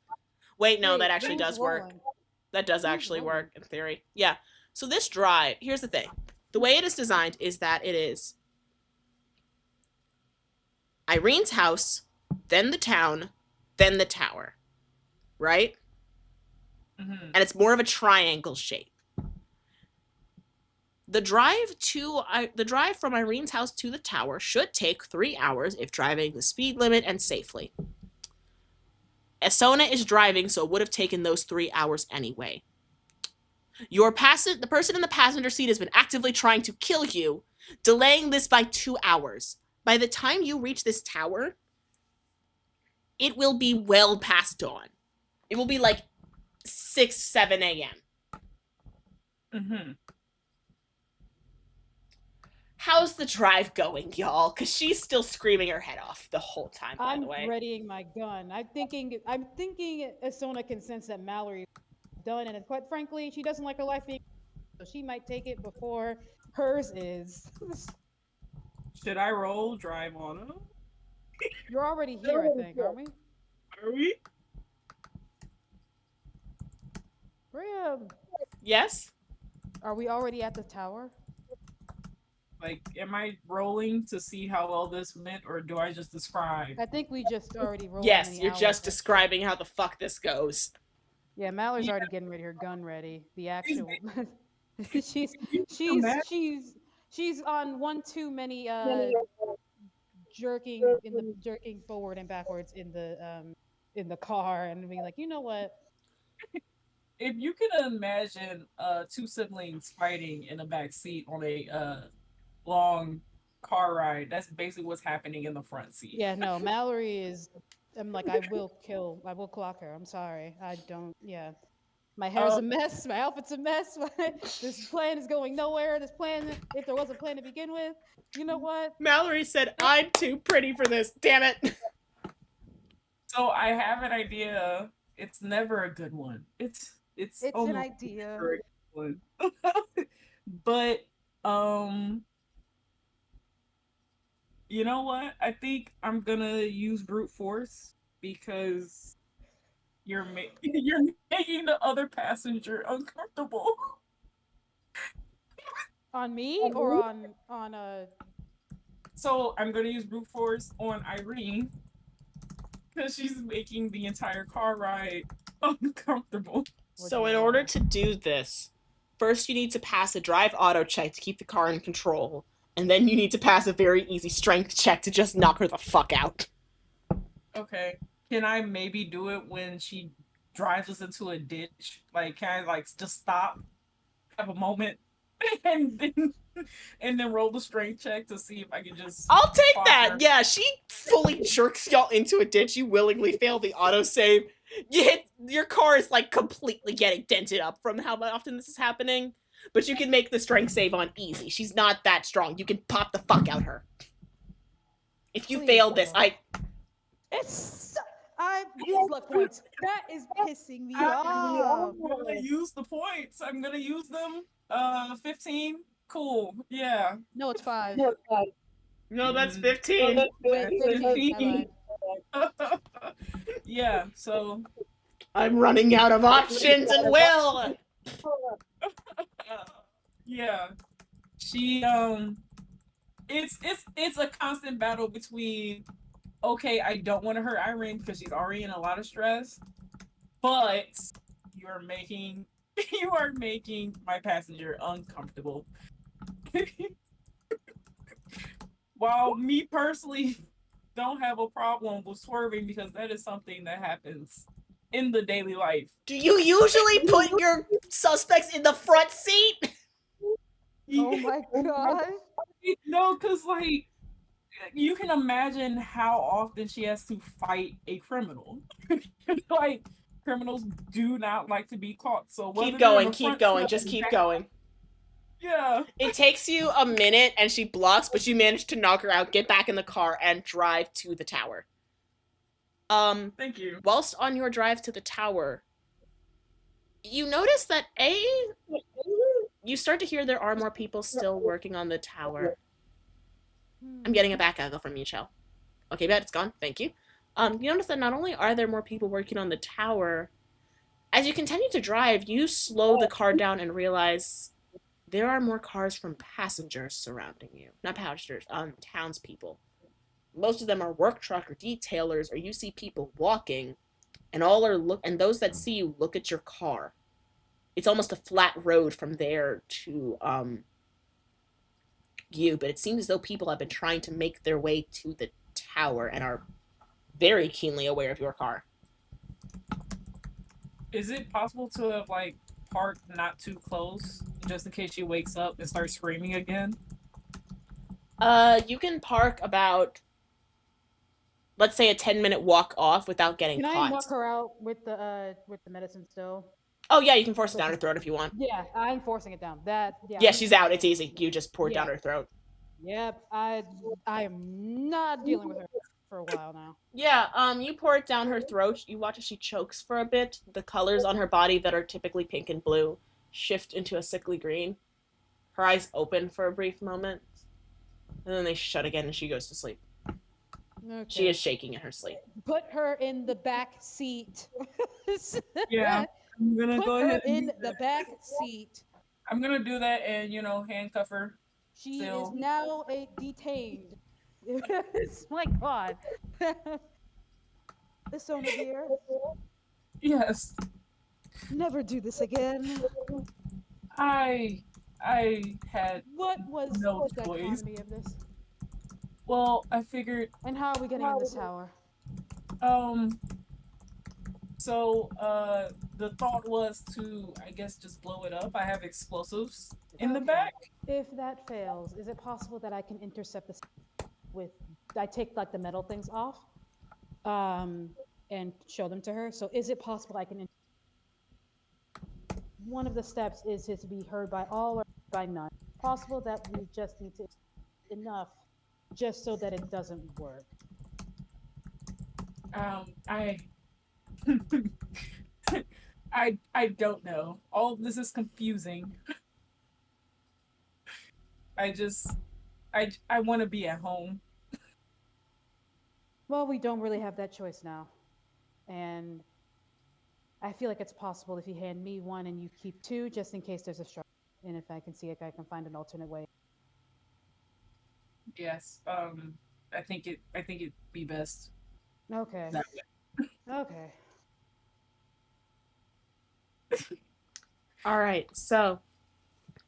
Wait, no, Wait, that actually who's does work. rolling? That does Who's actually rolling? work in theory. Yeah. So this drive, here's the thing. The way it is designed is that it is Irene's house, then the town, then the tower. Right? Mm-hmm. And it's more of a triangle shape. The drive from Irene's house to the tower should take 3 hours if driving the speed limit and safely. Esona is driving, so it would have taken those 3 hours anyway. The person in the passenger seat has been actively trying to kill you, delaying this by 2 hours. By the time you reach this tower, it will be well past dawn. It will be like 6, 7 a.m. Mm-hmm. How's the drive going, y'all? Because she's still screaming her head off the whole time, by I'm the way. readying my gun. I'm thinking Asona can sense that Mallory's done, and quite frankly, she doesn't like her life being, so she might take it before hers is. Should I roll drive auto? You're already here, I think, aren't we? Are we? Yes? Are we already at the tower? Like, am I rolling to see how well this went, or do I just describe? I think we just already rolled. Yes, you're just describing how the fuck this goes. Yeah, Mallory's already getting ready, her gun ready. The actual she's on one too many jerking forward and backwards in the car, and being like, you know what? If you can imagine 2 siblings fighting in a back seat on a long car ride, that's basically what's happening in the front seat. Yeah, no, Mallory is. I'm like, I will clock her. I'm sorry, I don't. Yeah, my hair's a mess. My outfit's a mess. This plan is going nowhere. This plan, if there was a plan to begin with, you know what? Mallory said, I'm too pretty for this, damn it. So I have an idea. It's never a good one. It's an idea. Never a good one. But you know what? I think I'm gonna use brute force because you're making the other passenger uncomfortable. On me or on So I'm gonna use brute force on Irene because she's making the entire car ride uncomfortable. So in order to do this, first you need to pass a drive auto check to keep the car in control, and then you need to pass a very easy strength check to just knock her the fuck out. Okay. Can I maybe do it when she drives us into a ditch? Like, can I like just stop, have a moment, and then roll the strength check to see if I can just. I'll take that. Yeah, she fully jerks y'all into a ditch. You willingly fail the autosave. Your car is like completely getting dented up from how often this is happening. But you can make the strength save on easy. She's not that strong. You can pop the fuck out her. If you fail this, I've used luck points. That is pissing me off. I'm gonna use the points. I'm gonna use them. 15. Cool. Yeah. No, it's 5. No, that's 15. 15. Yeah. So I'm running out of options and will. Yeah. She it's a constant battle between, okay, I don't want to hurt Irene because she's already in a lot of stress, but you are making my passenger uncomfortable. While me personally don't have a problem with swerving because that is something that happens in the daily life. Do you usually put your suspects in the front seat? Oh my god. No, because like you can imagine how often she has to fight a criminal. Like criminals do not like to be caught. So whether they're in the Keep front seat going, or just the keep back, going. yeah. It takes you a minute and she blocks, but you manage to knock her out, get back in the car, and drive to the tower. Um, Thank you. whilst on your drive to the tower, you notice that you start to hear there are more people still working on the tower. I'm getting a back echo from you, Chell. Okay, bet it's gone. Thank you. You notice that not only are there more people working on the tower, as you continue to drive, you slow the car down and realize there are more cars from passengers surrounding you. Not passengers, townspeople. Most of them are work truck or detailers, or you see people walking, and those that see you look at your car. It's almost a flat road from there to you, but it seems as though people have been trying to make their way to the tower and are very keenly aware of your car. Is it possible to have like parked not too close just in case she wakes up and starts screaming again? You can park about, let's say, a 10-minute walk off without getting Can I caught. knock her out with the medicine still? Oh yeah, you can force it down her throat if you want. Yeah, I'm forcing it down. Yeah, Yeah, I'm she's just out. It's saying. easy. You just pour it down Yeah. her throat. Yep. I am not dealing with her for a while now. Yeah, you pour it down her throat. You watch as she chokes for a bit. The colors on her body that are typically pink and blue shift into a sickly green. Her eyes open for a brief moment, and then they shut again and she goes to sleep. Okay. She is shaking in her sleep. Put her in the back seat. Yeah, I'm gonna Put go her ahead and do in the that. back seat. I'm gonna do that and handcuff her. She is Still, now detained. My God. Isona dear, yes, never do this again. I I had What was no the choice. economy of this? Well, I figured And how are we getting in this tower? um the thought was to, I guess, just blow it up. I have explosives in the Okay. back. If that fails, is it possible that I can intercept this with I take like the metal things off um and show them to her? So is it possible I can one of the steps is to be heard by all or by none? Possible that we just need to enough just so that it doesn't work. I I don't know. All of this is confusing. I just I want to be at home. Well, we don't really have that choice now. And I feel like it's possible if you hand me one and you keep two, just in case there's a struggle. And if I can see if I can find an alternate way. Yes. I think it'd be best Okay. that way. Okay. All right, so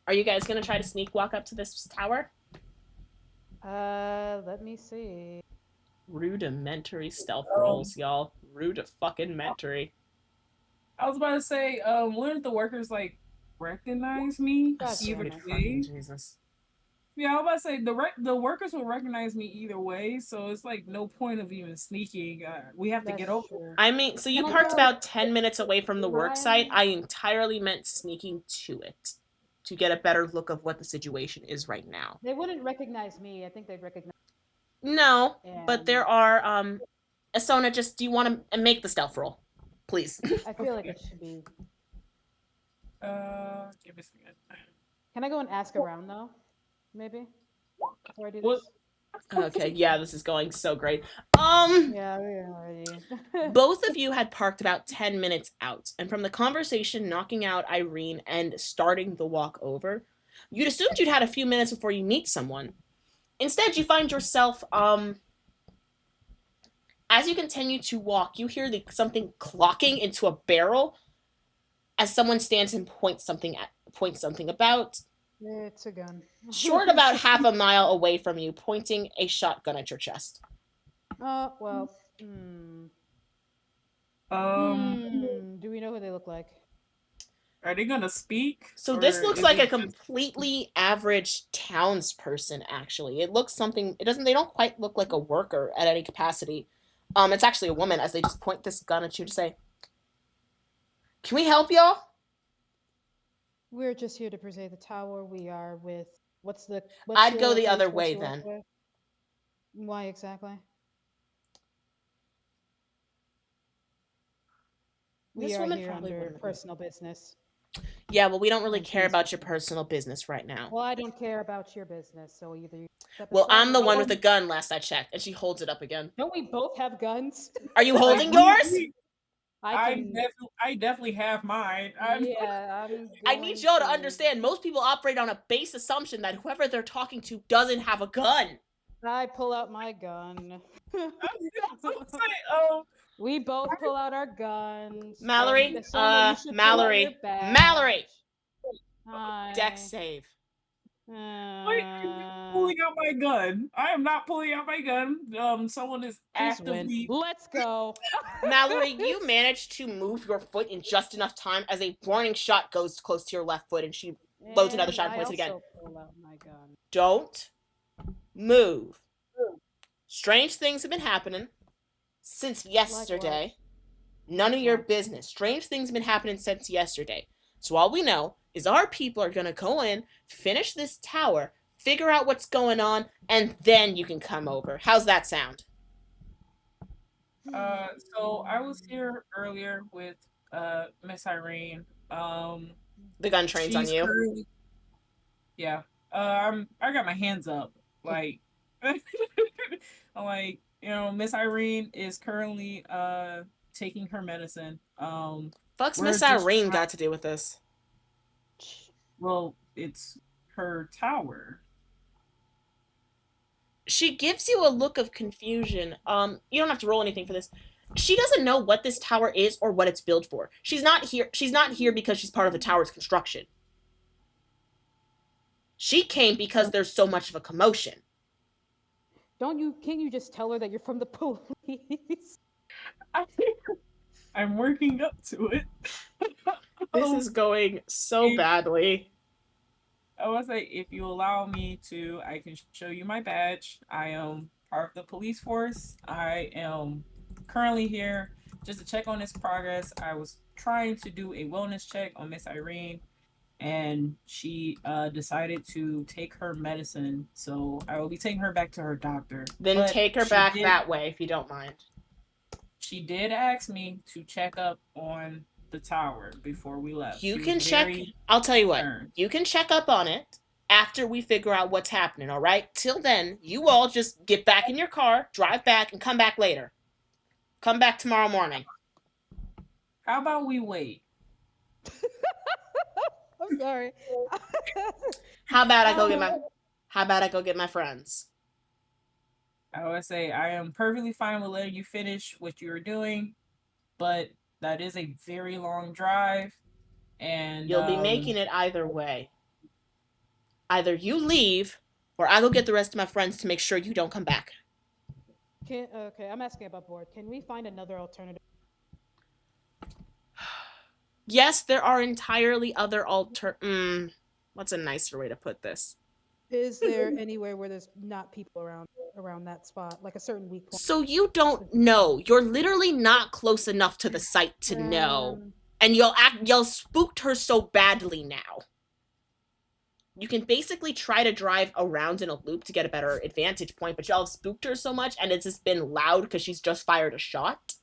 are you guys gonna try to sneak walk up to this tower? Let me see. Rudimentary stealth Um, rolls, y'all. Rude fucking mentary. I was about to say, wouldn't the workers like recognize me God either damn Sweet it. fucking way? Jesus. Yeah, I was about to say the workers will recognize me either way, so it's like no point of even sneaking. We have to That's get over. true. I mean, so you Can I parked go? about 10 minutes away from the work site. I entirely meant sneaking to it to get a better look of what the situation is right now. They wouldn't recognize me. I think they'd recognize. No, but And there are Asona, just do you want to make the stealth roll? Please. I feel like it should be. Give me a second. Can I go and ask around though? Maybe before I do What? this. Okay, yeah, this is going so great. Um Yeah, we already. both of you had parked about 10 minutes out, and from the conversation knocking out Irene and starting the walk over, you'd assumed you'd had a few minutes before you meet someone. Instead, you find yourself, as you continue to walk, you hear something clocking into a barrel as someone stands and points something about It's a gun. short about half a mile away from you, pointing a shotgun at your chest. Oh well. Hmm. Um, Do we know who they look like? Are they gonna speak? So Or this looks is like it a just completely average townsperson, actually. It looks something, it doesn't, they don't quite look like a worker at any capacity. It's actually a woman as they just point this gun at you to say, can we help y'all? We're just here to preserve the tower. We are with what's I'd go your the other race? What's way your then. ethnic? Why exactly? We This are woman here probably under wouldn't agree. personal business. Yeah, well, we don't really And care please about your proceed. personal business right now. Well, I don't care about your business, so either you step Well, aside I'm or the we one with the don't. gun last I checked, and she holds it up again. Don't we both have guns? Are you like holding yours? I can. I definitely have mine. I'm Yeah, I'm I need going y'all to to. understand most people operate on a base assumption that whoever they're talking to doesn't have a gun. I pull out my gun. I'm saying, We both pull out our guns. And Mallory, Sona, you should pull out your Mallory, badge. deck Hi. save. wait, I'm not pulling out my gun. I am not pulling out my gun. Someone is Just win. actively. Let's go. Mallory, you managed to move your foot in just enough time as a warning shot goes close to your left foot and she loads another And shot and I points it again. also pull out my gun. Don't move. Strange things have been happening since yesterday. None of your business. Strange things have been happening since yesterday. So all we know is our people are going to go in, finish this tower, figure out what's going on, and then you can come over. How's that sound? So I was here earlier with Miss Irene. The gun train's on She's you. currently, yeah. I got my hands up. Like I'm like, Miss Irene is currently taking her medicine. Fuck's We're Miss just Irene got to do with this? well, it's her tower. She gives you a look of confusion. You don't have to roll anything for this. She doesn't know what this tower is or what it's built for. She's not here. She's not here because she's part of the tower's construction. She came because there's so much of a commotion. Can't you just tell her that you're from the police? I'm working up to it. This is going so badly. I was like, if you allow me to, I can show you my badge. I am part of the police force. I am currently here just to check on his progress. I was trying to do a wellness check on Miss Irene, and she decided to take her medicine. So I will be taking her back to her doctor. Then But take her back that way if you don't mind. she did ask me to check up on the tower before we left. You She can was check. very I'll tell you what. concerned. You can check up on it after we figure out what's happening, all right? Till then, you all just get back in your car, drive back, and come back later. Come back tomorrow morning. How about we wait? I'm sorry. How about I go get my friends? I would say I am perfectly fine with letting you finish what you were doing, but that is a very long drive, and You'll be making it either way. Either you leave, or I go get the rest of my friends to make sure you don't come back. Okay, I'm asking about board. Can we find another alternative? Yes, there are entirely other what's a nicer way to put this? Is there anywhere where there's not people around that spot, like a certain weak point? So you don't know. You're literally not close enough to the site to know. And y'all spooked her so badly now. You can basically try to drive around in a loop to get a better advantage point, but y'all have spooked her so much, and it's just been loud because she's just fired a shot,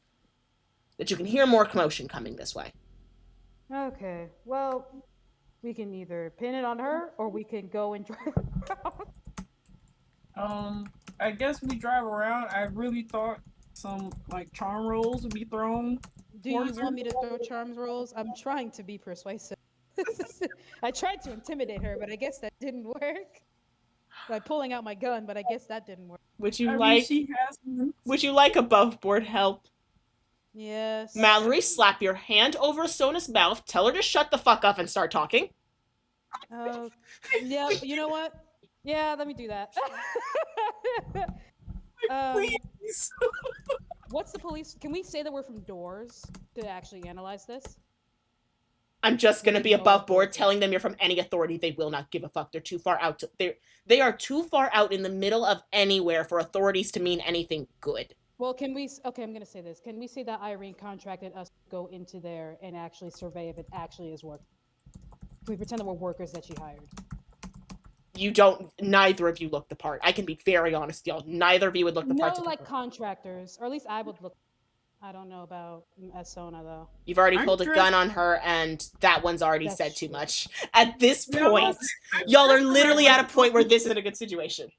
that you can hear more commotion coming this way. Okay, well, we can either pin it on her, or we can go and drive around. I guess we drive around. I really thought some like charm rolls would be thrown. Do you want me to throw charms rolls? I'm trying to be persuasive. I tried to intimidate her, but I guess that didn't work. By pulling out my gun, but I guess that didn't work. Would you like above board help? Yes. Mallory, slap your hand over Sona's mouth, tell her to shut the fuck up and start talking. Yeah, you know what? Yeah, let me do that. Please. What's the police? Can we say that we're from Doors to actually analyze this? I'm just We gonna need be to know what above board workers. telling them you're from any authority. They will not give a fuck. They're too far out. They are too far out in the middle of anywhere for authorities to mean anything good. Well, can we? Okay, I'm gonna say this. Can we say that Irene contracted us to go into there and actually survey if it actually is work? Can we pretend that we're workers that she hired? You don't. Neither of you look the part. I can be very honest, y'all. Neither of you would look the part. No, like contractors, or at least I would look. I don't know about Sona though. You've already I'm pulled a gun dressed. on her, and that one's already That's said too true. much. At this No, point, True. y'all are That's literally correct. at a point where this isn't a good situation.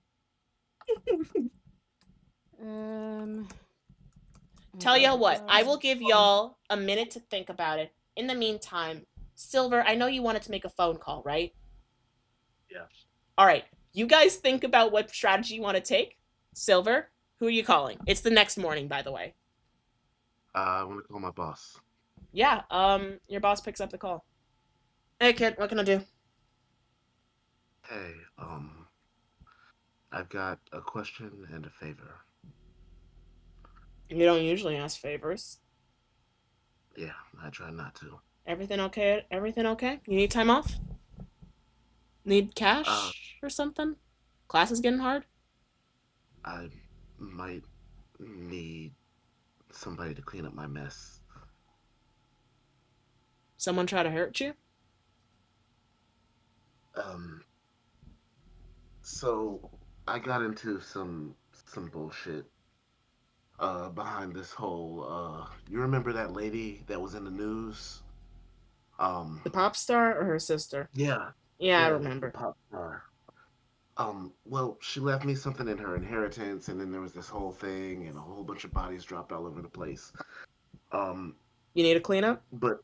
Tell y'all what, I will give y'all a minute to think about it. In the meantime, Silver, I know you wanted to make a phone call, right? Yeah. All right, you guys think about what strategy you want to take. Silver, who are you calling? It's the next morning, by the way. I want to call my boss. Yeah, your boss picks up the call. Hey, kid, what can I do? Hey, I've got a question and a favor. You don't usually ask favors. Yeah, I try not to. Everything okay? Everything okay? You need time off? Need cash Uh, or something? Class is getting hard? I might need somebody to clean up my mess. Someone try to hurt you? Um, so I got into some bullshit behind this whole you remember that lady that was in the news? Um, The pop star or her sister? yeah, Yeah, I yeah, the remember. pop star. Well, she left me something in her inheritance, and then there was this whole thing, and a whole bunch of bodies dropped all over the place. Um, You need a cleanup? but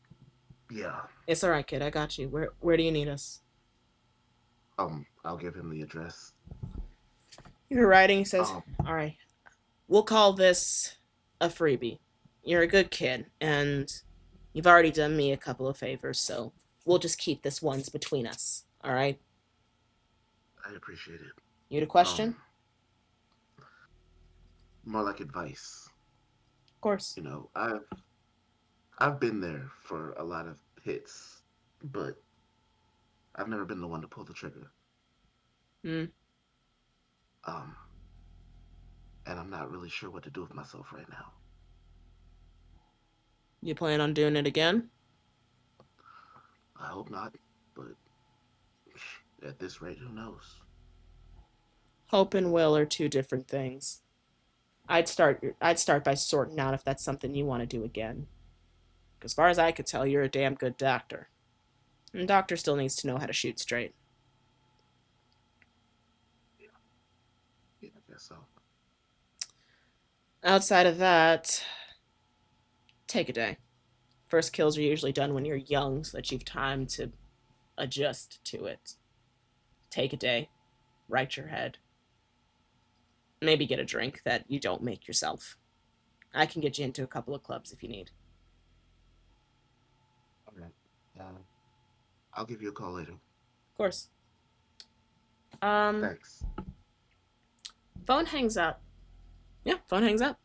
yeah, It's alright, kid. I got you. Where do you need us? I'll give him the address. Your writing says, Um, alright, we'll call this a freebie. You're a good kid, and you've already done me a couple of favors, so we'll just keep this ones between us. Alright? I appreciate it. You had a question? More like advice. Of course. You know, I've been there for a lot of hits, but I've never been the one to pull the trigger. Hmm. Um, and I'm not really sure what to do with myself right now. You plan on doing it again? I hope not, but at this rate, who knows? Hope and will are two different things. I'd start by sorting out if that's something you want to do again. As far as I could tell, you're a damn good doctor. And the doctor still needs to know how to shoot straight. Yeah, I guess so. Outside of that, take a day. First kills are usually done when you're young so that you've time to adjust to it. Take a day. Right your head. Maybe get a drink that you don't make yourself. I can get you into a couple of clubs if you need. All right. I'll give you a call later. Of course. Um, Thanks. phone hangs up. Yeah, phone hangs up.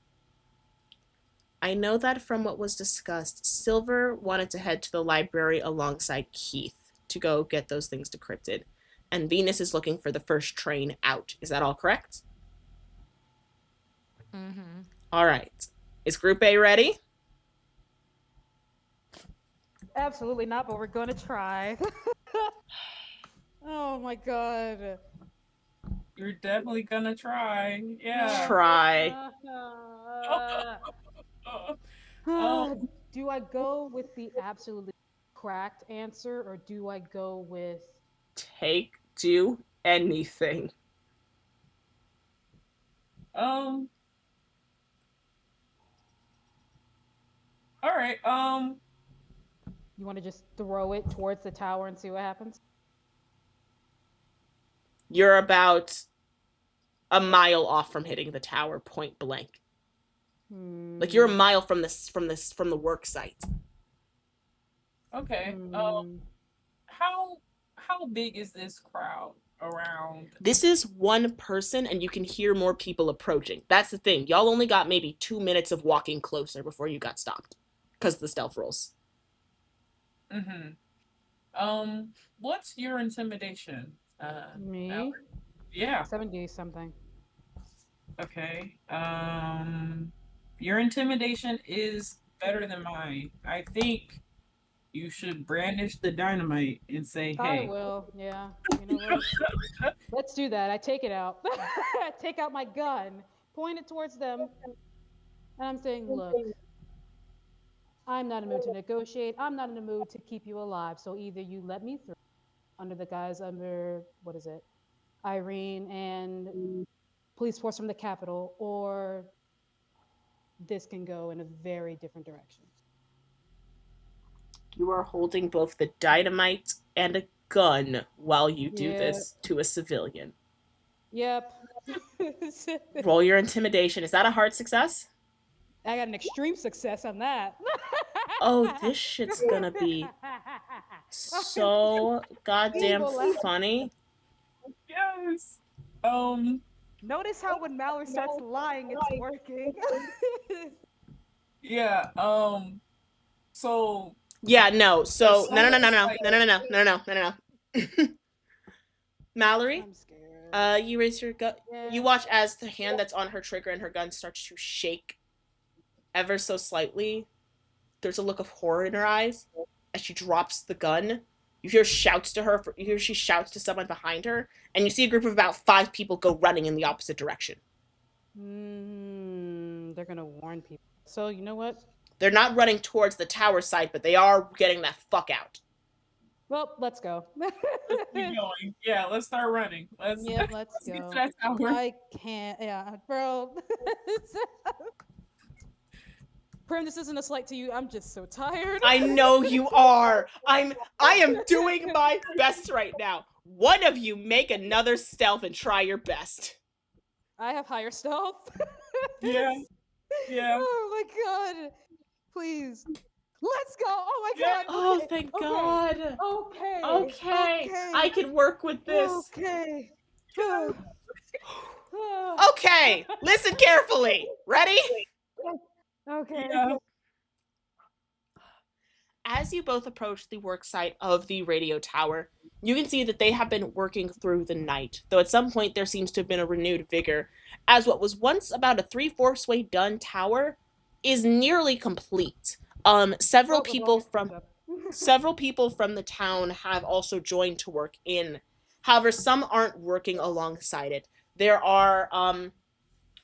I know that from what was discussed, Silver wanted to head to the library alongside Keith to go get those things decrypted. And Venus is looking for the first train out. Is that all correct? Mm-hmm. All right. Is Group A ready? Absolutely not, but we're gonna try. Oh my god. You're definitely gonna try. Yeah. Try. Do I go with the absolutely cracked answer or do I go with Do anything. Um. All right. you want to just throw it towards the tower and see what happens? You're about a mile off from hitting the tower point blank. Like you're a mile from the work site. Okay. How big is this crowd around? This is one person and you can hear more people approaching. That's the thing. Y'all only got maybe 2 minutes of walking closer before you got stopped because of the stealth rolls. Mm-hmm. What's your intimidation? Me? Mallory? Yeah. 70 something. Okay. Your intimidation is better than mine. I think you should brandish the dynamite and say, I "Hey." will. Yeah. You know what? Let's do that. I take it out. I take out my gun, point it towards them, and I'm saying, look, I'm not in the mood to negotiate. I'm not in the mood to keep you alive. So either you let me through under the guise under, what is it? Irene and police force from the Capitol, or this can go in a very different direction. You are holding both the dynamite and a gun while you do Yeah. this to a civilian. Yep. Roll your intimidation. Is that a hard success? I got an extreme success on that. Oh, this shit's gonna be so goddamn Evil laugh. funny. Yes. Um. Notice how when Mallory starts lying, it's working. Yeah. So Yeah, no. the So no, no, soul no, no, is no, like, no, no, no, no, no, no, no, no. Mallory, I'm scared. you raise your gun. Yeah. You watch as the hand that's on her trigger and her gun starts to shake ever so slightly. There's a look of horror in her eyes as she drops the gun. You hear shouts to her. You hear she shouts to someone behind her, and you see a group of about 5 people go running in the opposite direction. They're gonna warn people. So you know what? They're not running towards the tower side, but they are getting that fuck out. Well, let's go. let's keep going. Yeah, let's start running. Let's Yep, let's let's get to go. that tower. I can't. Yeah, bro. Prim, this isn't a slight to you. I'm just so tired. I know you are. I am doing my best right now. One of you make another stealth and try your best. I have higher stealth. Yeah. Yeah. Oh my god. Please. Let's go. Oh my Yeah. god. Oh, Okay. thank Okay. God. Okay. Okay. I can work with this. Okay. Okay. Listen carefully. Ready? Okay. Yeah. As you both approach the work site of the radio tower, you can see that they have been working through the night, though at some point there seems to have been a renewed vigor, as what was once about a three-fourths way done tower is nearly complete. Several Oh, people from several people from the town have also joined to work in. However, some aren't working alongside it. There are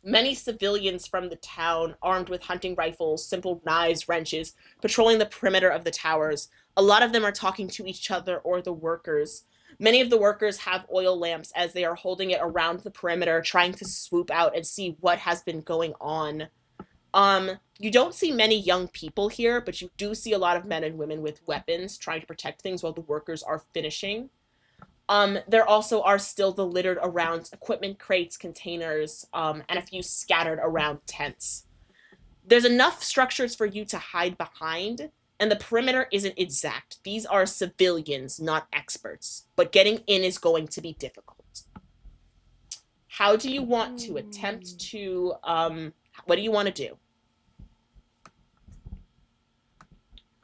many civilians from the town, armed with hunting rifles, simple knives, wrenches, patrolling the perimeter of the towers. A lot of them are talking to each other or the workers. Many of the workers have oil lamps as they are holding it around the perimeter, trying to swoop out and see what has been going on. You don't see many young people here, but you do see a lot of men and women with weapons trying to protect things while the workers are finishing. There also are still the littered around equipment crates, containers, and a few scattered around tents. There's enough structures for you to hide behind, and the perimeter isn't exact. These are civilians, not experts, but getting in is going to be difficult. How do you want to attempt to, what do you want to do?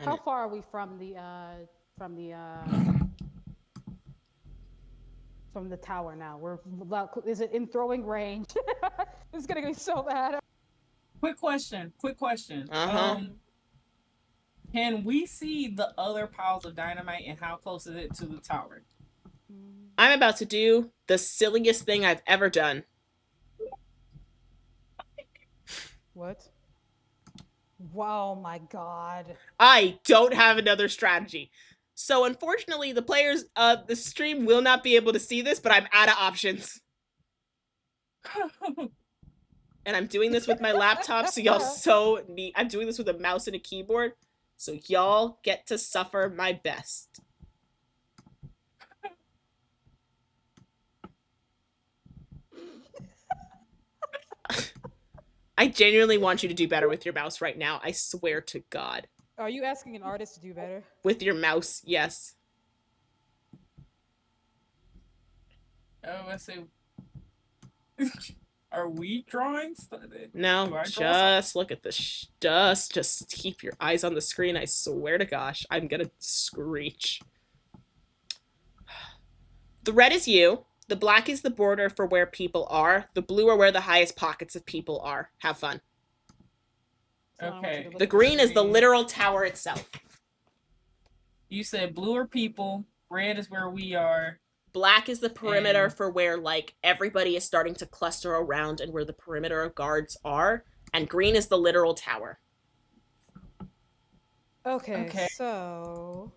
How far are we from the from the tower now? Is it in throwing range? It's gonna be so bad. Quick question. Quick question. Uh-huh. Can we see the other piles of dynamite and how close is it to the tower? I'm about to do the silliest thing I've ever done. What? Wow, my god. I don't have another strategy. So unfortunately, the players of the stream will not be able to see this, but I'm out of options. And I'm doing this with my laptop, so y'all I'm doing this with a mouse and a keyboard, so y'all get to suffer my best. I genuinely want you to do better with your mouse right now. I swear to God. Are you asking an artist to do better? With your mouse, yes. Oh, let's see. Are we drawing? No, Do I draw something? just look at this. Just keep your eyes on the screen. I swear to gosh, I'm gonna screech. The red is you. The black is the border for where people are. The blue are where the highest pockets of people are. Have fun. So I want you to Okay. look The at green is the Green. literal tower itself. You said blue are people, red is where we are, Black is the perimeter and for where like everybody is starting to cluster around and where the perimeter of guards are, and green is the literal tower. Okay, okay. so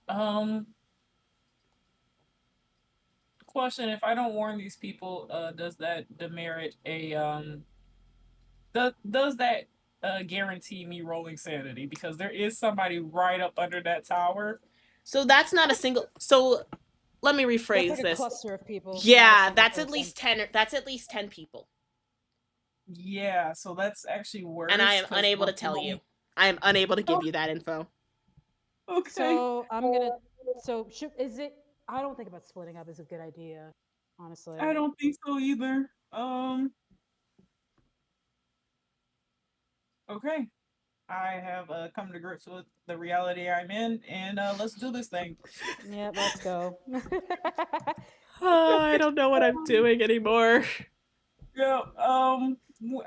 Um, question: if I don't warn these people, does that demerit a does that guarantee me rolling sanity? Because there is somebody right up under that tower. So that's not a single. So let me that's rephrase like a this. cluster of people, not a Yeah, single that's at person. least 10. That's at least 10 people, Yeah, so that's actually and I worse am because unable we're to tell you. rolling. I am unable to give Oh, you that info. okay. So I'm gonna. So is it? I don't think about splitting up is a good idea, honestly. I don't think so either. Okay. I have come to grips with the reality I'm in, and let's do this thing. Yeah, let's go. I don't know what I'm doing anymore. Yeah.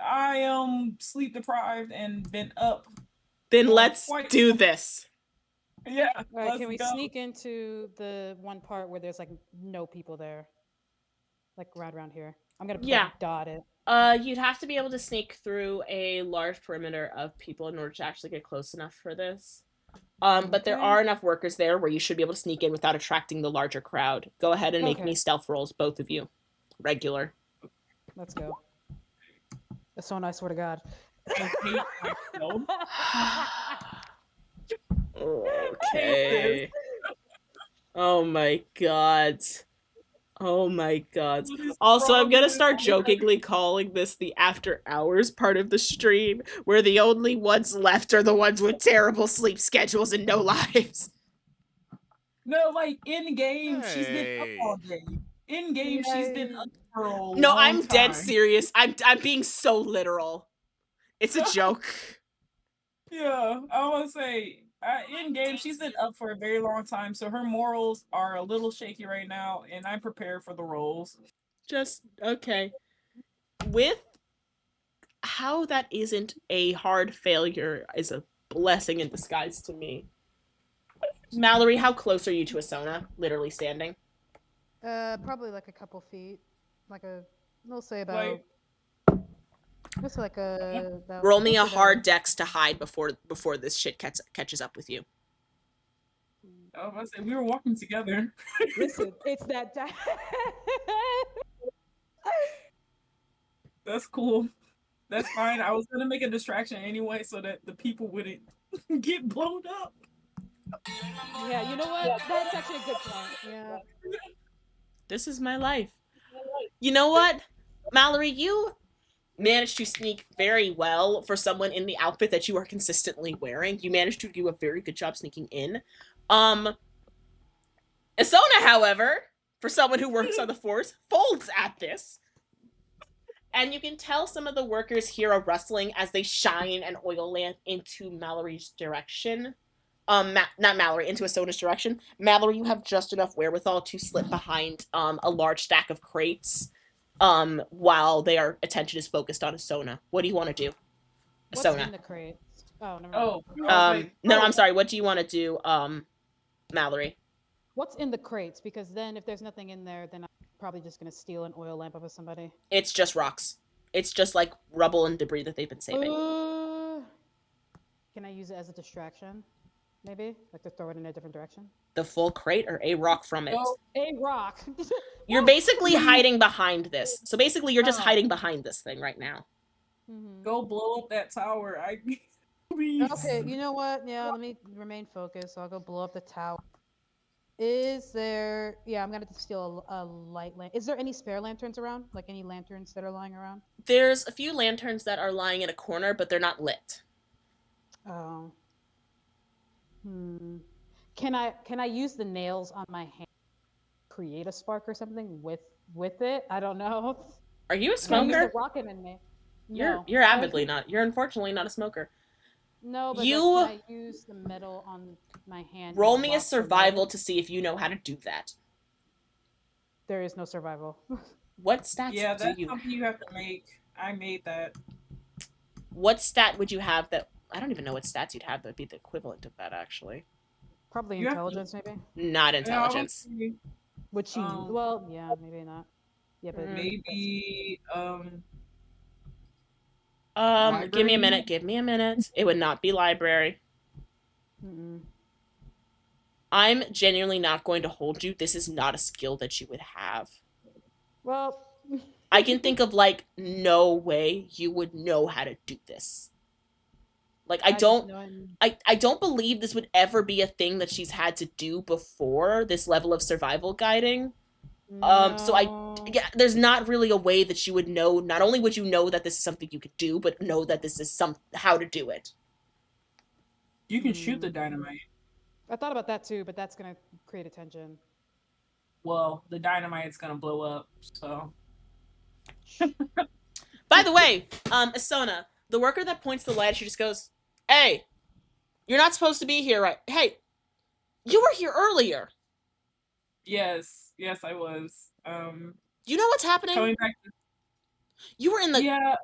I am sleep deprived and been up Then for let's quite. do this. Yeah. All right, Let's can we go. sneak into the one part where there's like no people there, like right around here? I'm gonna like Yeah. dot it. You'd have to be able to sneak through a large perimeter of people in order to actually get close enough for this. But there Okay. are enough workers there where you should be able to sneak in without attracting the larger crowd. Go ahead and make Okay, me stealth rolls, both of you. Regular. let's go. That's so nice. Swear to God. I hate myself. I hate this. Okay. Oh my god. Oh my god. What is Also, I'm wrong gonna with start me? jokingly calling this the after hours part of the stream, where the only ones left are the ones with terrible sleep schedules and no lives. No, like in game, she's been up Hey. all day. In game, she's been Yeah. up for a No, long I'm dead time. serious. I'm being so literal. It's a joke. Yeah, I want to say in game she's been up for a very long time, so her morals are a little shaky right now, and I'm prepared for the roles. Just okay. With how that isn't a hard failure is a blessing in disguise to me. Mallory, how close are you to Asona? Literally standing. Probably like a couple feet, like a. We'll say Like, about. We'll say like a. About, Roll we'll me a say about. hard dex to hide before this shit catches up with you. I was about to say we were walking together. Listen, it's that. That's cool. That's fine. I was gonna make a distraction anyway, so that the people wouldn't get blown up. Yeah, you know what? That's actually a good point. Yeah. This is my life. You know what, Mallory, you managed to sneak very well for someone in the outfit that you are consistently wearing. You managed to do a very good job sneaking in. Um, Isona, however, for someone who works on the force, folds at this. And you can tell some of the workers hear a rustling as they shine an oil lamp into Mallory's direction. Not Mallory, into Isona's direction. Mallory, you have just enough wherewithal to slip behind a large stack of crates while their attention is focused on Isona. What do you want to do? What's Isona. in the crates? Oh, never mind. Oh, I was like, No, oh, I'm sorry. What do you want to do, Mallory? What's in the crates? Because then if there's nothing in there, then I'm probably just gonna steal an oil lamp off of somebody. It's just rocks. It's just like rubble and debris that they've been saving. Can I use it as a distraction? Maybe? Like to throw it in a different direction? The full crate or a rock from it? no, A rock! You're basically hiding behind this. So basically, you're just Oh. hiding behind this thing right now. Mhm. go blow up that tower. Please. Okay, you know what? Yeah, let me remain focused. So I'll go blow up the tower. Is there? Yeah, I'm gonna steal a light lamp. Is there any spare lanterns around? Like any lanterns that are lying around? There's a few lanterns that are lying in a corner, but they're not lit. Oh. Can I use the nails on my hand create a spark or something with it. I don't know. Are you a Can I use the smoker? rocket in me? You're No. you're avidly not. You're unfortunately not a smoker. No, but like, can You I use the metal on my hand roll and me a rock the light? survival to see if you know how to do that. There is no survival. What stats Yeah, do that's you something you have to make. I made that. what stat would you have that I don't even know what stats you'd have that would be the equivalent of that actually. Probably You have to. intelligence, maybe. Not Yeah, I would intelligence. say, Would she? um, Well, yeah, maybe not. Yeah, but Mm. that's maybe Give me a library. minute, give me a minute. It would not be library. mm-mm. I'm genuinely not going to hold you. This is not a skill that you would have. Well. I can think of like no way you would know how to do this. Like I just know I'm. I don't believe this would ever be a thing that she's had to do before this level of survival guiding. So No. yeah, there's not really a way that you would know. Not only would you know that this is something you could do, but know that this is how to do it. You can shoot the Mm. dynamite. I thought about that too, but that's gonna create attention. Well, the dynamite's gonna blow up. So By the way, Asona, the worker that points the light, she just goes, "Hey, you're not supposed to be here, right? Hey, you were here earlier. yes, I was. You know what's happening? Coming back. You were in the Yeah.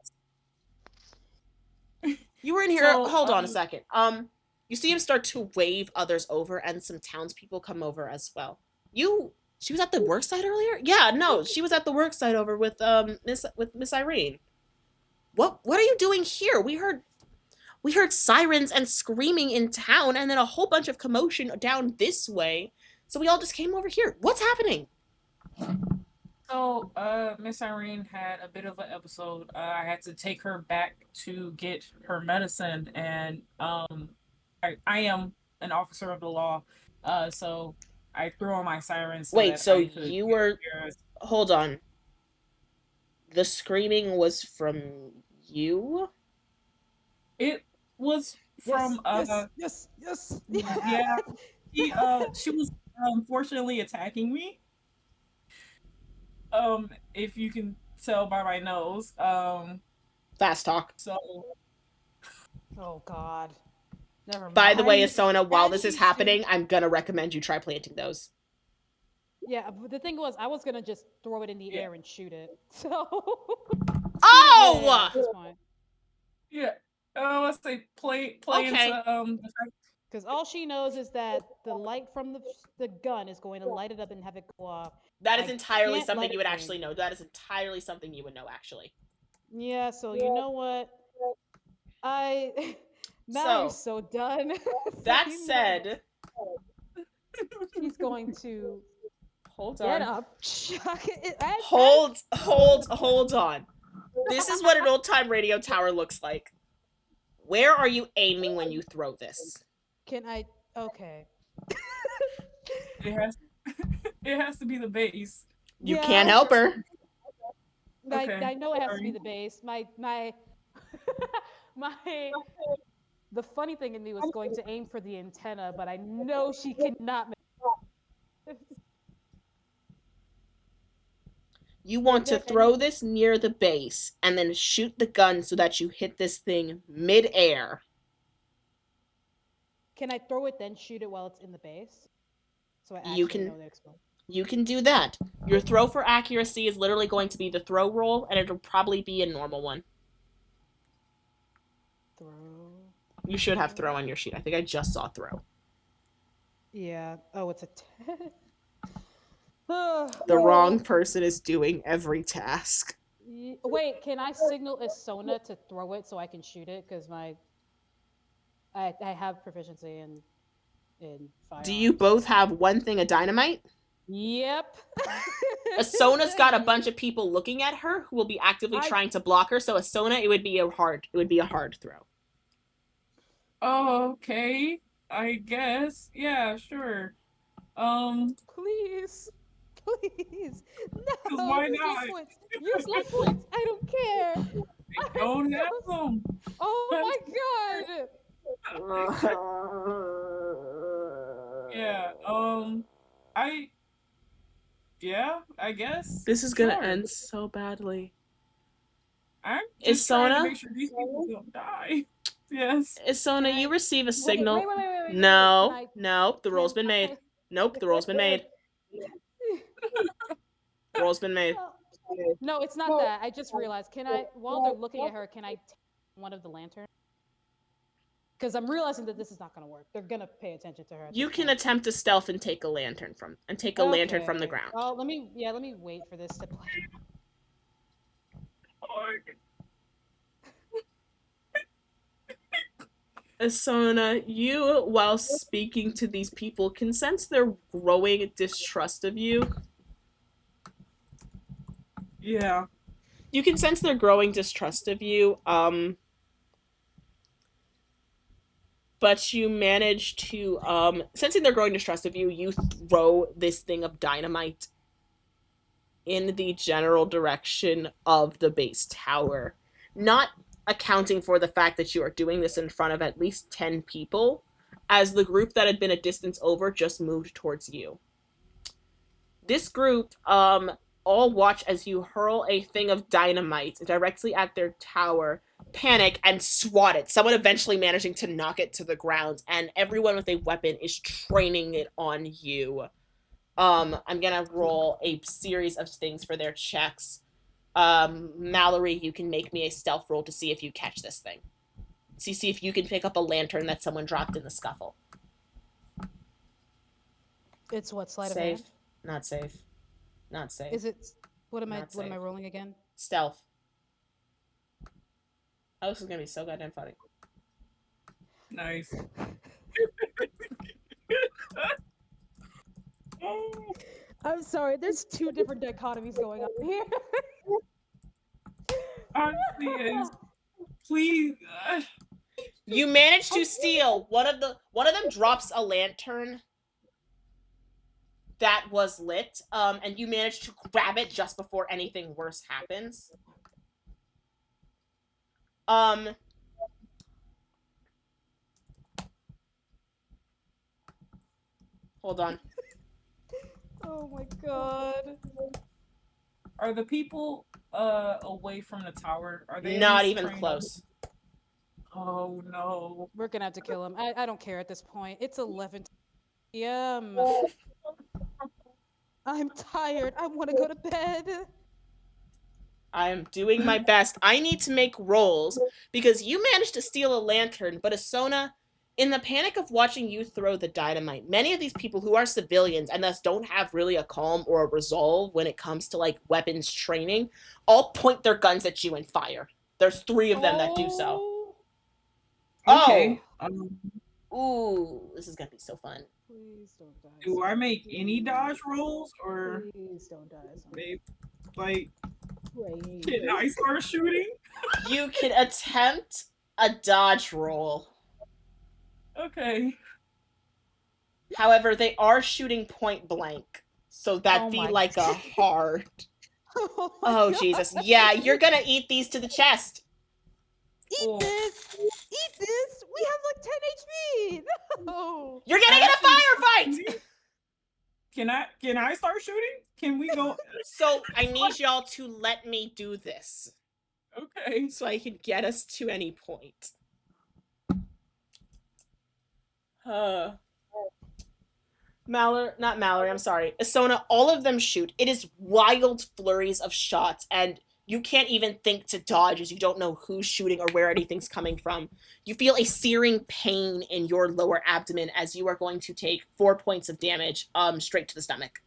You were in here. So, Hold on a second. You see him start to wave others over, and some townspeople come over as well. She was at the work site earlier. Yeah, no, she was at the work site over with Miss Irene. What are you doing here? We heard sirens and screaming in town, and then a whole bunch of commotion down this way. So we all just came over here. What's happening? So, Miss Irene had a bit of an episode. I had to take her back to get her medicine, and I am an officer of the law, so I threw on my sirens so Wait, that so I could you were? hear us. Hold on. The screaming was from you? It was from yes. yeah. She was unfortunately attacking me. If you can tell by my nose. Fast talk. So Oh God. Never mind. By the way, Asona, while As this is you happening, should. I'm gonna recommend you try planting those. Yeah, but the thing was, I was gonna just throw it in the Yeah. air and shoot it. So. Oh! At this point. yeah. Let's say play Okay. into the fact. Because all she knows is that the light from the gun is going to light it up and have it go off. That is I entirely can't something light you a would flame. actually know. That is entirely something you would know, actually. Yeah, so you know what? Mallory's so done. So That you know said, she's going to hold get on. up, chuck it. Hold on. This is what an old time radio tower looks like. Where are you aiming when you throw this? Can I? Okay. It has it has to be the base. You Yeah. can't help her. Okay, I know it has to be sorry. the base. My the funny thing in me was going to aim for the antenna, but I know she cannot make. You want Is to there throw any? this near the base and then shoot the gun so that you hit this thing mid-air. Can I throw it then shoot it while it's in the base? So I You actually can know the explode. You can do that. Your throw for accuracy is literally going to be the throw roll, and it'll probably be a normal one. Throw. You should have throw on your sheet. I think I just saw throw. Yeah. Oh, it's a 10. The wrong person is doing every task. Wait, can I signal Asona to throw it so I can shoot it? Because I have proficiency in firearms. Do you both have one thing of dynamite? Yep. Asona's got a bunch of people looking at her who will be actively trying to block her. So Asona, it would be a hard throw. Oh, okay. I guess. Yeah, sure. Please. No. Why Use not? life points. Use life points. I don't care. I don't have them. Oh my god. Yeah. I Yeah, I guess. This is gonna Sure. end so badly. I'm just trying to Isona? make sure these people don't die. Yes. Isona, Can you I receive a wait, signal. wait. Can No, I no, the roll's been made. can Nope, the roll's been made. The roll's been made. No, it's not that. I just realized. Can I, while they're looking at her, can I take one of the lanterns? Because I'm realizing that this is not going to work. They're going to pay attention to her. At You this can point. attempt to stealth and take a lantern from the ground. Oh, let me wait for this to play. Isona, you, while speaking to these people, can sense their growing distrust of you. Yeah. You can sense their growing distrust of you. But you manage to, sensing their growing distrust of you, you throw this thing of dynamite in the general direction of the base tower. Not accounting for the fact that you are doing this in front of at least 10 people, as the group that had been a distance over just moved towards you. This group, all watch as you hurl a thing of dynamite directly at their tower, panic, and swat it. Someone eventually managing to knock it to the ground, and everyone with a weapon is training it on you. I'm gonna roll a series of things for their checks. Mallory, you can make me a stealth roll to see if you catch this thing. See if you can pick up a lantern that someone dropped in the scuffle. It's what, sleight of Safe. hand? Not safe. Not safe. Is it? What am Not I safe. rolling again? Stealth. Oh, this is gonna be so goddamn funny. Nice. I'm sorry. There's two different dichotomies going on here. Honestly, is please. You manage to steal one of them drops a lantern that was lit, and you manage to grab it just before anything worse happens. Hold on. Oh my god. Are the people away from the tower? Are they Not even trained? close. Oh no. We're gonna have to kill him. I don't care at this point. It's 11 p.m. I'm tired. I want to go to bed. I am doing my best. I need to make rolls because you managed to steal a lantern, but Isona, in the panic of watching you throw the dynamite, many of these people who are civilians and thus don't have really a calm or a resolve when it comes to like weapons training, all point their guns at you and fire. There's 3 of them that do so. Okay. Ooh, this is gonna be so fun. Please don't die. Do I make any dodge rolls or Please don't die. maybe like Please. can I start shooting? You can attempt a dodge roll. Okay. However, they are shooting point blank, so that'd be my like a hard. Oh, Oh Jesus! Yeah, you're gonna eat these to the chest. Eat this! Eat this! We have like 10 HP! No! You're getting in a firefight. Can I start shooting? Can we go? So I need y'all to let me do this, Okay. so I can get us to any point. Not Mallory, I'm sorry. Isona, all of them shoot. It is wild flurries of shots, and you can't even think to dodge as you don't know who's shooting or where anything's coming from. You feel a searing pain in your lower abdomen as you are going to take 4 points of damage straight to the stomach.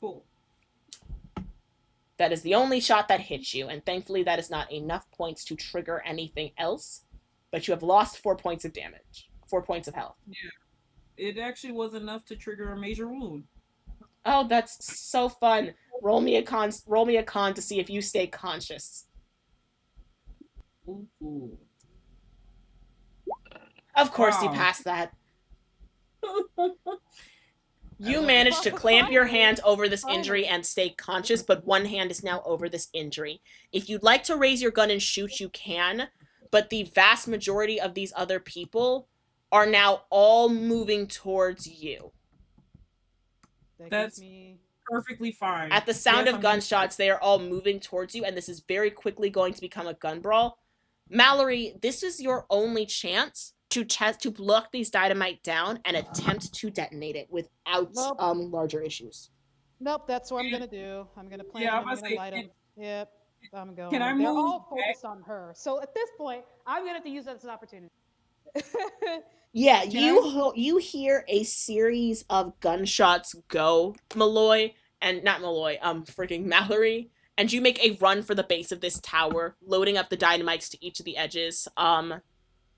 Cool. That is the only shot that hits you, and thankfully that is not enough points to trigger anything else, but you have lost 4 points of damage. 4 points of health. Yeah. It actually was enough to trigger a major wound. Oh, that's so fun. Roll me a con to see if you stay conscious. Ooh. Of course Wow. you passed that. You managed to clamp your hand over this injury and stay conscious, but one hand is now over this injury. If you'd like to raise your gun and shoot, you can, but the vast majority of these other people are now all moving towards you. That That's gives me perfectly fine. At the sound Yes, of I'm gunshots, they are all moving towards you, and this is very quickly going to become a gun brawl. Mallory, this is your only chance to lock these dynamite down and attempt to detonate it without Well, larger issues. nope, that's what I'm gonna do. I'm gonna Yeah, plant I'm and I'm gonna gonna say, light them. Yep, I'm can I going. They're move all back? focused on her. So at this point, I'm gonna have to use that as an opportunity. Yeah, Can I? you hear a series of gunshots go, Malloy, and not Malloy, freaking Mallory, and you make a run for the base of this tower, loading up the dynamites to each of the edges.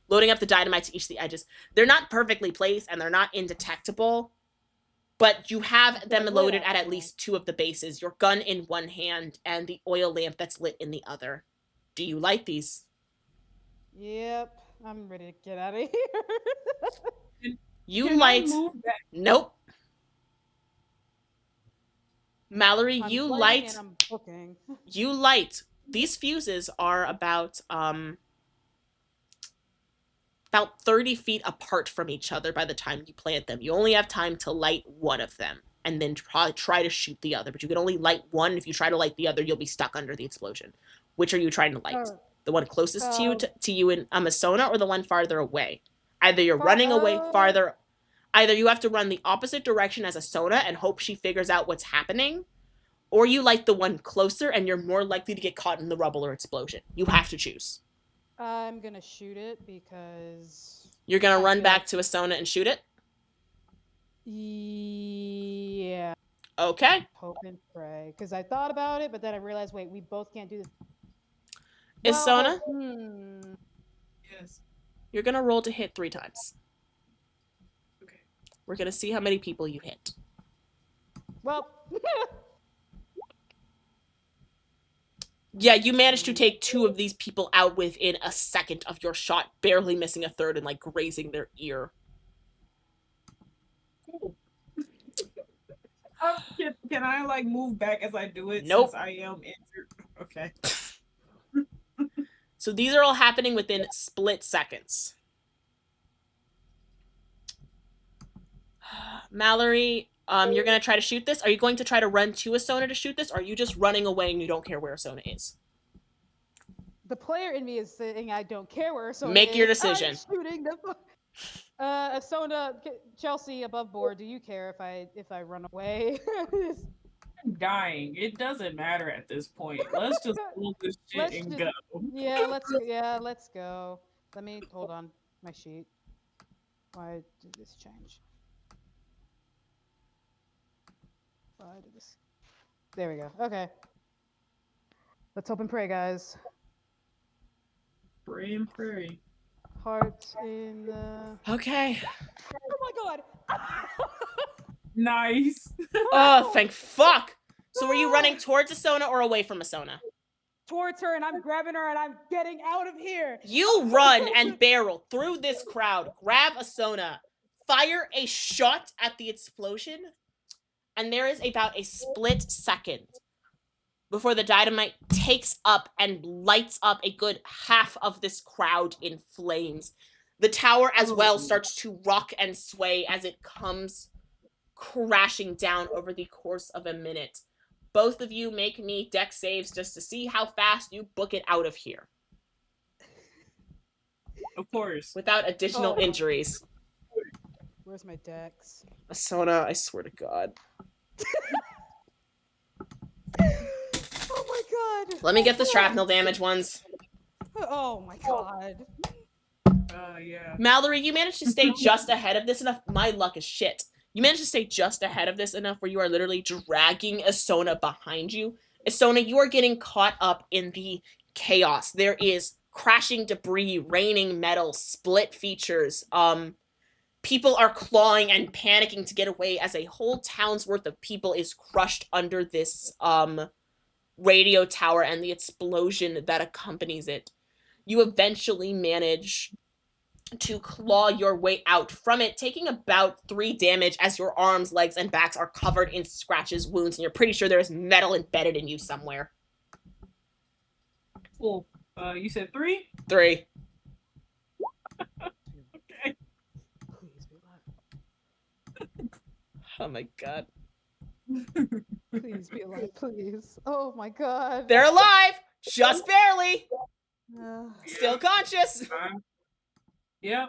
Loading up the dynamite to each of the edges. They're not perfectly placed and they're not indetectable, but you have them They're lit loaded up, at though. least two of the bases, your gun in one hand and the oil lamp that's lit in the other. Do you light these? Yep, I'm ready to get out of here. Can, You can I light. move back? Nope. Mallory, I'm you lighting and light. I'm booking. You light. These fuses are about 30 feet apart from each other by the time you plant them. You only have time to light one of them and then try to shoot the other. But you can only light one. If you try to light the other, you'll be stuck under the explosion. Which are you trying to light? The one closest to you, Um, to you in Amasona, or the one farther away? Either you're far, running away farther. Either you have to run the opposite direction as Asona and hope she figures out what's happening, or you light the one closer and you're more likely to get caught in the rubble or explosion. You have to choose. I'm gonna shoot it because You're gonna I run feel back like, to Asona and shoot it? yeah, Okay. hope and pray. Because I thought about it, but then I realized, wait, we both can't do this. Isona, Well, hmm. Yes. you're gonna roll to hit 3 times. Okay. We're gonna see how many people you hit. Well, Yeah, you managed to take 2 of these people out within a second of your shot, barely missing a third and like grazing their ear. Cool. Can I like move back as I do it Nope. since I am injured? Okay. So these are all happening within split seconds. Mallory, you're gonna try to shoot this. Are you going to try to run to Asona to shoot this, or are you just running away and you don't care where Asona is? the player in me is saying I don't care where Asona Make your is. decision. I'm shooting the. Asona, Chelsea above board. Do you care if I run away? I'm dying. It doesn't matter at this point. Let's just pull this shit Let's and just go. let's go. Let me hold on my sheet. Why did this change? Why did this? There we go. Okay. Let's hope and pray, guys. Pray and pray. Hearts in the. Okay. Oh my god! Nice. Oh, thank fuck! So were you running towards Asona or away from Asona? Towards her, and I'm grabbing her, and I'm getting out of here. You run and barrel through this crowd, grab Asona, fire a shot at the explosion, and there is about a split second before the dynamite takes up and lights up a good half of this crowd in flames. The tower as well starts to rock and sway as it comes crashing down over the course of a minute. Both of you make me deck saves just to see how fast you book it out of here. Of course. Without additional injuries. Where's my dex? Asona, I swear to God. Oh my god! Let me get the shrapnel damage ones. Oh my god! Yeah. Mallory, you managed to stay just ahead of this enough. My luck is shit. You managed to stay just ahead of this enough where you are literally dragging Asona behind you. Asona, you are getting caught up in the chaos. There is crashing debris, raining metal, split features. People are clawing and panicking to get away as a whole town's worth of people is crushed under this radio tower and the explosion that accompanies it. You eventually manage to claw your way out from it, taking about 3 damage as your arms, legs, and backs are covered in scratches, wounds, and you're pretty sure there is metal embedded in you somewhere. Cool. You said 3? 3. Okay. Please be alive. Oh my god. Please be alive, please. Oh my god. They're alive, just barely, still Yep. conscious. Yep.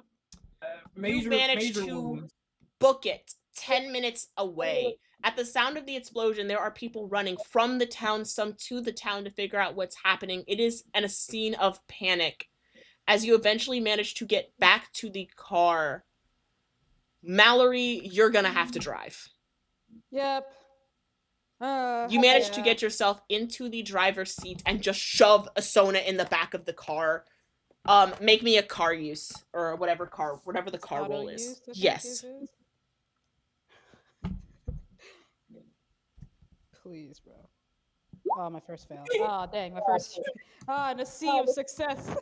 You Major managed major to wounds. book it 10 minutes away. At the sound of the explosion, there are people running from the town, some to the town, to figure out what's happening. It is a scene of panic. As you eventually manage to get back to the car, Mallory, you're gonna have to drive. Yep. You manage to Yeah. get yourself into the driver's seat and just shove Asona in the back of the car. Make me a car use, or whatever the car Auto roll is. use, I think Yes. it is. Please, bro. Oh, my first fail. Oh, dang, my first. Ah, and a sea of success.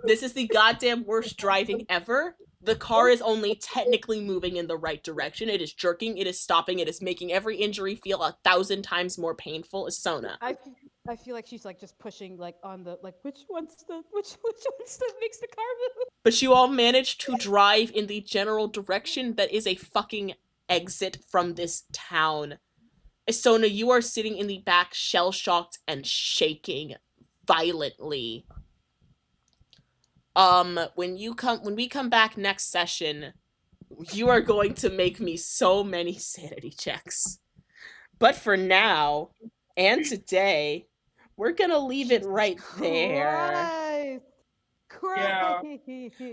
This is the goddamn worst driving ever. The car is only technically moving in the right direction. It is jerking, it is stopping, it is making every injury feel 1,000 times more painful. Asona. I feel like she's like just pushing like on the like which one's the makes the car move. But you all managed to drive in the general direction that is a fucking exit from this town. Asona, you are sitting in the back, shell-shocked and shaking violently. When we come back next session, you are going to make me so many sanity checks. But for now, and today, we're gonna leave it right there. Yeah.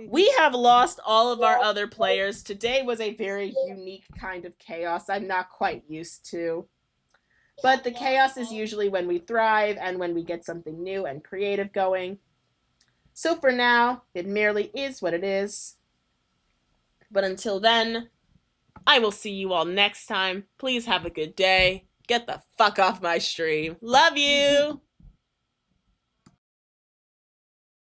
We have lost all of our other players. Today was a very unique kind of chaos I'm not quite used to. But the chaos is usually when we thrive and when we get something new and creative going. So for now, it merely is what it is. But until then, I will see you all next time. Please have a good day. Get the fuck off my stream. Love you!